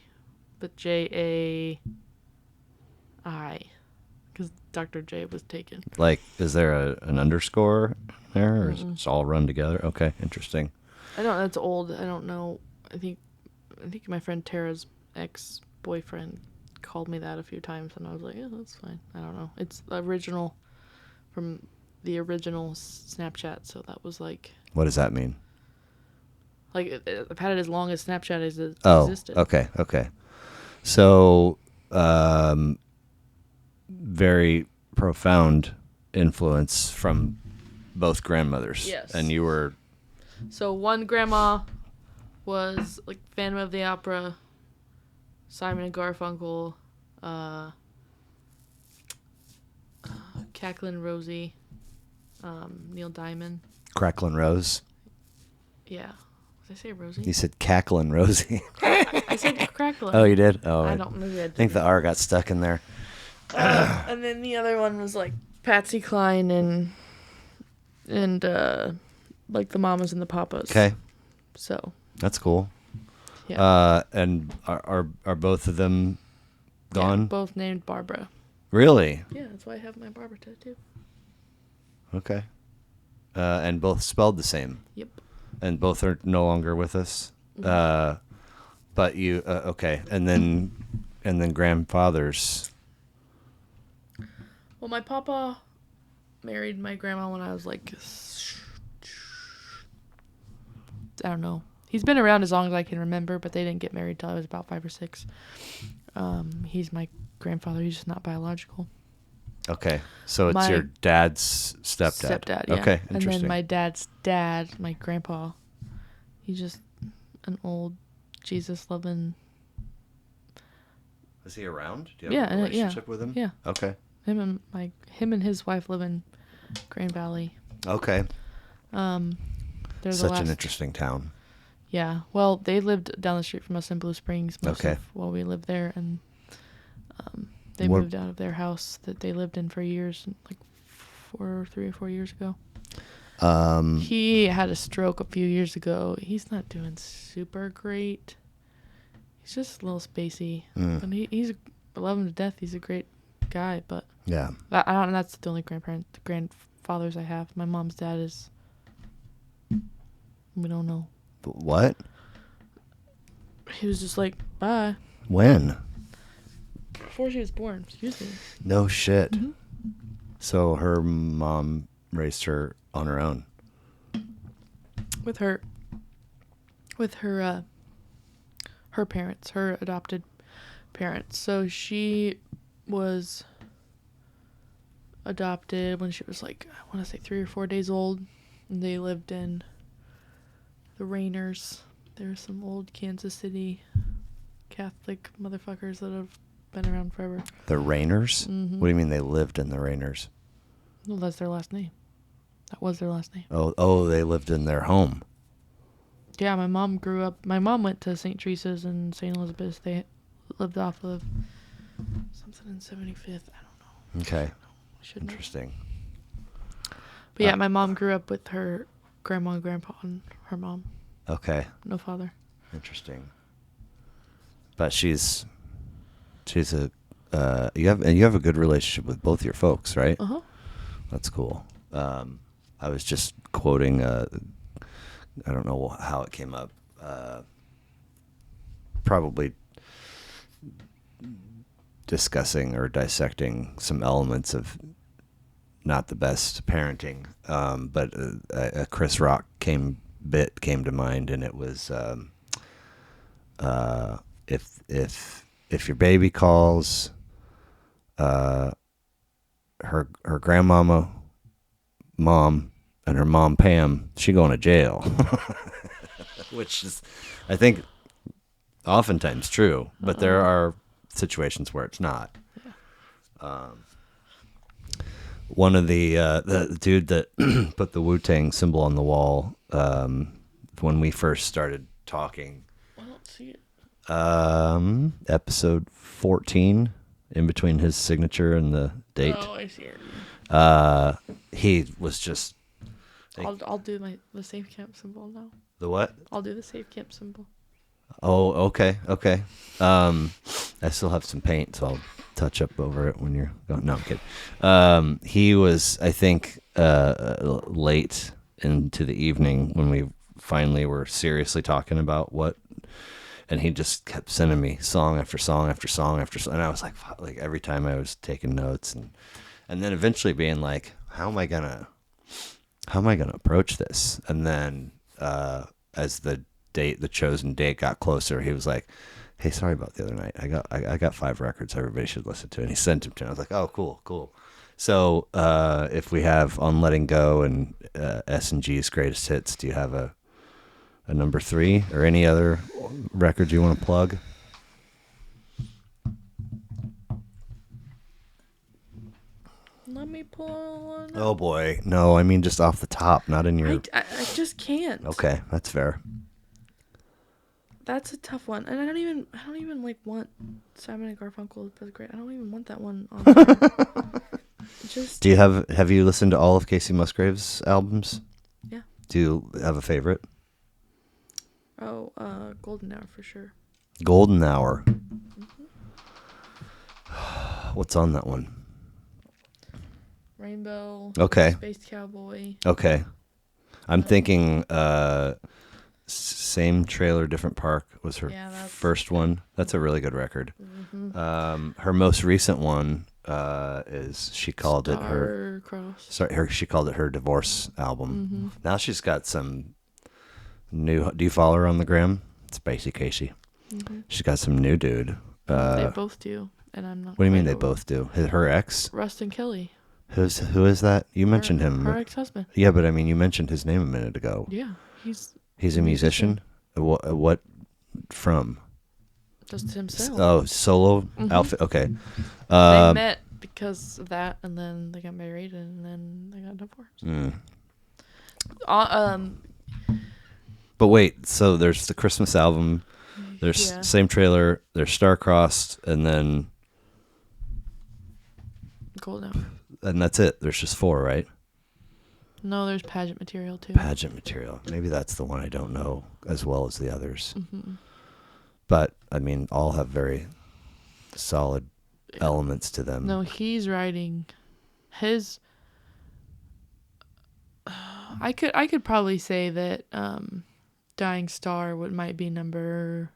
Speaker 2: but JAI, because Dr. J was taken.
Speaker 1: Like, is there an underscore there, or is it all run together? Okay, interesting.
Speaker 2: I don't. That's old. I don't know. I think my friend Tara's ex-boyfriend called me that a few times, and I was like, yeah, that's fine. I don't know. It's original from the original Snapchat, so that was like.
Speaker 1: What does that mean?
Speaker 2: Like, I've had it as long as Snapchat has existed.
Speaker 1: Okay. So, very profound influence from both grandmothers.
Speaker 2: Yes.
Speaker 1: And you were.
Speaker 2: So one grandma was like Phantom of the Opera, Simon and Garfunkel, Cacklin' Rosie, Neil Diamond.
Speaker 1: Cracklin' Rose.
Speaker 2: Yeah. Did I say Rosie?
Speaker 1: You said Cacklin' Rosie.
Speaker 2: I said Cracklin'.
Speaker 1: Oh, you did? Oh,
Speaker 2: I don't know. I
Speaker 1: think the R got stuck in there.
Speaker 2: And then the other one was like Patsy Cline and like the Mamas and the Papas.
Speaker 1: Okay.
Speaker 2: So.
Speaker 1: That's cool.
Speaker 2: Yeah.
Speaker 1: And are both of them gone?
Speaker 2: Yeah, both named Barbara.
Speaker 1: Really?
Speaker 2: Yeah, that's why I have my Barbara tattoo.
Speaker 1: Okay. And both spelled the same.
Speaker 2: Yep.
Speaker 1: And both are no longer with us.
Speaker 2: Mm-hmm.
Speaker 1: But you okay, and then grandfathers.
Speaker 2: Well, my papa married my grandma when I was like, I don't know. He's been around as long as I can remember, but they didn't get married till I was about 5 or 6. He's my grandfather. He's just not biological.
Speaker 1: Okay, so it's your dad's stepdad.
Speaker 2: Stepdad, yeah.
Speaker 1: Okay, interesting.
Speaker 2: And then my dad's dad, my grandpa, he's just an old Jesus-loving.
Speaker 1: Is he around? Do you have a relationship with him?
Speaker 2: Yeah.
Speaker 1: Okay.
Speaker 2: Him and his wife live in Grand Valley.
Speaker 1: Okay.
Speaker 2: There's
Speaker 1: Such an interesting town.
Speaker 2: Yeah. Well, they lived down the street from us in Blue Springs most of while we lived there, and they moved out of their house that they lived in for years, like 3 or 4 years ago. He had a stroke a few years ago. He's not doing super great. He's just a little spacey. But I love him to death. He's a great guy, but
Speaker 1: yeah.
Speaker 2: That's the only grandfathers I have. My mom's dad is. We don't know.
Speaker 1: What?
Speaker 2: He was just like, bye.
Speaker 1: When?
Speaker 2: Before she was born. Excuse me.
Speaker 1: No shit.
Speaker 2: Mm-hmm.
Speaker 1: So her mom raised her on her own.
Speaker 2: With her with her parents, her adopted parents. So she was adopted when she was like, I want to say 3 or 4 days old. And they lived in the Rainers. There's some old Kansas City Catholic motherfuckers that have been around forever.
Speaker 1: The Rainers?
Speaker 2: Mm-hmm.
Speaker 1: What do you mean they lived in the Rainers?
Speaker 2: Well, that's their last name. That was their last name.
Speaker 1: Oh, they lived in their home.
Speaker 2: Yeah, my mom went to St. Teresa's and St. Elizabeth's. They lived off of something in 75th. I don't know.
Speaker 1: Okay.
Speaker 2: Shouldn't have.
Speaker 1: Interesting.
Speaker 2: But yeah, my mom grew up with her grandma and grandpa and her mom.
Speaker 1: Okay.
Speaker 2: No father.
Speaker 1: Interesting. But she's a you have a good relationship with both your folks, right?
Speaker 2: Uh-huh.
Speaker 1: That's cool. I was just quoting I don't know how it came up. Probably discussing or dissecting some elements of not the best parenting, but a Chris Rock came to mind, and it was if your baby calls her grandmama mom and her mom Pam, she going to jail, which is, I think, oftentimes true, but there are situations where it's not.
Speaker 2: Yeah.
Speaker 1: One of the dude that put the Wu-Tang symbol on the wall when we first started talking.
Speaker 2: I don't see it.
Speaker 1: Episode 14, in between his signature and the date.
Speaker 2: Oh, I see it.
Speaker 1: He was just.
Speaker 2: I'll do the safe camp symbol now.
Speaker 1: The what?
Speaker 2: I'll do the safe camp symbol.
Speaker 1: Oh, okay. I still have some paint, so I'll touch up over it when you're going. No, I'm kidding. He was, I think, late into the evening when we finally were seriously talking about what, and he just kept sending me song after song after song after song, and I was like every time I was taking notes, and then eventually being like, how am I gonna approach this? And then as the chosen date got closer, he was like, hey, sorry about the other night. I got 5 records everybody should listen to. And he sent them to me. I was like, oh, cool. So if we have On Letting Go and S&G's Greatest Hits, do you have a number 3 or any other record you want to plug?
Speaker 2: Let me pull one.
Speaker 1: Oh, boy. No, I mean just off the top, not in your...
Speaker 2: I just can't.
Speaker 1: Okay, that's fair.
Speaker 2: That's a tough one, and I don't even like want Simon and Garfunkel is great. I don't even want that one on there. Just.
Speaker 1: Do you have you listened to all of Casey Musgrave's albums?
Speaker 2: Yeah.
Speaker 1: Do you have a favorite?
Speaker 2: Oh, Golden Hour for sure.
Speaker 1: Golden Hour.
Speaker 2: Mm-hmm.
Speaker 1: What's on that one?
Speaker 2: Rainbow.
Speaker 1: Okay.
Speaker 2: Space Cowboy.
Speaker 1: Okay. I'm thinking Same Trailer, Different Park was her first one. That's a really good record.
Speaker 2: Mm-hmm.
Speaker 1: Her most recent one is she called it her divorce album.
Speaker 2: Mm-hmm.
Speaker 1: Now she's got some new. Do you follow her on the gram? It's Spacey Casey.
Speaker 2: Mm-hmm.
Speaker 1: She's got some new dude.
Speaker 2: They both do, and I'm not.
Speaker 1: What do you mean they both do? Her ex?
Speaker 2: Rustin Kelly.
Speaker 1: Who is that? You mentioned him.
Speaker 2: Her ex-husband.
Speaker 1: Yeah, but I mean, you mentioned his name a minute ago.
Speaker 2: Yeah,
Speaker 1: he's a musician. What from?
Speaker 2: Just himself.
Speaker 1: Oh, solo
Speaker 2: Mm-hmm.
Speaker 1: outfit. Okay.
Speaker 2: They met because of that, and then they got married, and then they got divorced.
Speaker 1: But wait, so there's the Christmas album. There's Same Trailer. There's Star-Crossed, and then
Speaker 2: Golden Hour.
Speaker 1: And that's it. There's just 4, right?
Speaker 2: No, there's Pageant Material too.
Speaker 1: Pageant Material. Maybe that's the one I don't know as well as the others.
Speaker 2: Mm-hmm.
Speaker 1: But I mean, all have very solid elements to them.
Speaker 2: No, he's writing his. I could probably say that Dying Star might be number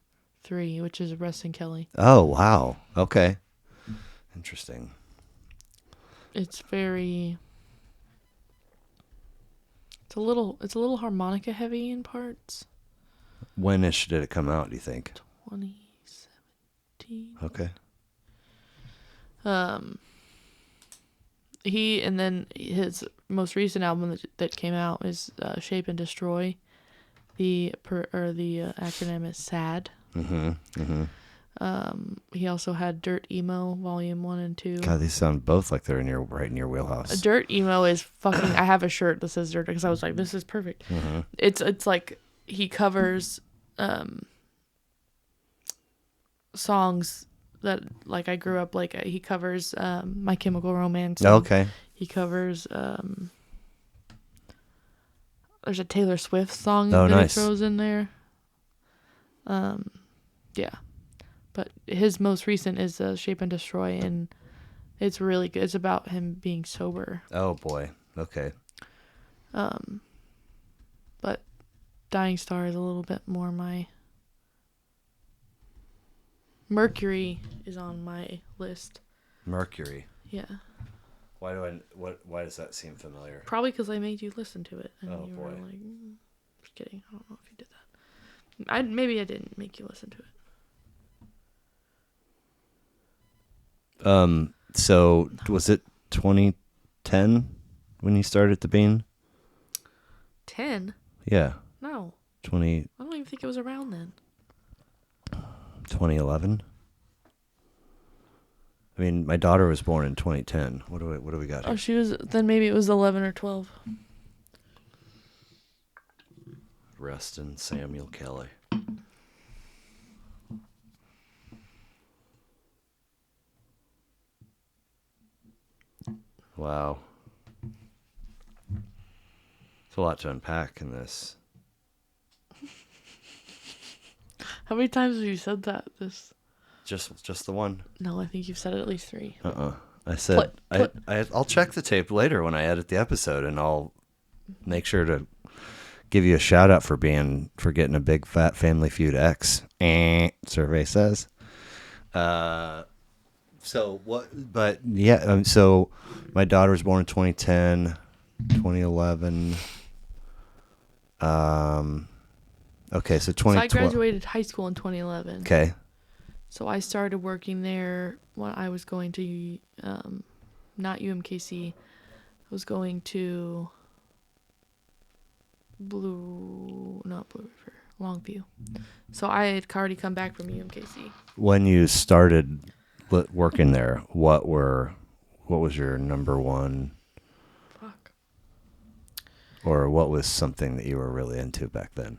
Speaker 2: 3, which is Rustin Kelly.
Speaker 1: Oh wow. Okay. Interesting.
Speaker 2: It's very. It's a little harmonica heavy in parts.
Speaker 1: When-ish did it come out, do you think?
Speaker 2: 2017.
Speaker 1: Okay.
Speaker 2: And then his most recent album that came out is Shape and Destroy. The acronym is SAD. He also had Dirt Emo Volume 1 and 2.
Speaker 1: God, these sound both like they're right in your wheelhouse.
Speaker 2: Dirt Emo is fucking... I have a shirt that says Dirt because I was like, this is perfect.
Speaker 1: Mm-hmm.
Speaker 2: It's like he covers songs that, like, I grew up, like, he covers My Chemical Romance.
Speaker 1: Okay.
Speaker 2: He covers... there's a Taylor Swift song that
Speaker 1: nice.
Speaker 2: he throws in there. Yeah. But his most recent is Shape and Destroy, and it's really good. It's about him being sober.
Speaker 1: Oh, boy. Okay.
Speaker 2: But Dying Star is a little bit more my... Mercury is on my list.
Speaker 1: Mercury.
Speaker 2: Yeah.
Speaker 1: Why does that seem familiar?
Speaker 2: Probably because I made you listen to it. And you
Speaker 1: boy.
Speaker 2: were like, just kidding. I don't know if you did that. Maybe I didn't make you listen to it.
Speaker 1: So was it 2010 when you started the Bean?
Speaker 2: 10?
Speaker 1: Yeah.
Speaker 2: No. I
Speaker 1: 2011.
Speaker 2: don't even think it was around then.
Speaker 1: I mean, my daughter was born in 2010. What do we got here?
Speaker 2: Oh, she was... Then maybe it was 11 or 12.
Speaker 1: Rustin Samuel Kelly. Wow. It's a lot to unpack in this.
Speaker 2: How many times have you said that?
Speaker 1: Just the one.
Speaker 2: No, I think you've said it at least 3.
Speaker 1: I said I'll check the tape later when I edit the episode, and I'll make sure to give you a shout out for getting a big fat Family Feud X. Survey says. So what? But yeah. So my daughter was born in 2010, 2011. Okay, so 2012.
Speaker 2: So I graduated high school in 2011.
Speaker 1: Okay.
Speaker 2: So I started working there when I was going to, not UMKC. I was going to Blue River, Longview. So I had already come back from UMKC.
Speaker 1: When you started working there, what was your number one?
Speaker 2: Fuck.
Speaker 1: Or what was something that you were really into back then?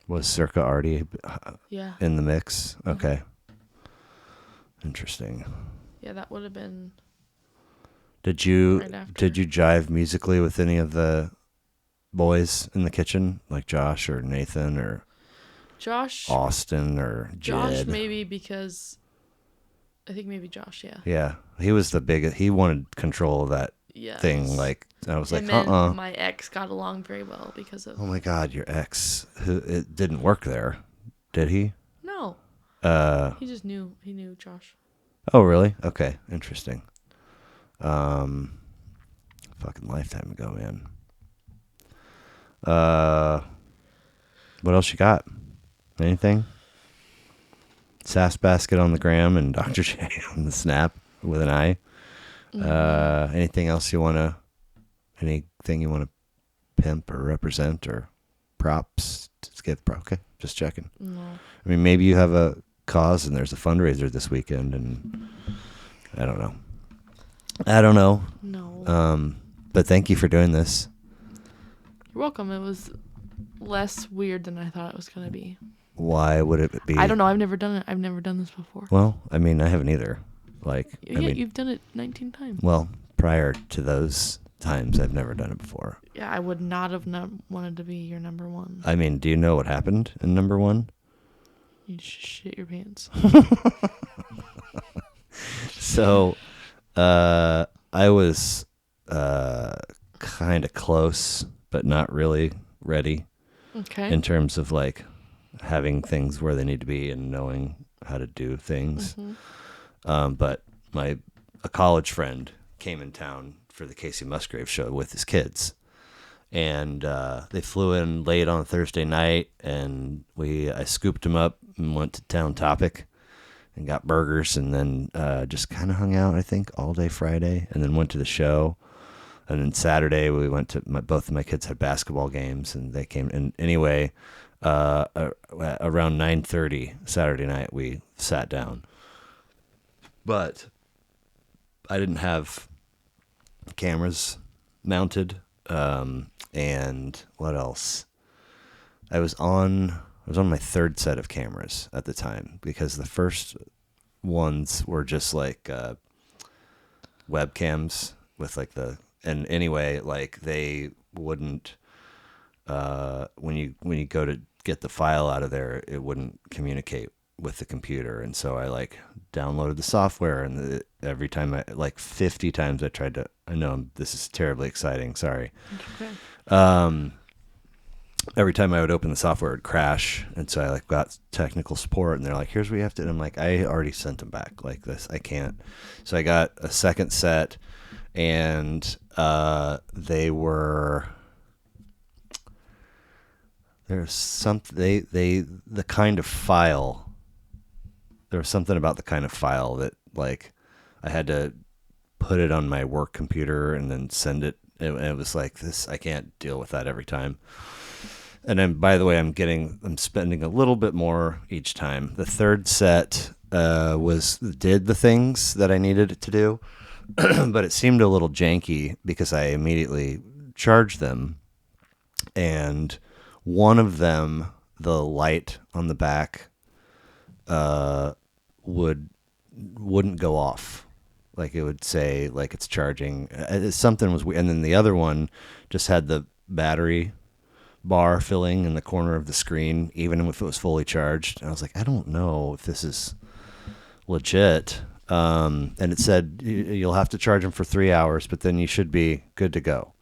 Speaker 1: Was Circa already in the mix? Okay. Interesting.
Speaker 2: Yeah, that would have been...
Speaker 1: Did you
Speaker 2: right after.
Speaker 1: Did you jive musically with any of the boys in the kitchen, like Josh or Nathan or
Speaker 2: Josh,
Speaker 1: Austin or Jed?
Speaker 2: Josh, maybe because I think maybe Josh, yeah.
Speaker 1: Yeah, he was the biggest. He wanted control of that thing. Like I was
Speaker 2: Him
Speaker 1: like,
Speaker 2: and my ex got along very well because of.
Speaker 1: Oh my God, your ex. It didn't work there, did he?
Speaker 2: No. He just knew. He knew Josh.
Speaker 1: Oh really? Okay, interesting. Fucking lifetime ago, man. What else you got? Anything? Sass Basket on the gram and Dr. J on the snap with an I. Mm-hmm. Anything else you want to pimp or represent or props to give? Okay, just checking.
Speaker 2: No.
Speaker 1: I mean, maybe you have a cause and there's a fundraiser this weekend and I don't know.
Speaker 2: No.
Speaker 1: But thank you for doing this.
Speaker 2: You're welcome. It was less weird than I thought it was going to be.
Speaker 1: Why would it be?
Speaker 2: I don't know. I've never done it. I've never done this before.
Speaker 1: Well, I mean, I haven't either.
Speaker 2: You've done it 19 times.
Speaker 1: Well, prior to those times, I've never done it before.
Speaker 2: Yeah, I would not have wanted to be your number one.
Speaker 1: I mean, do you know what happened in number one?
Speaker 2: You shit your pants.
Speaker 1: So, I was kind of close, but not really ready.
Speaker 2: Okay.
Speaker 1: In terms of like having things where they need to be and knowing how to do things. Mm-hmm. But a college friend came in town for the Casey Musgrave show with his kids. And they flew in late on a Thursday night, and I scooped them up and went to Town Topic and got burgers, and then just kind of hung out, I think, all day Friday, and then went to the show. And then Saturday we went to both of my kids had basketball games, and they came. And anyway, around 9:30 Saturday night we sat down, but I didn't have cameras mounted. And what else? I was on my third set of cameras at the time, because the first ones were just like webcams with like and anyway, like they wouldn't when you go to get the file out of there, it wouldn't communicate with the computer. And so I like downloaded the software, and every time like 50 times I tried to, I know this is terribly exciting, sorry.
Speaker 2: Okay.
Speaker 1: Every time I would open the software, it would crash. And so I like got technical support, and they're like, here's what you have to, and I'm like, I already sent them back like this. I can't. So I got a second set, and they were, there's something, the kind of file, there was something about the kind of file that like I had to put it on my work computer and then send it. And it was like this, I can't deal with that every time. And then, by the way, I'm spending a little bit more each time. The third set did the things that I needed it to do, but it seemed a little janky because I immediately charged them, and one of them, the light on the back, wouldn't go off. Like it would say like it's charging. Something was weird. And then the other one just had the battery bar filling in the corner of the screen, even if it was fully charged. And I was like, I don't know if this is legit. And it said you'll have to charge them for 3 hours, but then you should be good to go.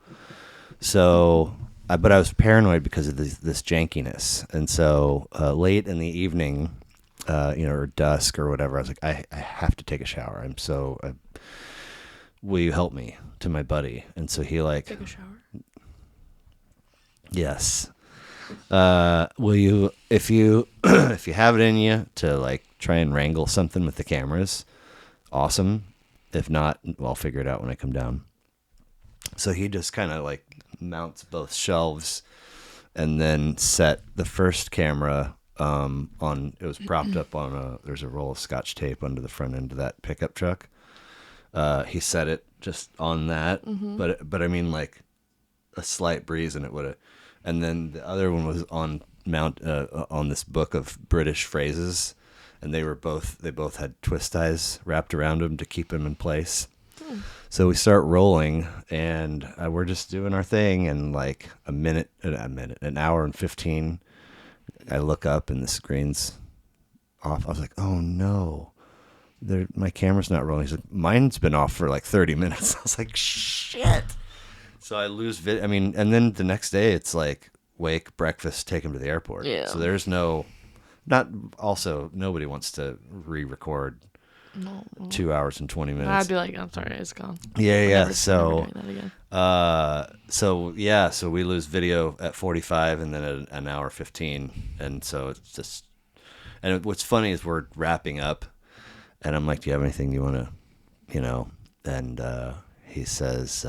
Speaker 1: So, but I was paranoid because of this jankiness. And so late in the evening, or dusk or whatever, I was like, I have to take a shower. Will you help me, to my buddy? And so he like,
Speaker 2: Take a shower.
Speaker 1: Yes. Will you, if you if you have it in you to like try and wrangle something with the cameras, awesome. If not, well, I'll figure it out when I come down. So he just kind of like mounts both shelves, and then set the first camera on. It was propped up on there's a roll of Scotch tape under the front end of that pickup truck. He set it just on that, but I mean like a slight breeze and it would have. And then the other one was on on this book of British phrases, and they both had twist ties wrapped around them to keep them in place. So we start rolling, and we're just doing our thing, and like an hour and 15, I look up and the screen's off. I was like, oh no, my camera's not rolling. He's like, mine's been off for like 30 minutes. I was like, shit. So I lose and then the next day it's like wake, breakfast, take him to the airport.
Speaker 2: Yeah.
Speaker 1: So there's nobody wants to re-record 2 hours and 20 minutes.
Speaker 2: I'd be like, I'm sorry, it's gone.
Speaker 1: Yeah.
Speaker 2: Never doing that again.
Speaker 1: So we lose video at 45 and then at an hour 15. And so it's just, and what's funny is we're wrapping up, and I'm like, do you have anything you want to, and he says,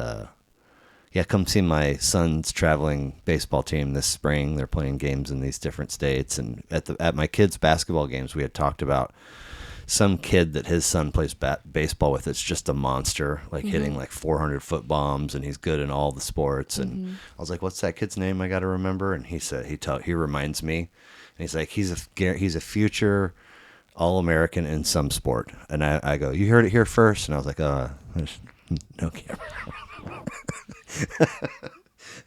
Speaker 1: yeah, come see my son's traveling baseball team this spring. They're playing games in these different states. And at my kids' basketball games, we had talked about some kid that his son plays baseball with. It's just a monster, like hitting like 400-foot bombs, and he's good in all the sports. And I was like, what's that kid's name I got to remember? And he said, he reminds me, and he's like, he's a future All-American in some sport. And I go, you heard it here first. And I was like, there's no camera.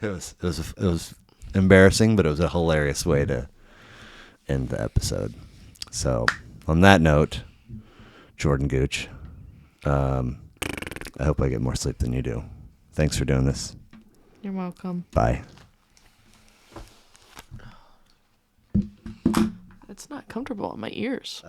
Speaker 1: It was embarrassing, but it was a hilarious way to end the episode. So on that note, Jordan Gooch, I hope I get more sleep than you do. Thanks for doing this.
Speaker 2: You're welcome.
Speaker 1: Bye.
Speaker 2: It's not comfortable in my ears.